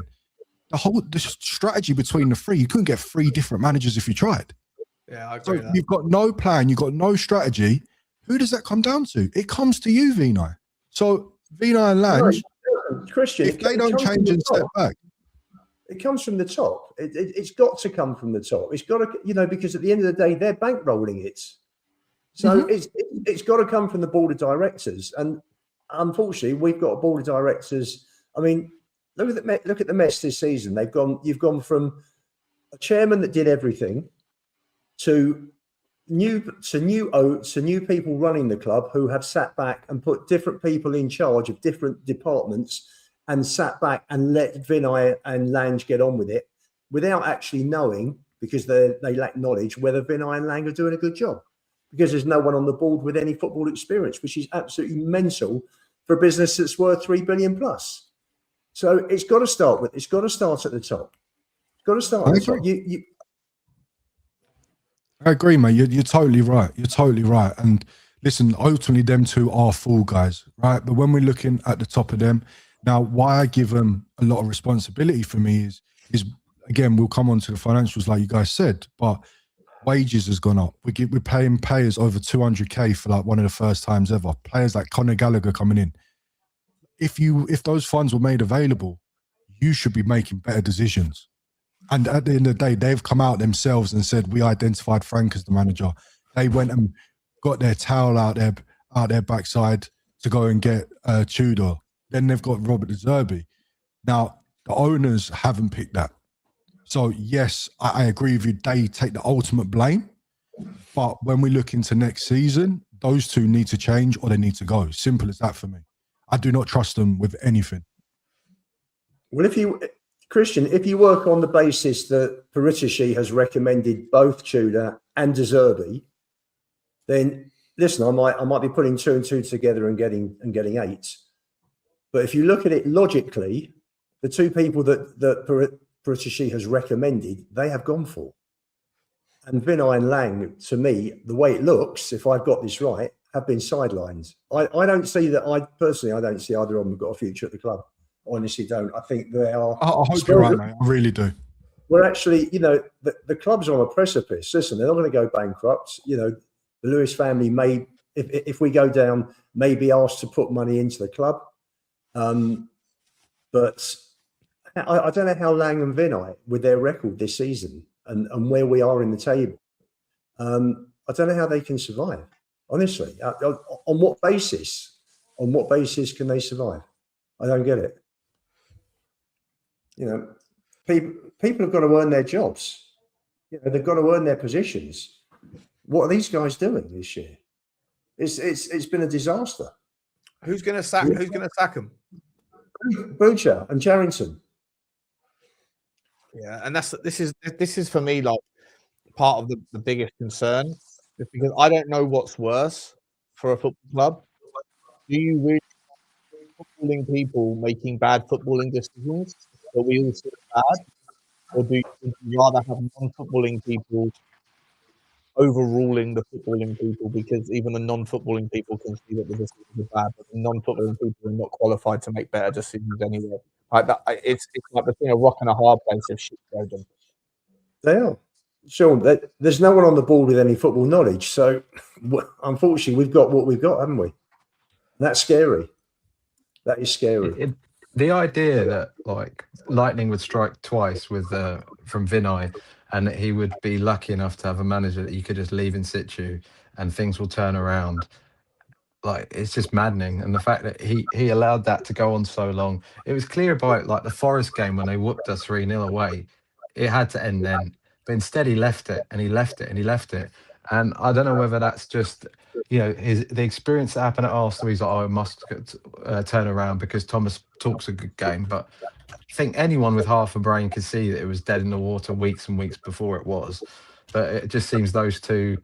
The strategy between the three, you couldn't get three different managers if you tried. Yeah, I agree. So you've got no plan, you've got no strategy. Who does that come down to? It comes to you, Vinay. So Vinay and Lange, Christian, if they don't change and step back, it comes from the top. It's got to come from the top. It's got to, because at the end of the day, they're bankrolling it. So it's got to come from the board of directors. And unfortunately, we've got a board of directors. I mean, look at the mess this season. You've gone from a chairman that did everything to new people running the club who have sat back and put different people in charge of different departments and sat back and let Vinay and Lange get on with it without actually knowing, because they lack knowledge, whether Vinay and Lange are doing a good job, because there's no one on the board with any football experience, which is absolutely mental for a business that's worth 3 billion plus. So it's got to start at the top. It's got to start at the top. I agree, mate. You're totally right. You're totally right. And listen, ultimately, them two are fall guys, right? But when we're looking at the top of them, now, why I give them a lot of responsibility for me is again, we'll come on to the financials like you guys said, but wages has gone up. We're paying players over 200K for like one of the first times ever. Players like Conor Gallagher coming in. If those funds were made available, you should be making better decisions. And at the end of the day, they've come out themselves and said, we identified Frank as the manager. They went and got their towel out their backside to go and get Tudor. Then they've got Robert Zerbi. Now, the owners haven't picked that. So, yes, I agree with you. They take the ultimate blame. But when we look into next season, those two need to change or they need to go. Simple as that for me. I do not trust them with anything. Well, Christian, if you work on the basis that Paritici has recommended both Tudor and Zerbi, then listen, I might be putting 2 and 2 together and getting 8. But if you look at it logically, the two people that Paritici has recommended, they have gone for. And Vinay and Lange, to me, the way it looks, if I've got this right, have been sidelined. I don't see that. I personally, I don't see either of them have got a future at the club. Honestly, don't. I think they are. I hope you're right, mate. I really do. We're actually, the club's on a precipice. Listen, they're not going to go bankrupt. The Lewis family may, if we go down, may be asked to put money into the club. But I don't know how Lang and Vinay, with their record this season and where we are in the table, I don't know how they can survive. Honestly, on what basis? On what basis can they survive? I don't get it. People have got to earn their jobs. They've got to earn their positions. What are these guys doing this year? It's been a disaster. Who's going to sack? Who's going to sack them? Boucher and Charrington. Yeah, and this is for me like part of the biggest concern, just because I don't know what's worse for a football club. Do you really footballing people making bad footballing decisions that we all see bad, or do you rather have non-footballing people overruling the footballing people, because even the non-footballing people can see that the decisions are bad, but the non-footballing people are not qualified to make better decisions anyway. Like that, it's like between a rock and a hard place of shit going on. They are. Sean, there's no one on the board with any football knowledge. So, unfortunately, we've got what we've got, haven't we? And that's scary. That is scary. The idea that like lightning would strike twice with from Vinay, and that he would be lucky enough to have a manager that you could just leave in situ and things will turn around. Like, it's just maddening. And the fact that he allowed that to go on so long, it was clear about like the Forest game when they whooped us 3-0 away. It had to end then. But instead he left it and he left it and he left it. And I don't know whether that's just, the experience that happened at Arsenal. He's like, oh, it must turn around because Thomas talks a good game. But I think anyone with half a brain could see that it was dead in the water weeks and weeks before it was. But it just seems those two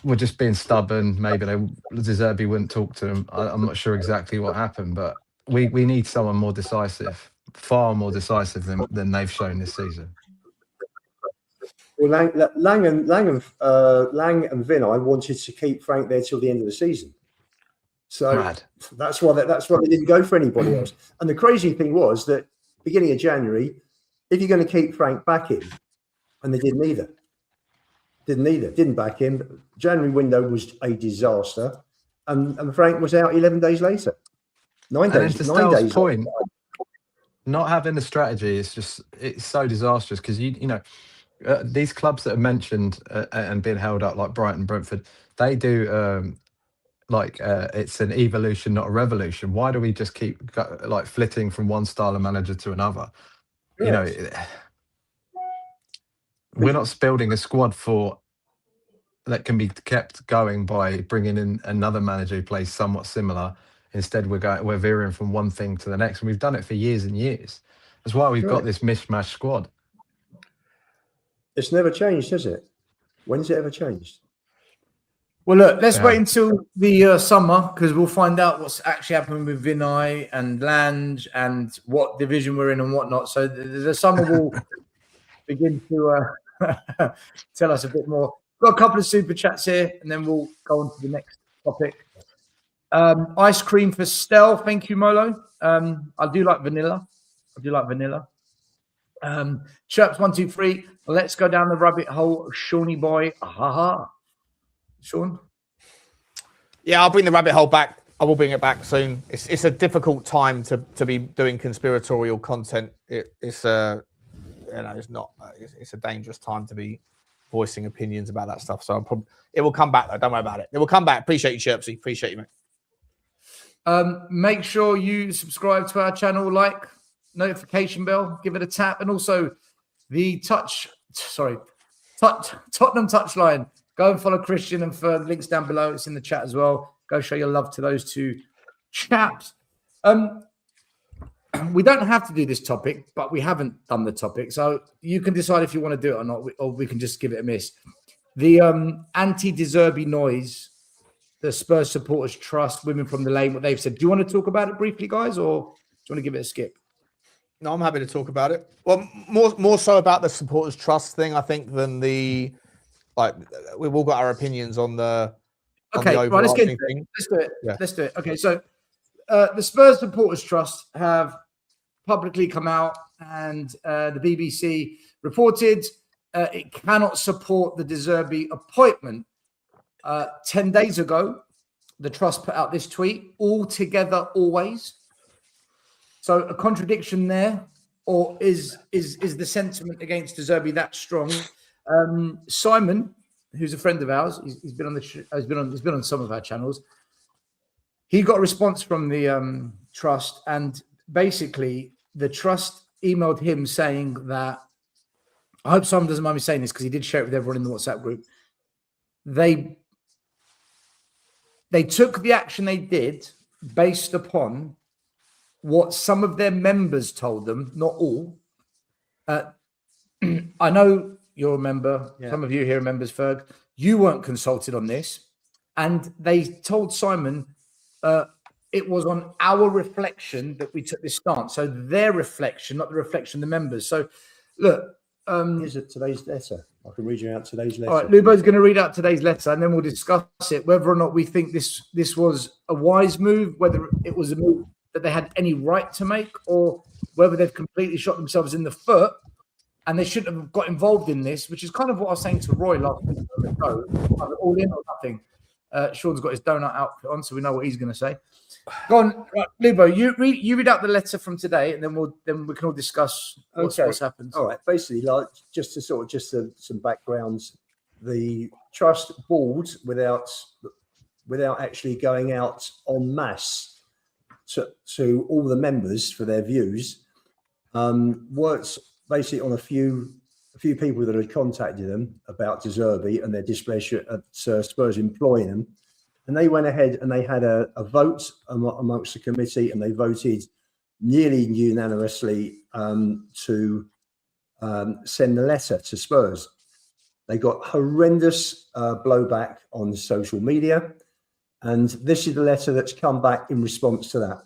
were just being stubborn. Maybe Zerbi wouldn't talk to him. I'm not sure exactly what happened, but we need someone more decisive, far more decisive than they've shown this season. Well, Lang and Vinay wanted to keep Frank there till the end of the season, so that's why they didn't go for anybody else. And the crazy thing was that beginning of January, if you're going to keep Frank back in, and they didn't either. Didn't back him. January window was a disaster, and Frank was out 11 days later. 9 days. And to Stel's point, not having a strategy is it's so disastrous because these clubs that are mentioned and being held up like Brighton, Brentford, they do it's an evolution, not a revolution. Why do we just keep like flitting from one style of manager to another? Yes. We're not building a squad that can be kept going by bringing in another manager who plays somewhat similar. Instead, we're veering from one thing to the next, and we've done it for years and years. That's why we've got this mishmash squad. It's never changed, has it? When's it ever changed? Well, look, let's wait until the summer, because we'll find out what's actually happening with Vinay and Lange and what division we're in and whatnot. So the summer will begin to tell us a bit more. Got a couple of super chats here, and then we'll go on to the next topic. Ice cream for Stel. Thank you, Molo. I do like vanilla. Chirps 1, 2, 3. Let's go down the rabbit hole, Shawnee boy. Sean? Yeah, I'll bring the rabbit hole back. I will bring it back soon. It's a difficult time to be doing conspiratorial content. It's a dangerous time to be voicing opinions about that stuff. So it will come back though. Don't worry about it. It will come back. Appreciate you, Chirpsy. Appreciate you, mate. Make sure you subscribe to our channel, like, notification bell, give it a tap, and also the Tottenham Touchline. Go and follow Christian and Ferg. Links down below. It's in the chat as well. Go show your love to those two chaps. We don't have to do this topic, but we haven't done the topic. So you can decide if you want to do it or not, or we can just give it a miss. The anti-De Zerbi noise, the Spurs Supporters Trust, Women from the Lane, what they've said. Do you want to talk about it briefly, guys, or do you want to give it a skip? No, I'm happy to talk about it. Well, more so about the Supporters Trust thing, I think, than we've all got our opinions on the Okay, right, let's get into it. Let's do it. Yeah. Let's do it. Okay, so the Spurs Supporters Trust have publicly come out, and the BBC reported it cannot support the Zerbi appointment. 10 days ago, the trust put out this tweet: all together, always. So a contradiction there, or is the sentiment against Zerbi that strong? Simon, who's a friend of ours, he's been on some of our channels. He got a response from the trust, and basically the trust emailed him saying that, I hope Simon doesn't mind me saying this because he did share it with everyone in the WhatsApp group. They took the action they did based upon what some of their members told them, not all. I know you're a member. Yeah. Some of you here are members, Ferg. You weren't consulted on this. And they told Simon it was on our reflection that we took this stance. So their reflection, not the reflection of the members. So look. Here's today's letter. I can read you out today's letter. All right, Lubo's going to read out today's letter, and then we'll discuss it, whether or not we think this was a wise move, whether it was a move that they had any right to make, or whether they've completely shot themselves in the foot and they shouldn't have got involved in this, which is kind of what I was saying to Roy last week. All in or nothing. Sean's got his donut outfit on, so we know what he's going to say. Go on, right, Lubo. You read out the letter from today, and then we can all discuss what's happened. All right. Basically, like some backgrounds. The trust board, without actually going out en masse to all the members for their views, worked basically on a few people that had contacted them about Zerbi and their displeasure at Spurs employing them. And they went ahead and they had a vote amongst the committee, and they voted nearly unanimously to send a letter to Spurs. They got horrendous blowback on social media. And this is the letter that's come back in response to that.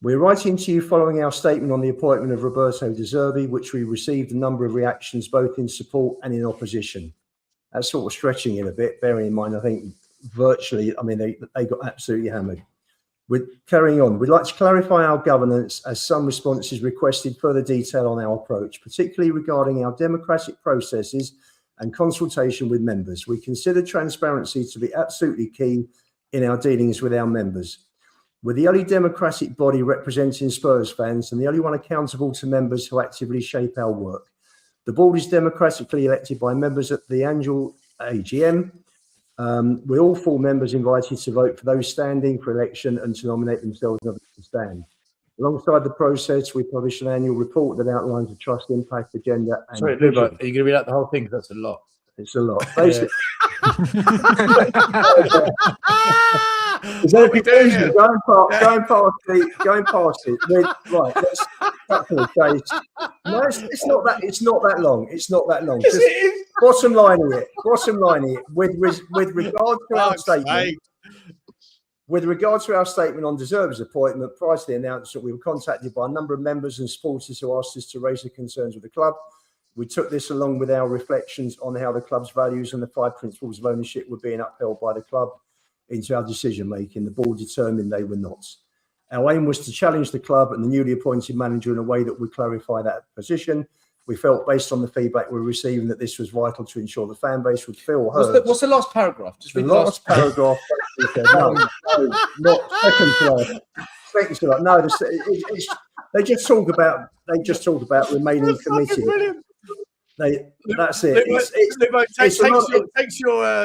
We're writing to you following our statement on the appointment of Roberto Zerbi, which we received a number of reactions, both in support and in opposition. That's sort of stretching it a bit, bearing in mind, I think, virtually, I mean, they got absolutely hammered. We're carrying on. We'd like to clarify our governance, as some responses requested further detail on our approach, particularly regarding our democratic processes and consultation with members. We consider transparency to be absolutely key in our dealings with our members. We're the only democratic body representing Spurs fans and the only one accountable to members who actively shape our work. The board is democratically elected by members at the annual AGM. We're all full members invited to vote for those standing for election and to nominate themselves and others to stand. Alongside the process, we publish an annual report that outlines the trust impact agenda. And sorry, Lubo, are you going to read out the whole thing? Because that's a lot. It's a lot. Basically. Is that a conclusion? Going past it. Right, let's cut to the chase. No, it's not that. It's not that long. It's not that long. Just bottom line of it. With regard to our statement. With regard to our statement on Zerbi's appointment, prior to the announcement, we were contacted by a number of members and supporters who asked us to raise their concerns with the club. We took this along with our reflections on how the club's values and the 5 principles of ownership were being upheld by the club into our decision making. The board determined they were not. Our aim was to challenge the club and the newly appointed manager in a way that would clarify that position. We felt, based on the feedback we were receiving, that this was vital to ensure the fan base would feel heard. What's the last paragraph? Just the last paragraph. No, not second to last. Second to last. No, they just talk about remaining committed. That's it.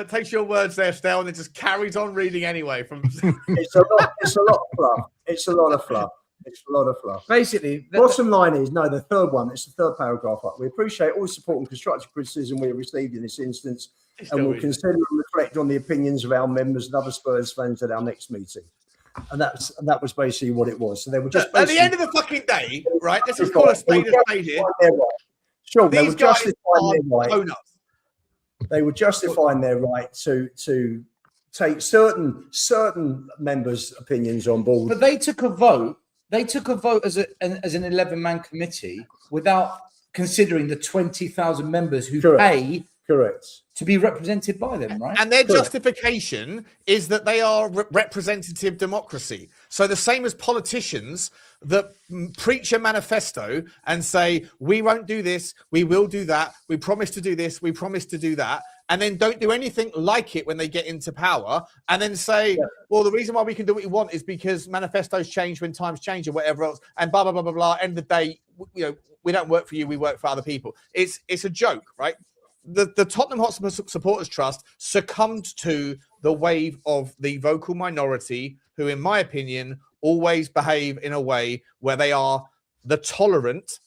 Takes your words there, Stel, and it just carries on reading anyway. It's a lot of fluff. It's a lot of fluff. It's a lot of fluff. Basically, bottom line is, no, the third one, it's the third paragraph up. We appreciate all the support and constructive criticism we have received in this instance, and we'll consider and reflect on the opinions of our members and other Spurs fans at our next meeting. And that was basically what it was. So they were just at the end of the fucking day, right? Let's just call a spade here. Sure, they were justifying their right. They were justifying their right to take certain members' opinions on board. But they took a vote. They took a vote as an 11-man committee without considering the 20,000 members who pay Correct. to be represented by them, right? And their Correct. justification is that they are representative democracy. So the same as politicians that preach a manifesto and say, we won't do this, we will do that, we promise to do this, we promise to do that, and then don't do anything like it when they get into power, and then say, well, the reason why we can do what we want is because manifestos change when times change or whatever else, and blah, blah, blah, blah, blah. End of the day, you know, we don't work for you, we work for other people. It's a joke, right? The Tottenham Hotspur Supporters Trust succumbed to the wave of the vocal minority who, in my opinion, always behave in a way where they are the tolerant,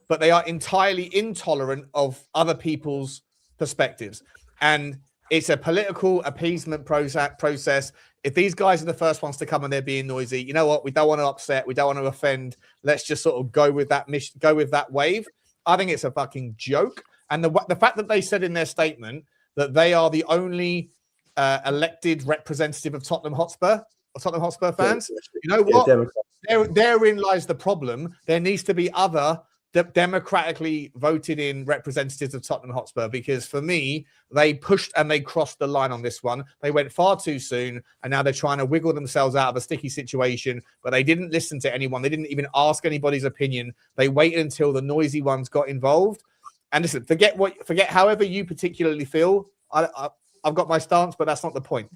but they are entirely intolerant of other people's perspectives. And it's a political appeasement process. If these guys are the first ones to come and they're being noisy, you know what? We don't want to upset. We don't want to offend. Let's just sort of go with that wave. I think it's a fucking joke. And the fact that they said in their statement that they are the only elected representative of Tottenham Hotspur fans, you know what? Therein lies the problem. There needs to be other democratically voted in representatives of Tottenham Hotspur, because for me, they pushed and they crossed the line on this one. They went far too soon, and now they're trying to wiggle themselves out of a sticky situation, but they didn't listen to anyone. They didn't even ask anybody's opinion. They waited until the noisy ones got involved. And listen, forget however you particularly feel. I've got my stance, but that's not the point.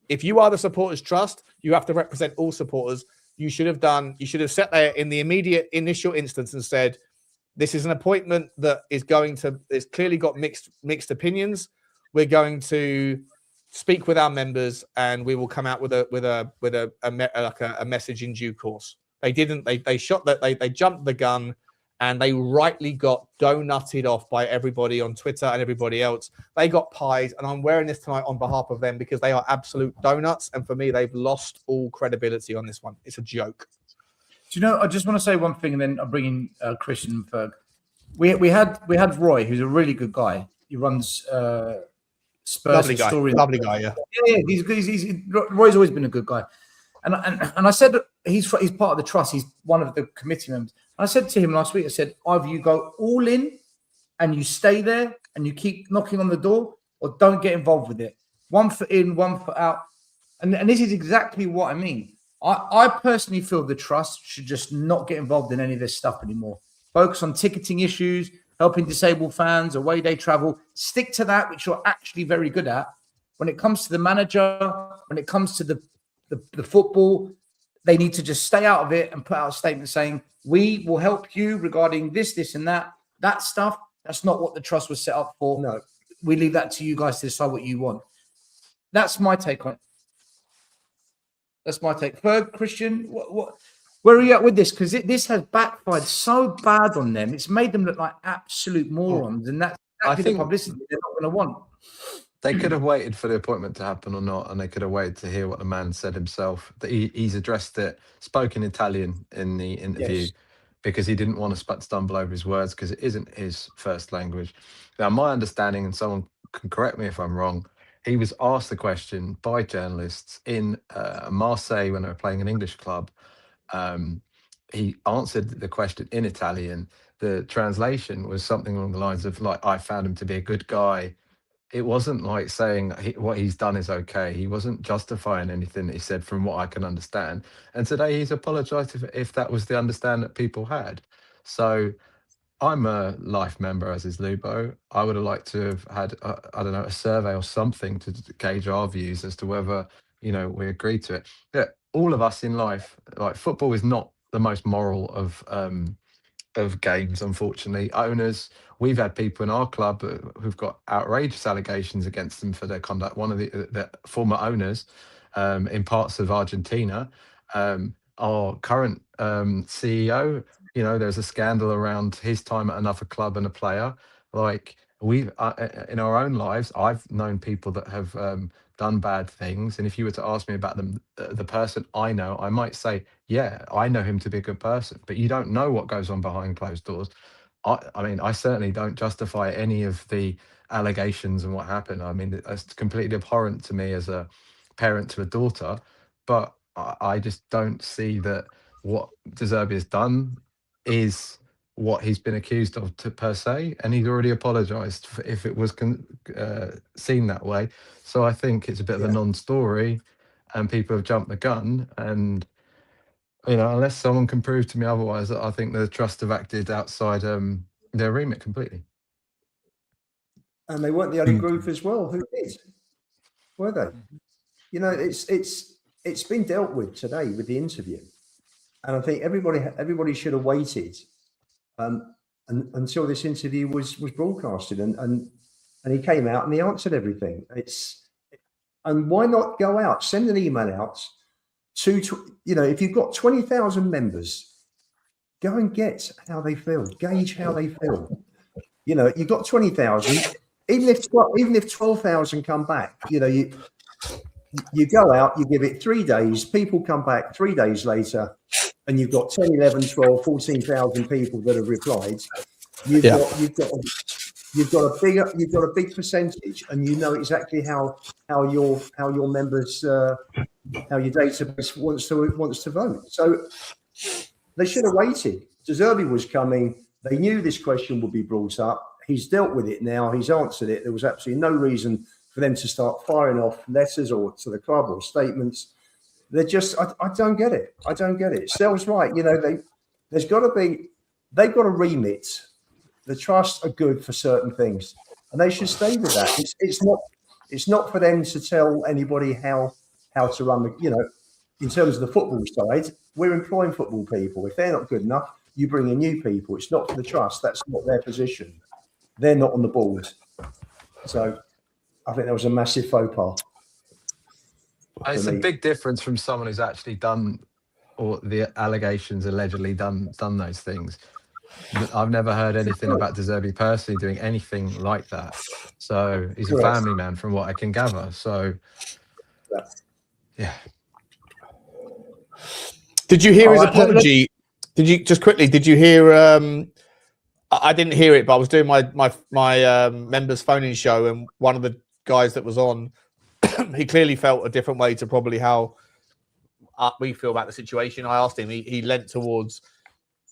If you are the Supporters Trust, you have to represent all supporters. You should have sat there in the immediate initial instance and said, this is an appointment that is clearly got mixed opinions. We're going to speak with our members and we will come out with a message in due course. They didn't, they jumped the gun, and they rightly got donutted off by everybody on Twitter and everybody else. They got pies, and I'm wearing this tonight on behalf of them because they are absolute donuts. And for me, they've lost all credibility on this one. It's a joke. Do you know, I just want to say one thing, and then I'll bring in Christian and Ferg. We had Roy, who's a really good guy. He runs Spurs Story. Lovely guy, yeah. Yeah, Roy's always been a good guy. And I said he's part of the trust. He's one of the committee members. And I said to him last week, I said, either you go all in and you stay there and you keep knocking on the door, or don't get involved with it. 1 foot in, 1 foot out. And this is exactly what I mean. I personally feel the trust should just not get involved in any of this stuff anymore. Focus on ticketing issues, helping disabled fans, away day travel. Stick to that, which you're actually very good at. When it comes to the manager, when it comes to the football, they need to just stay out of it and put out a statement saying, we will help you regarding this and that. That stuff, that's not what the trust was set up for. No. We leave that to you guys to decide what you want. That's my take on it. That's my take. Ferg, Christian, where are you at with this? Because this has backfired so bad on them. It's made them look like absolute morons. And that's exactly the publicity they're not going to want. They could have waited for the appointment to happen or not, and they could have waited to hear what the man said himself. That he's addressed it, spoken Italian in the interview, because he didn't want to stumble over his words, because it isn't his first language. Now, my understanding, and someone can correct me if I'm wrong, he was asked the question by journalists in Marseille when they were playing an English club. He answered the question in Italian. The translation was something along the lines of, like, I found him to be a good guy. It wasn't like saying what he's done is okay. He wasn't justifying anything that he said, from what I can understand. And today he's apologized if that was the understanding that people had. So I'm a life member, as is Lubo. I would have liked to have had, I don't know, a survey or something to gauge our views as to whether, you know, we agree to it. Yeah, all of us in life, like, football is not the most moral of games, unfortunately. Owners, we've had people in our club who've got outrageous allegations against them for their conduct. One of the former owners in parts of Argentina, our current CEO, you know, there's a scandal around his time at another club and a player. Like, we've in our own lives, I've known people that have done bad things, and if you were to ask me about them, the person I know, I might say, yeah, I know him to be a good person, but you don't know what goes on behind closed doors. I mean, I certainly don't justify any of the allegations and what happened. I mean, it's completely abhorrent to me as a parent to a daughter, but I just don't see that what Zerbi has done is what he's been accused of per se, and he's already apologised if it was seen that way. So I think it's a bit of a non-story, and people have jumped the gun. And unless someone can prove to me otherwise, I think the trust have acted outside their remit completely. And they weren't the only group as well who did, were they? It's been dealt with today with the interview, and I think everybody should have waited until this interview was broadcasted, and he came out and he answered everything. And why not go out, send an email out to if you've got 20,000 members, go and get how they feel, gauge how they feel. You've got 20,000. Even if 12,000 come back, you go out, you give it 3 days, people come back 3 days later, and you've got 10, 11, 12, 14,000 people that have replied. You've got a big percentage, and you know exactly how your members how your database wants to vote. So they should have waited. Zerbi was coming. They knew this question would be brought up. He's dealt with it now. He's answered it. There was absolutely no reason for them to start firing off letters or to the club or statements. They're just, I don't get it. I don't get it. Sel's right. They've got a remit. The trusts are good for certain things, and they should stay with that. It's not for them to tell anybody how to run in terms of the football side. We're employing football people. If they're not good enough, you bring in new people. It's not for the trust. That's not their position. They're not on the board. So I think that was a massive faux pas. It's a big difference from someone who's actually done, or the allegations allegedly done those things. I've never heard anything about Zerbi personally doing anything like that. So he's a family man from what I can gather. So, yeah. Did you hear his apology? Did you hear... I didn't hear it, but I was doing my members phoning show, and one of the guys that was on, he clearly felt a different way to probably how we feel about the situation. I asked him, he leant towards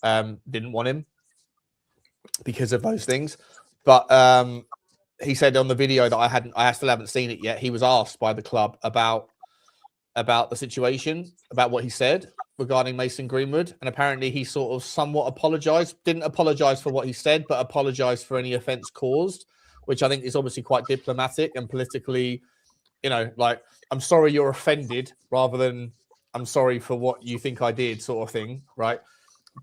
didn't want him because of those things, but he said on the video that I still haven't seen it yet. He was asked by the club about the situation, about what he said regarding Mason Greenwood, and apparently he sort of somewhat apologized. Didn't apologize for what he said, but apologized for any offense caused, which I think is obviously quite diplomatic and politically, like, I'm sorry you're offended rather than I'm sorry for what you think I did, sort of thing, right?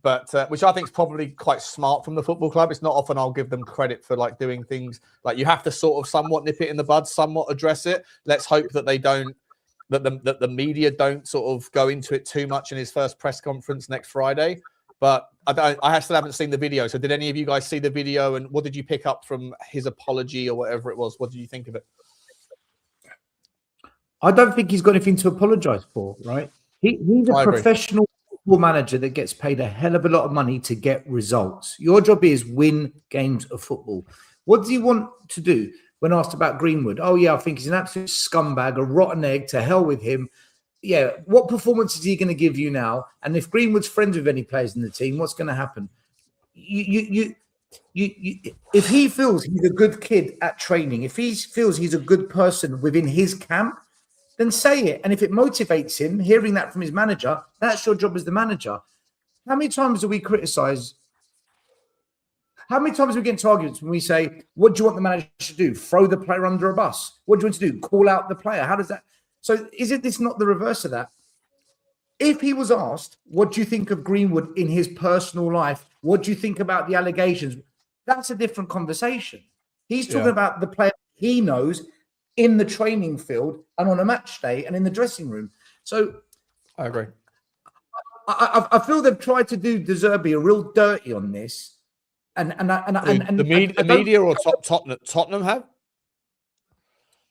But which I think is probably quite smart from the football club. It's not often I'll give them credit for like doing things like, you have to sort of somewhat nip it in the bud, somewhat address it. Let's hope that they don't, that the media don't sort of go into it too much in his first press conference next Friday. But I still haven't seen the video. So did any of you guys see the video, and what did you pick up from his apology or whatever it was? What did you think of it? I don't think he's got anything to apologise for, right? He's a professional football manager that gets paid a hell of a lot of money to get results. Your job is win games of football. What does he want to do? When asked about Greenwood, oh yeah, I think he's an absolute scumbag, a rotten egg, to hell with him. Yeah, what performance is he going to give you now? And if Greenwood's friends with any players in the team, what's going to happen? If he feels he's a good kid at training, if he feels he's a good person within his camp, then say it. And if it motivates him, hearing that from his manager, that's your job as the manager. How many times do we criticize? How many times do we get into arguments when we say, what do you want the manager to do? Throw the player under a bus? What do you want to do? Call out the player? How does that? So isn't this not the reverse of that? If he was asked, what do you think of Greenwood in his personal life? What do you think about the allegations? That's a different conversation. He's talking about the player he knows in the training field and on a match day and in the dressing room. So I agree. I feel they've tried to do Zerbi a real dirty on this. And the media or Tottenham have?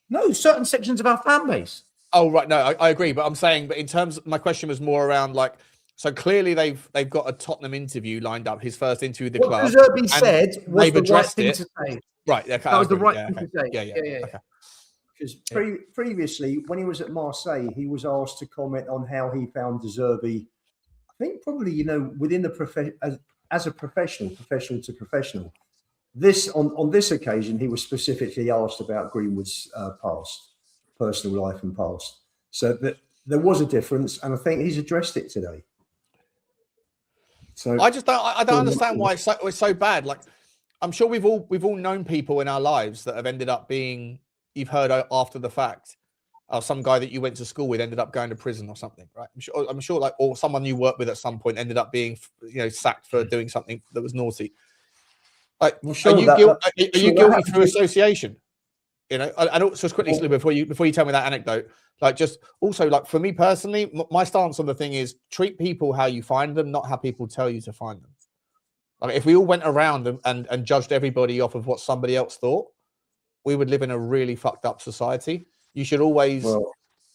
No, certain sections of our fan base. Oh, right. No, I agree. But I'm saying, but in terms of, my question was more around like, so clearly they've got a Tottenham interview lined up, his first interview with the club. What Zerbi said was the right thing to say. Right. Okay, that was the right thing to say. Yeah. Okay. Because previously, when he was at Marseille, he was asked to comment on how he found Zerbi. I think probably, within the profession, as a professional to professional. This on this occasion, he was specifically asked about Greenwood's past, personal life and past. So that there was a difference, and I think he's addressed it today. So I don't understand why it's so bad. Like, I'm sure we've all known people in our lives that have ended up being, you've heard after the fact, some guy that you went to school with ended up going to prison or something, right? I'm sure like, or someone you worked with at some point ended up being, sacked for doing something that was naughty. Like, are you guilty through association? And also, just quickly, before you tell me that anecdote, like, just also, like, for me personally, my stance on the thing is treat people how you find them, not how people tell you to find them. Like, if we all went around and judged everybody off of what somebody else thought, we would live in a really fucked up society. You should always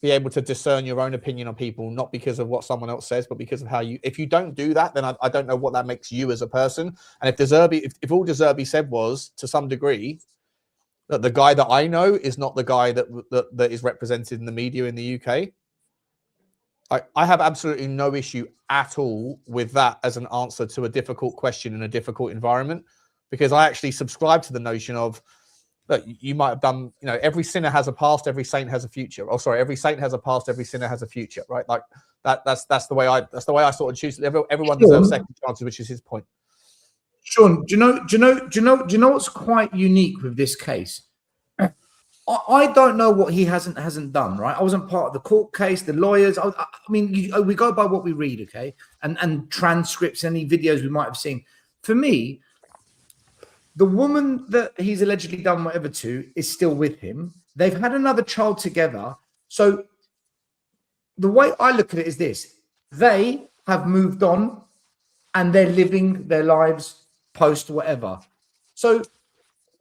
be able to discern your own opinion on people, not because of what someone else says, but because of how you. If you don't do that, then I don't know what that makes you as a person. And if all De Zerbi said was, to some degree, that the guy that I know is not the guy that is represented in the media in the UK, I have absolutely no issue at all with that as an answer to a difficult question in a difficult environment, because I actually subscribe to the notion of, look, you might have done, every sinner has a past, every saint has a future. Oh, sorry, every saint has a past, every sinner has a future, right? Like that's the way I sort of choose. Everyone deserves second chances, which is his point. Sean, do you know what's quite unique with this case? I don't know what he hasn't done, right? I wasn't part of the court case, the lawyers. I mean, we go by what we read, okay, and transcripts, any videos we might have seen. For me, the woman that he's allegedly done whatever to is still with him. They've had another child together. So the way I look at it is this: they have moved on and they're living their lives post whatever. So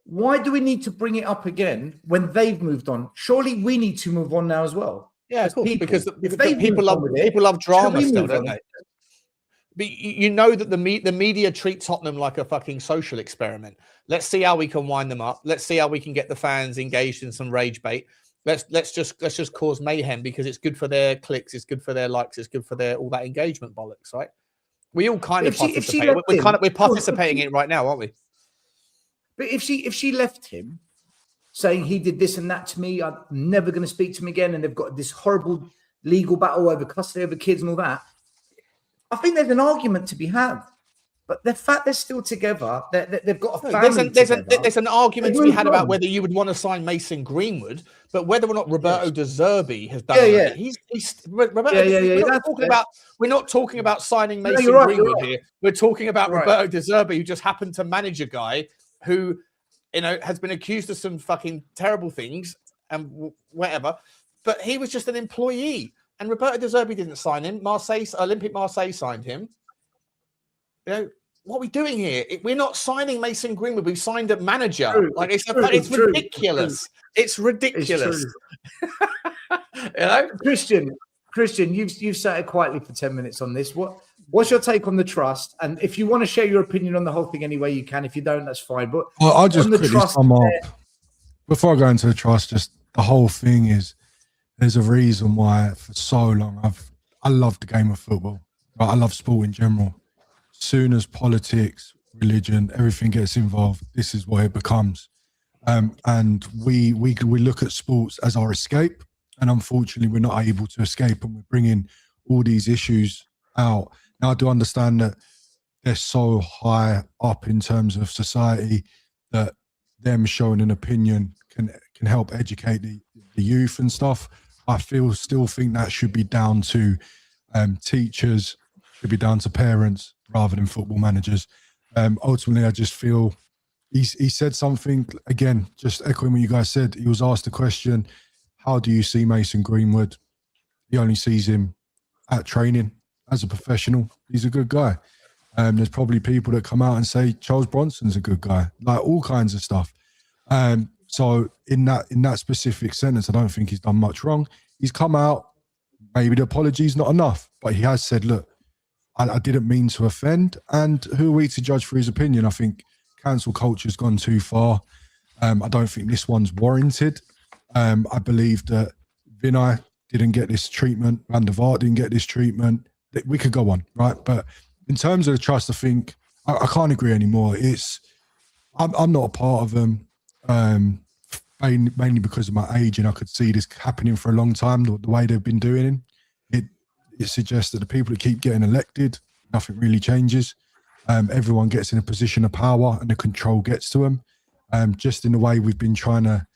why do we need to bring it up again when they've moved on? Surely we need to move on now as well. Yeah, of course, because people love drama still, don't they? But you know that the media treat Tottenham like a fucking social experiment. Let's see how we can wind them up. Let's see how we can get the fans engaged in some rage bait. Let's just cause mayhem because it's good for their clicks, it's good for their likes, it's good for their all that engagement bollocks, right? We all kind of participate. We're participating in it right now, aren't we? But if she left him, saying he did this and that to me, I'm never going to speak to him again, and they've got this horrible legal battle over custody over kids and all that, I think there's an argument to be had. But the fact they're still together, they've got a family there's an argument to be had about whether you would want to sign Mason Greenwood, but whether or not Roberto De Zerbi has done it. We're not talking about signing Mason Greenwood here. We're talking about Roberto De Zerbi, who just happened to manage a guy who, has been accused of some fucking terrible things and whatever, but he was just an employee. And Roberto De Zerbi didn't sign him. Olympique Marseille signed him. What are we doing here? We're not signing Mason Greenwood. We've signed a manager. It's ridiculous. It's ridiculous. Christian, you've sat quietly for 10 minutes on this. What's your take on the trust? And if you want to share your opinion on the whole thing anyway, you can. If you don't, that's fine. But I'll just quickly sum up before I go into the trust. Just the whole thing is, there's a reason why for so long I love the game of football. Right? I love sport in general. Soon as politics, religion, everything gets involved, this is what it becomes. And we look at sports as our escape, and unfortunately we're not able to escape, and we're bringing all these issues out. Now I do understand that they're so high up in terms of society that them showing an opinion can help educate the youth and stuff. I still think that should be down to teachers, should be down to parents rather than football managers. Ultimately, I just feel he said something, again, just echoing what you guys said. He was asked the question, how do you see Mason Greenwood? He only sees him at training as a professional. He's a good guy. There's probably people that come out and say Charles Bronson's a good guy, like all kinds of stuff. So in that specific sentence, I don't think he's done much wrong. He's come out, maybe the apology's not enough, but he has said, look, I didn't mean to offend, and who are we to judge for his opinion? I think cancel culture's gone too far. I don't think this one's warranted. I believe that Vinay didn't get this treatment, Van der Vaart didn't get this treatment. We could go on, right? But in terms of the trust, I think I can't agree anymore. I'm not a part of them, mainly because of my age, and I could see this happening for a long time. The way they've been doing it, it suggests that the people that keep getting elected, nothing really changes. Everyone gets in a position of power, and the control gets to them. Just in the way we've been trying to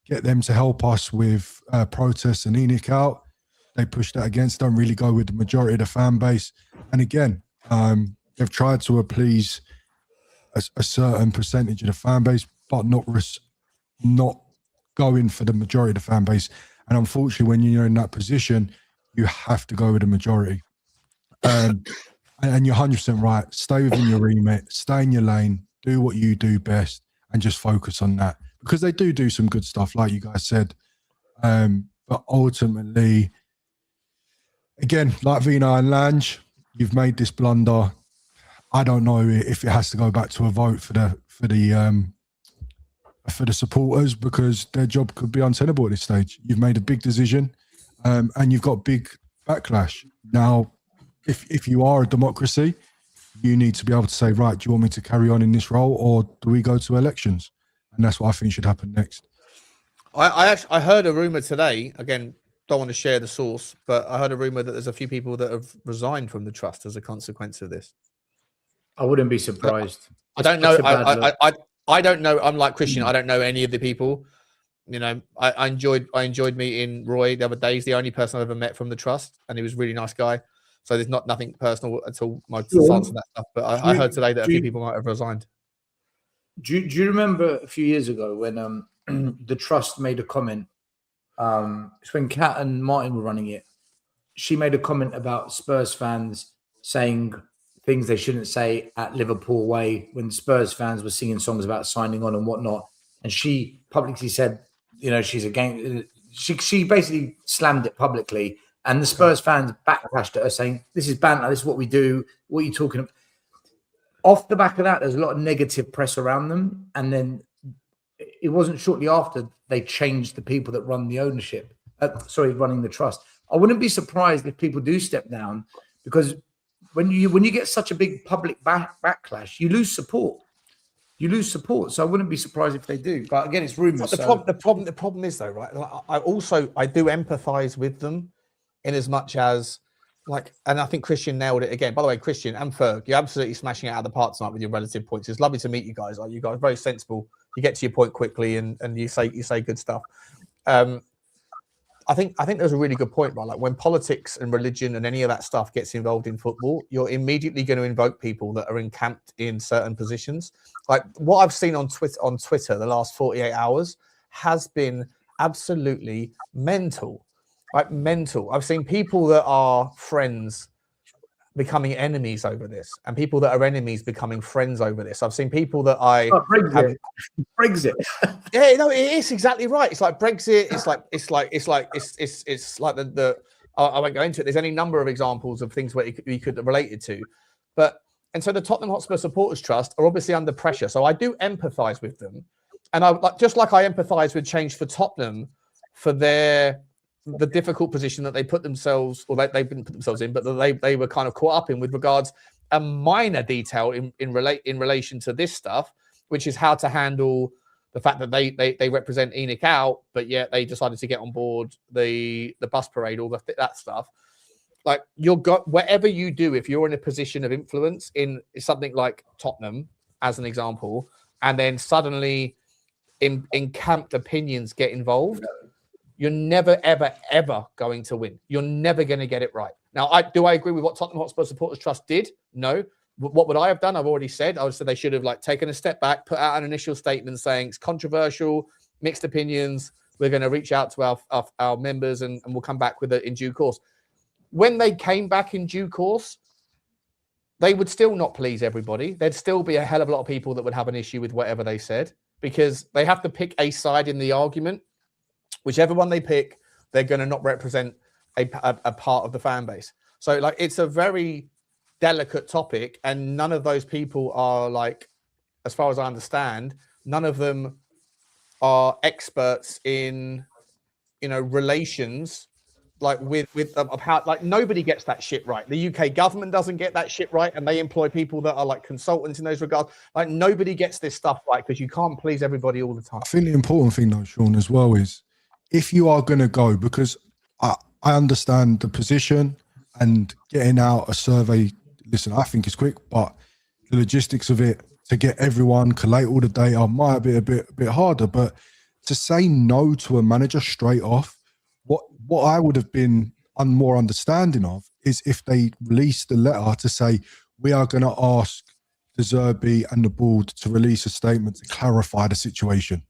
get them to help us with protests and ENIC out, they push that against. Don't really go with the majority of the fan base. And again, they've tried to appease a certain percentage of the fan base, but not going for the majority of the fan base. And unfortunately, when you're in that position, you have to go with the majority. And you're 100% right. Stay within your remit, stay in your lane, do what you do best, and just focus on that. Because they do some good stuff, like you guys said. But ultimately, again, like Vino and Lange, you've made this blunder. I don't know if it has to go back to a vote for the supporters, because their job could be untenable at this stage. You've made a big decision, and you've got big backlash. Now, if you are a democracy, you need to be able to say, right, do you want me to carry on in this role, or do we go to elections? And that's what I think should happen next. I heard a rumor today, again, don't want to share the source, but I heard a rumor that there's a few people that have resigned from the trust as a consequence of this. I wouldn't be surprised. I don't know. I don't know. Unlike Christian, I don't know any of the people. You know, I enjoyed meeting Roy the other day. He's the only person I've ever met from the trust, and he was a really nice guy. So there's nothing personal at all. My thoughts on that stuff. But I heard today that a few people might have resigned. Do you remember a few years ago when the trust made a comment? It's when Kat and Martin were running it. She made a comment about Spurs fans saying things they shouldn't say at Liverpool Way when Spurs fans were singing songs about signing on and whatnot. And she publicly said, you know, she's against. She basically slammed it publicly, and the Spurs fans backlashed at her saying, "This is banter. This is what we do. What are you talking about?" Off the back of that, there's a lot of negative press around them, and then it wasn't shortly after they changed the people that run the ownership. Running the trust. I wouldn't be surprised if people do step down, because when you get such a big public backlash, you lose support. So I wouldn't be surprised if they do. But again, it's rumors. The problem is though, right? I do empathize with them in as much as, like, and I think Christian nailed it again. By the way, Christian and Ferg, you're absolutely smashing it out of the park tonight with your relative points. It's lovely to meet you guys. Like, you guys are very sensible. You get to your point quickly, and you say good stuff. I think there's a really good point, right? Like, when politics and religion and any of that stuff gets involved in football, you're immediately going to invoke people that are encamped in certain positions. Like, what I've seen on Twitter the last 48 hours has been absolutely mental. Like, mental. I've seen people that are friends becoming enemies over this, and people that are enemies becoming friends over this. I've seen people that Brexit. Yeah, no, it is exactly right. It's like Brexit. It's like the I won't go into it. There's any number of examples of things where you could relate it to, and so the Tottenham Hotspur Supporters Trust are obviously under pressure. So I do empathise with them, and I just like I empathise with Change for Tottenham for the difficult position that they put themselves, or they didn't put themselves in, but that they were kind of caught up in with regards a minor detail in relation to this stuff, which is how to handle the fact that they represent ENIC out, but yet they decided to get on board the bus parade, all that stuff. Like, whatever you do, if you're in a position of influence in something like Tottenham, as an example, and then suddenly encamped opinions get involved, you're never, ever, ever going to win. You're never going to get it right. Now, do I agree with what Tottenham Hotspur Supporters Trust did? No. What would I have done? I've already said. I would say they should have taken a step back, put out an initial statement saying it's controversial, mixed opinions. We're going to reach out to our members, and we'll come back with it in due course. When they came back in due course, they would still not please everybody. There'd still be a hell of a lot of people that would have an issue with whatever they said, because they have to pick a side in the argument. Whichever one they pick, they're going to not represent a part of the fan base. So, it's a very delicate topic, and none of those people are, as far as I understand, none of them are experts in, relations like with of how like nobody gets that shit right. The UK government doesn't get that shit right, and they employ people that are like consultants in those regards. Like nobody gets this stuff right because you can't please everybody all the time. I think the important thing though, Sean, as well is if you are going to go, because I understand the position and getting out a survey. Listen, I think it's quick, but the logistics of it to get everyone collate all the data might be a bit harder. But to say no to a manager straight off, what I would have been more understanding of is if they released a letter to say we are going to ask the Zerbi and the board to release a statement to clarify the situation,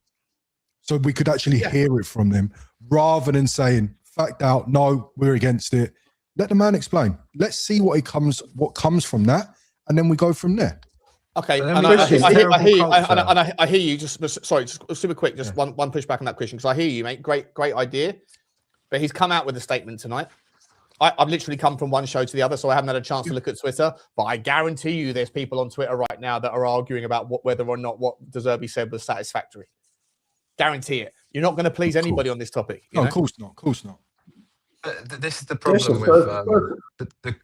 so we could actually hear it from them rather than saying fact out, no, we're against it. Let the man explain. Let's see what comes from that, and then we go from there. Okay, And and then I hear you. culture. I hear you. Just sorry, just super quick. Just one pushback on that question because I hear you, mate. Great idea. But he's come out with a statement tonight. I've literally come from one show to the other, so I haven't had a chance to look at Twitter. But I guarantee you, there's people on Twitter right now that are arguing about whether or not what De Zerbi said was satisfactory. Guarantee it. You're not going to please anybody on this topic. No, of course not. Of course not. This is the problem with the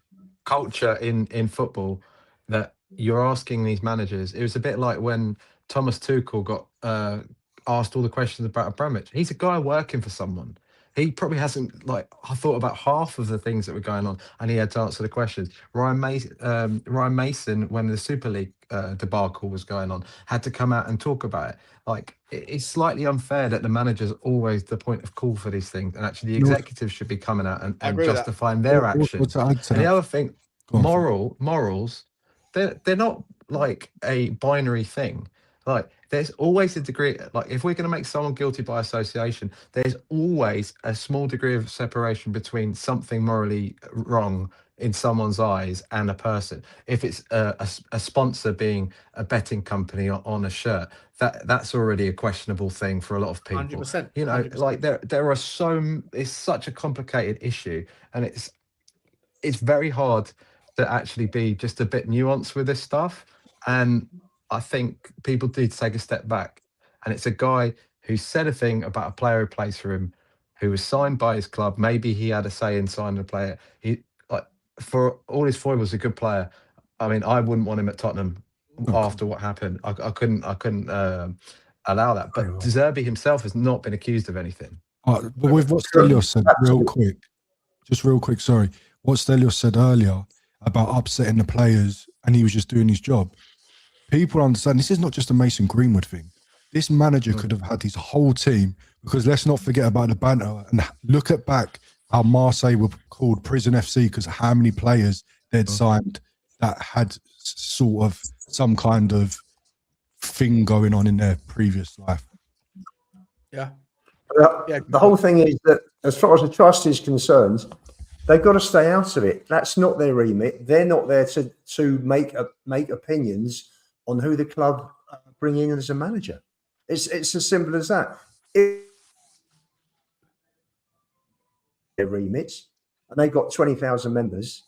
culture in football, that you're asking these managers. It was a bit like when Thomas Tuchel got asked all the questions about Abramovich. He's a guy working for someone. He probably hasn't I thought about half of the things that were going on, and he had to answer the questions. Ryan Mason, when the Super League debacle was going on, had to come out and talk about it. It's slightly unfair that the manager's always the point of call for these things, and actually the executives should be coming out and justifying their actions. And the other thing, morals, they're not like a binary thing. There's always a degree, if we're going to make someone guilty by association, there's always a small degree of separation between something morally wrong in someone's eyes and a person. If it's a sponsor being a betting company on a shirt, that's already a questionable thing for a lot of people. 100%. You know, 100%. There are it's such a complicated issue, and it's very hard to actually be just a bit nuanced with this stuff. And I think people need to take a step back. And it's a guy who said a thing about a player who plays for him, who was signed by his club. Maybe he had a say in signing a player. For all his foibles, a good player. I mean, I wouldn't want him at Tottenham after what happened. I couldn't allow that. But De Zerbi himself has not been accused of anything. But with what Stelios said, real quick, sorry. What Stelios said earlier about upsetting the players, and he was just doing his job. People understand this is not just a Mason Greenwood thing. This manager could have had his whole team, because let's not forget about the banter and look at back how Marseille were called Prison FC because how many players they'd signed that had sort of some kind of thing going on in their previous life. Yeah. The whole thing is that as far as the trust is concerned, they've got to stay out of it. That's not their remit. They're not there to make opinions on who the club bring in as a manager. It's as simple as that. If their remits and they've got 20,000 members,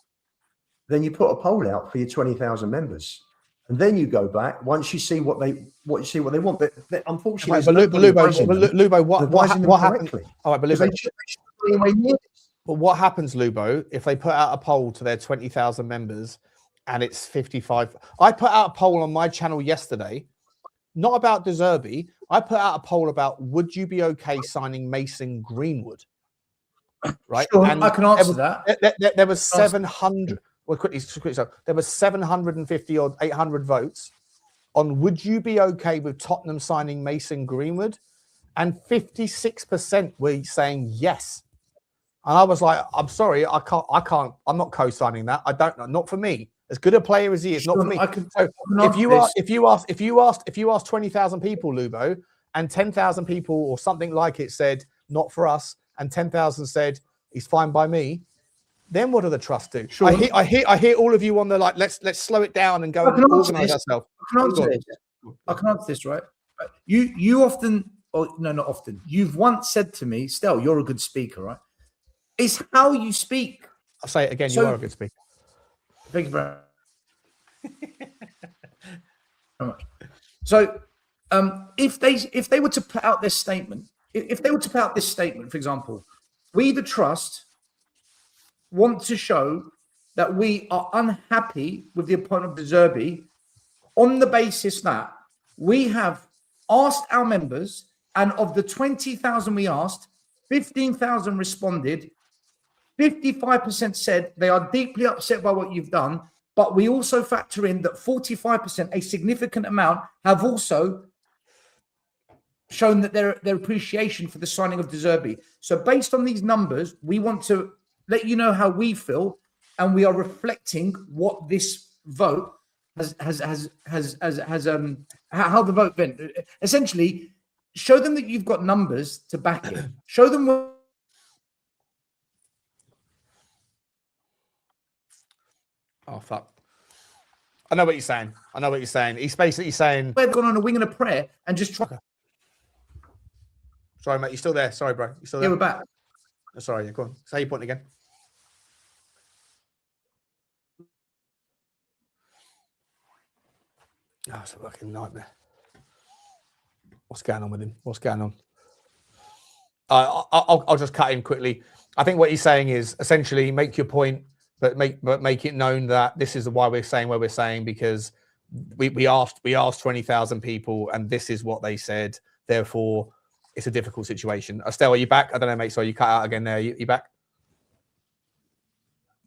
then you put a poll out for your 20,000 members, and then you go back once you see what they want. But unfortunately, Lubo, what happened? All right, but Lubo, but what happens, Lubo, if they put out a poll to their 20,000 members and it's 55? I put out a poll on my channel yesterday, not about De Zerbi. I put out a poll about would you be okay signing Mason Greenwood? Right, sure, and I can answer that. There was 700. Well, quickly. So there was 750 or 800 votes on would you be okay with Tottenham signing Mason Greenwood, and 56% were saying yes. And I was like, I'm sorry, I can't. I'm not co-signing that. I don't know. Not for me. As good a player as he is, not for me. If you asked 20,000 people, Lubo, and 10,000 people or something like it said not for us, and 10,000 said he's fine by me, then what do the trust do? Sure. I hear all of you on the let's slow it down and go and organise ourselves. I can answer this, right? You often, or no, not often. You've once said to me, Stel, you're a good speaker, right? It's how you speak. I'll say it again. You are a good speaker. Thank you very much. So, if they were to put out this statement, for example, we the trust want to show that we are unhappy with the appointment of Zerbi on the basis that we have asked our members, and of the 20,000 we asked, 15,000 responded. 55% said they are deeply upset by what you've done, but we also factor in that 45%, a significant amount, have also shown that their appreciation for the signing of De Zerbi. So based on these numbers, we want to let you know how we feel, and we are reflecting what this vote how the vote went. Essentially, show them that you've got numbers to back it. Show them Oh, fuck. I know what you're saying. He's basically saying... We've gone on a wing and a prayer and just try... Sorry, mate. You still there? Sorry, bro. You still there? Yeah, we're back. Oh, sorry, yeah, go on. Say your point again. Oh, it's a fucking nightmare. What's going on with him? What's going on? I'll just cut in quickly. I think what he's saying is essentially make your point, but make it known that this is why we're saying what we're saying, because we asked 20,000 people and this is what they said. Therefore, it's a difficult situation. Estelle, are you back? I don't know, mate. Sorry, you cut out again there. You back?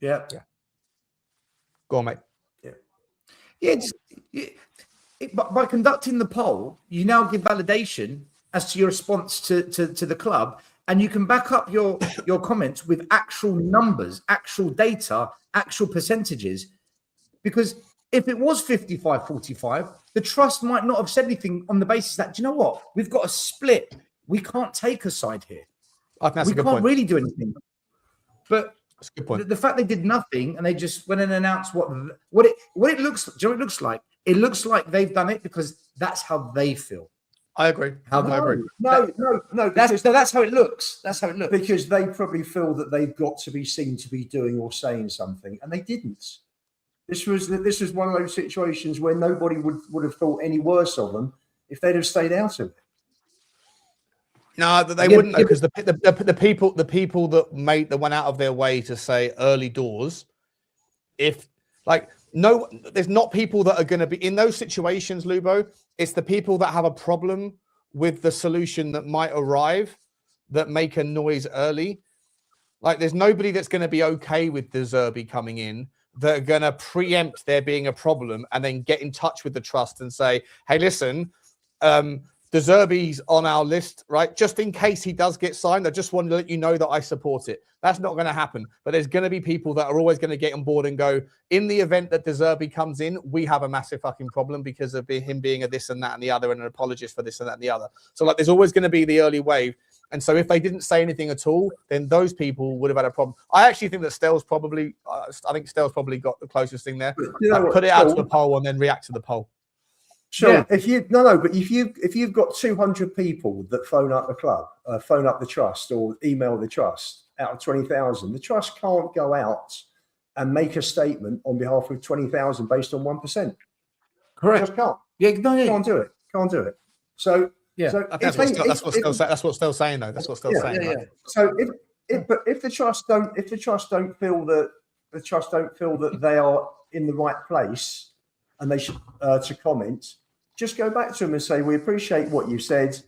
Yeah. Go on, mate. But by conducting the poll, you now give validation as to your response to the club, and you can back up your comments with actual numbers, actual data, actual percentages. Because if it was 55-45, the trust might not have said anything on the basis that, do you know what? We've got a split. We can't take a side here. I think that's a good can't point. really do anything. But that's a good point. The fact they did nothing and they just went and announced what it looks. Do you know what it looks like? It looks like they've done it because that's how they feel. I agree. I agree. No. That's how it looks. That's how it looks. Because they probably feel that they've got to be seen to be doing or saying something, and they didn't. This was one of those situations where nobody would have thought any worse of them if they'd have stayed out of it. No, they wouldn't, because the people that went out of their way to say early doors, there's not people that are going to be in those situations, Lubo. It's the people that have a problem with the solution that might arrive that make a noise early. Like, there's nobody that's going to be okay with De Zerbi coming in that are going to preempt there being a problem and then get in touch with the trust and say, hey, listen, De Zerbi's on our list, right? Just in case he does get signed, I just want to let you know that I support it. That's not going to happen. But there's going to be people that are always going to get on board and go, in the event that De Zerbi comes in, we have a massive fucking problem because of him being a this and that and the other and an apologist for this and that and the other. So, there's always going to be the early wave. And so if they didn't say anything at all, then those people would have had a problem. I actually think that Stell's probably got the closest thing there. Put it out to the poll and then react to the poll. Sure. Yeah. But if you've got 200 people that phone up the club, phone up the trust, or email the trust out of 20,000, the trust can't go out and make a statement on behalf of 20,000 based on 1%. Correct. Just can't. Can't do it. Can't do it. So yeah, so that's what Stell's saying though. That's what Stell's saying. Yeah. So if the trust don't feel that they are in the right place and they should to comment, just go back to them and say, we appreciate what you said.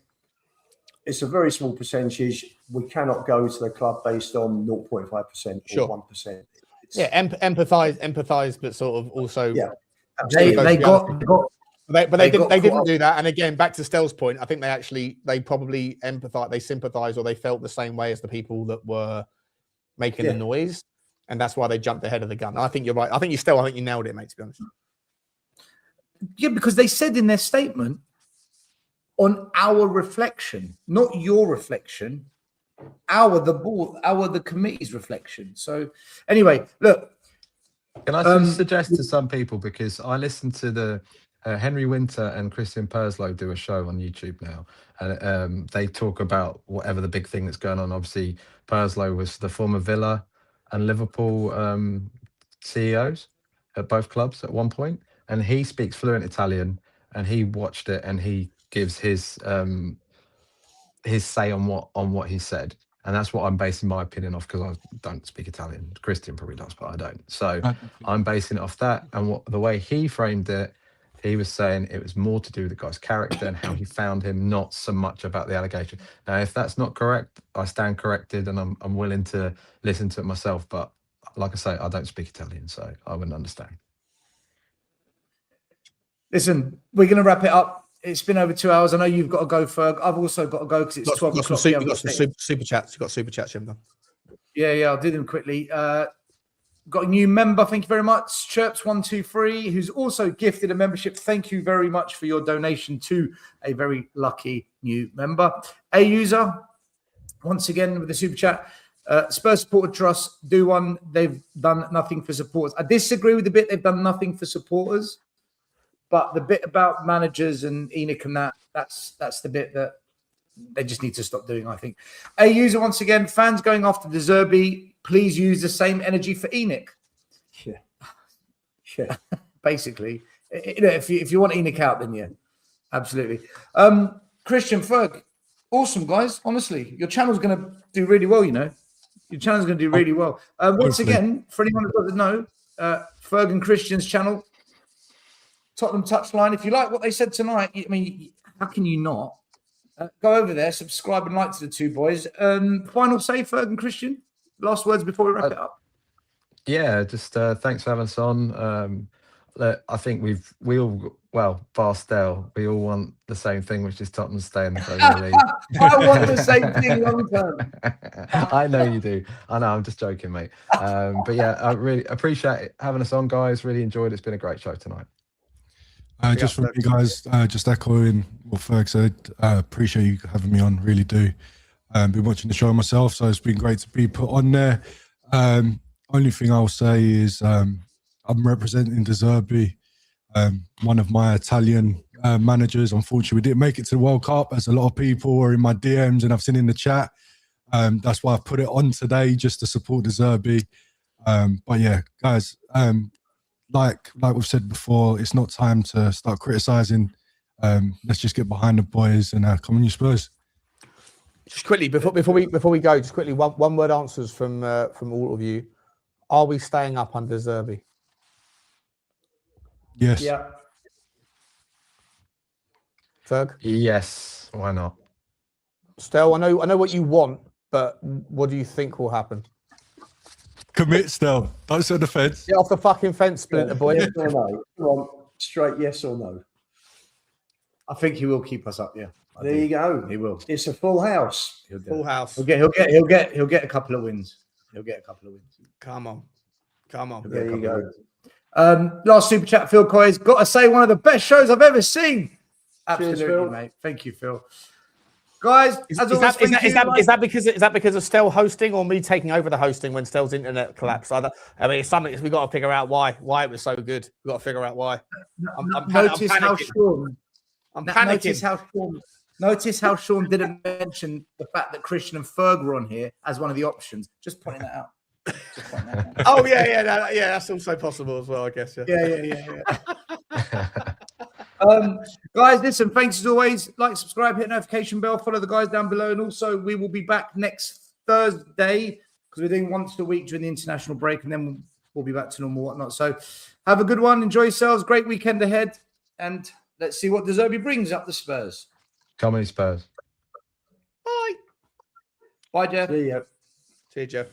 It's a very small percentage. We cannot go to the club based on 0.5% or 1%. Empathize, but sort of also. Yeah, they didn't do that. And again, back to Stell's point, I think they probably empathize, they sympathize, or they felt the same way as the people that were making the noise, and that's why they jumped ahead of the gun. I think you're right. I think you nailed it, mate. To be honest. Yeah, because they said in their statement, on our reflection, not your reflection, the committee's reflection. So anyway, look. Can I suggest to some people, because I listened to the Henry Winter and Christian Perslow do a show on YouTube now, and they talk about whatever the big thing that's going on. Obviously, Perslow was the former Villa and Liverpool CEOs at both clubs at one point. And he speaks fluent Italian, and he watched it, and he gives his say on what he said. And that's what I'm basing my opinion off, because I don't speak Italian. Christian probably does, but I don't. So I'm basing it off that. And the way he framed it, he was saying it was more to do with the guy's character and how he found him, not so much about the allegation. Now, if that's not correct, I stand corrected, and I'm willing to listen to it myself. But like I say, I don't speak Italian, so I wouldn't understand. Listen, we're going to wrap it up. It's been over 2 hours. I know you've got to go, Ferg. I've also got to go because it's 12 o'clock. You've got some super chats. You've got super chats, Jim. Yeah, I'll do them quickly. Got a new member. Thank you very much. Chirps123, who's also gifted a membership. Thank you very much for your donation to a very lucky new member. A user, once again, with the super chat. Spurs Supporter Trust, do one. They've done nothing for supporters. I disagree with the bit they've done nothing for supporters. But the bit about managers and Enoch and that's the bit that they just need to stop doing, I think. A user, once again, fans going after the Zerbi, please use the same energy for Enoch. Yeah. Basically. If you want Enoch out, then yeah, absolutely. Christian, Ferg, awesome, guys. Honestly, your channel's going to do really well, Your channel's going to do really well. Once again, for anyone who doesn't know, Ferg and Christian's channel, Tottenham Touchline. If you like what they said tonight, I mean, how can you not? Go over there, subscribe and like to the two boys. Final say, Ferg and Christian? Last words before we wrap it up. Yeah, just thanks for having us on. I think we all, Barstell, we all want the same thing, which is Tottenham stay in the Premier League. I want the same thing long term. I know you do. I know, I'm just joking, mate. But yeah, I really appreciate having us on, guys. Really enjoyed it. It's been a great show tonight. Just from you guys, just echoing what Ferg said, appreciate you having me on, really do. Been watching the show myself, so it's been great to be put on there. Only thing I'll say is I'm representing Zerbi, one of my Italian managers. Unfortunately, we didn't make it to the World Cup, as a lot of people were in my DMs and I've seen in the chat. That's why I've put it on today, just to support Zerbi. But yeah, guys, like we've said before, it's not time to start criticising. Let's just get behind the boys and come on, you Spurs. Just quickly before we go, just quickly one word answers from all of you. Are we staying up under Zerbi? Yes. Yeah. Ferg? Yes. Why not? Stel, I know what you want, but what do you think will happen? Commit, Stel. Don't sit on the fence. Get off the fucking fence, Splinter boy. Yes or no? Come on, straight yes or no. I think he will keep us up, yeah. There you go. He will. It's a full house. Full house. He'll get a couple of wins. He'll get a couple of wins. Come on. There you go. Last super chat, Phil Coy's got to say, one of the best shows I've ever seen. Absolutely, Cheers, Phil. mate. Thank you, Phil. Guys, Is that because of Stel hosting or me taking over the hosting when Stel's internet collapsed? I mean, it's something we got to figure out why it was so good. We got to figure out why. I'm panicking. Notice how Sean didn't mention the fact that Christian and Ferg were on here as one of the options. Just pointing that out. Oh yeah, that's also possible as well, I guess. Yeah. Guys, listen, thanks as always. Like, subscribe, hit notification bell, follow the guys down below, and also we will be back next Thursday because we're doing once a week during the international break, and then we'll be back to normal whatnot. So have a good one, enjoy yourselves, great weekend ahead, and let's see what Zerbi brings up the Spurs. Come on, Spurs. Bye. Bye, Jeff. See ya. See you, Jeff.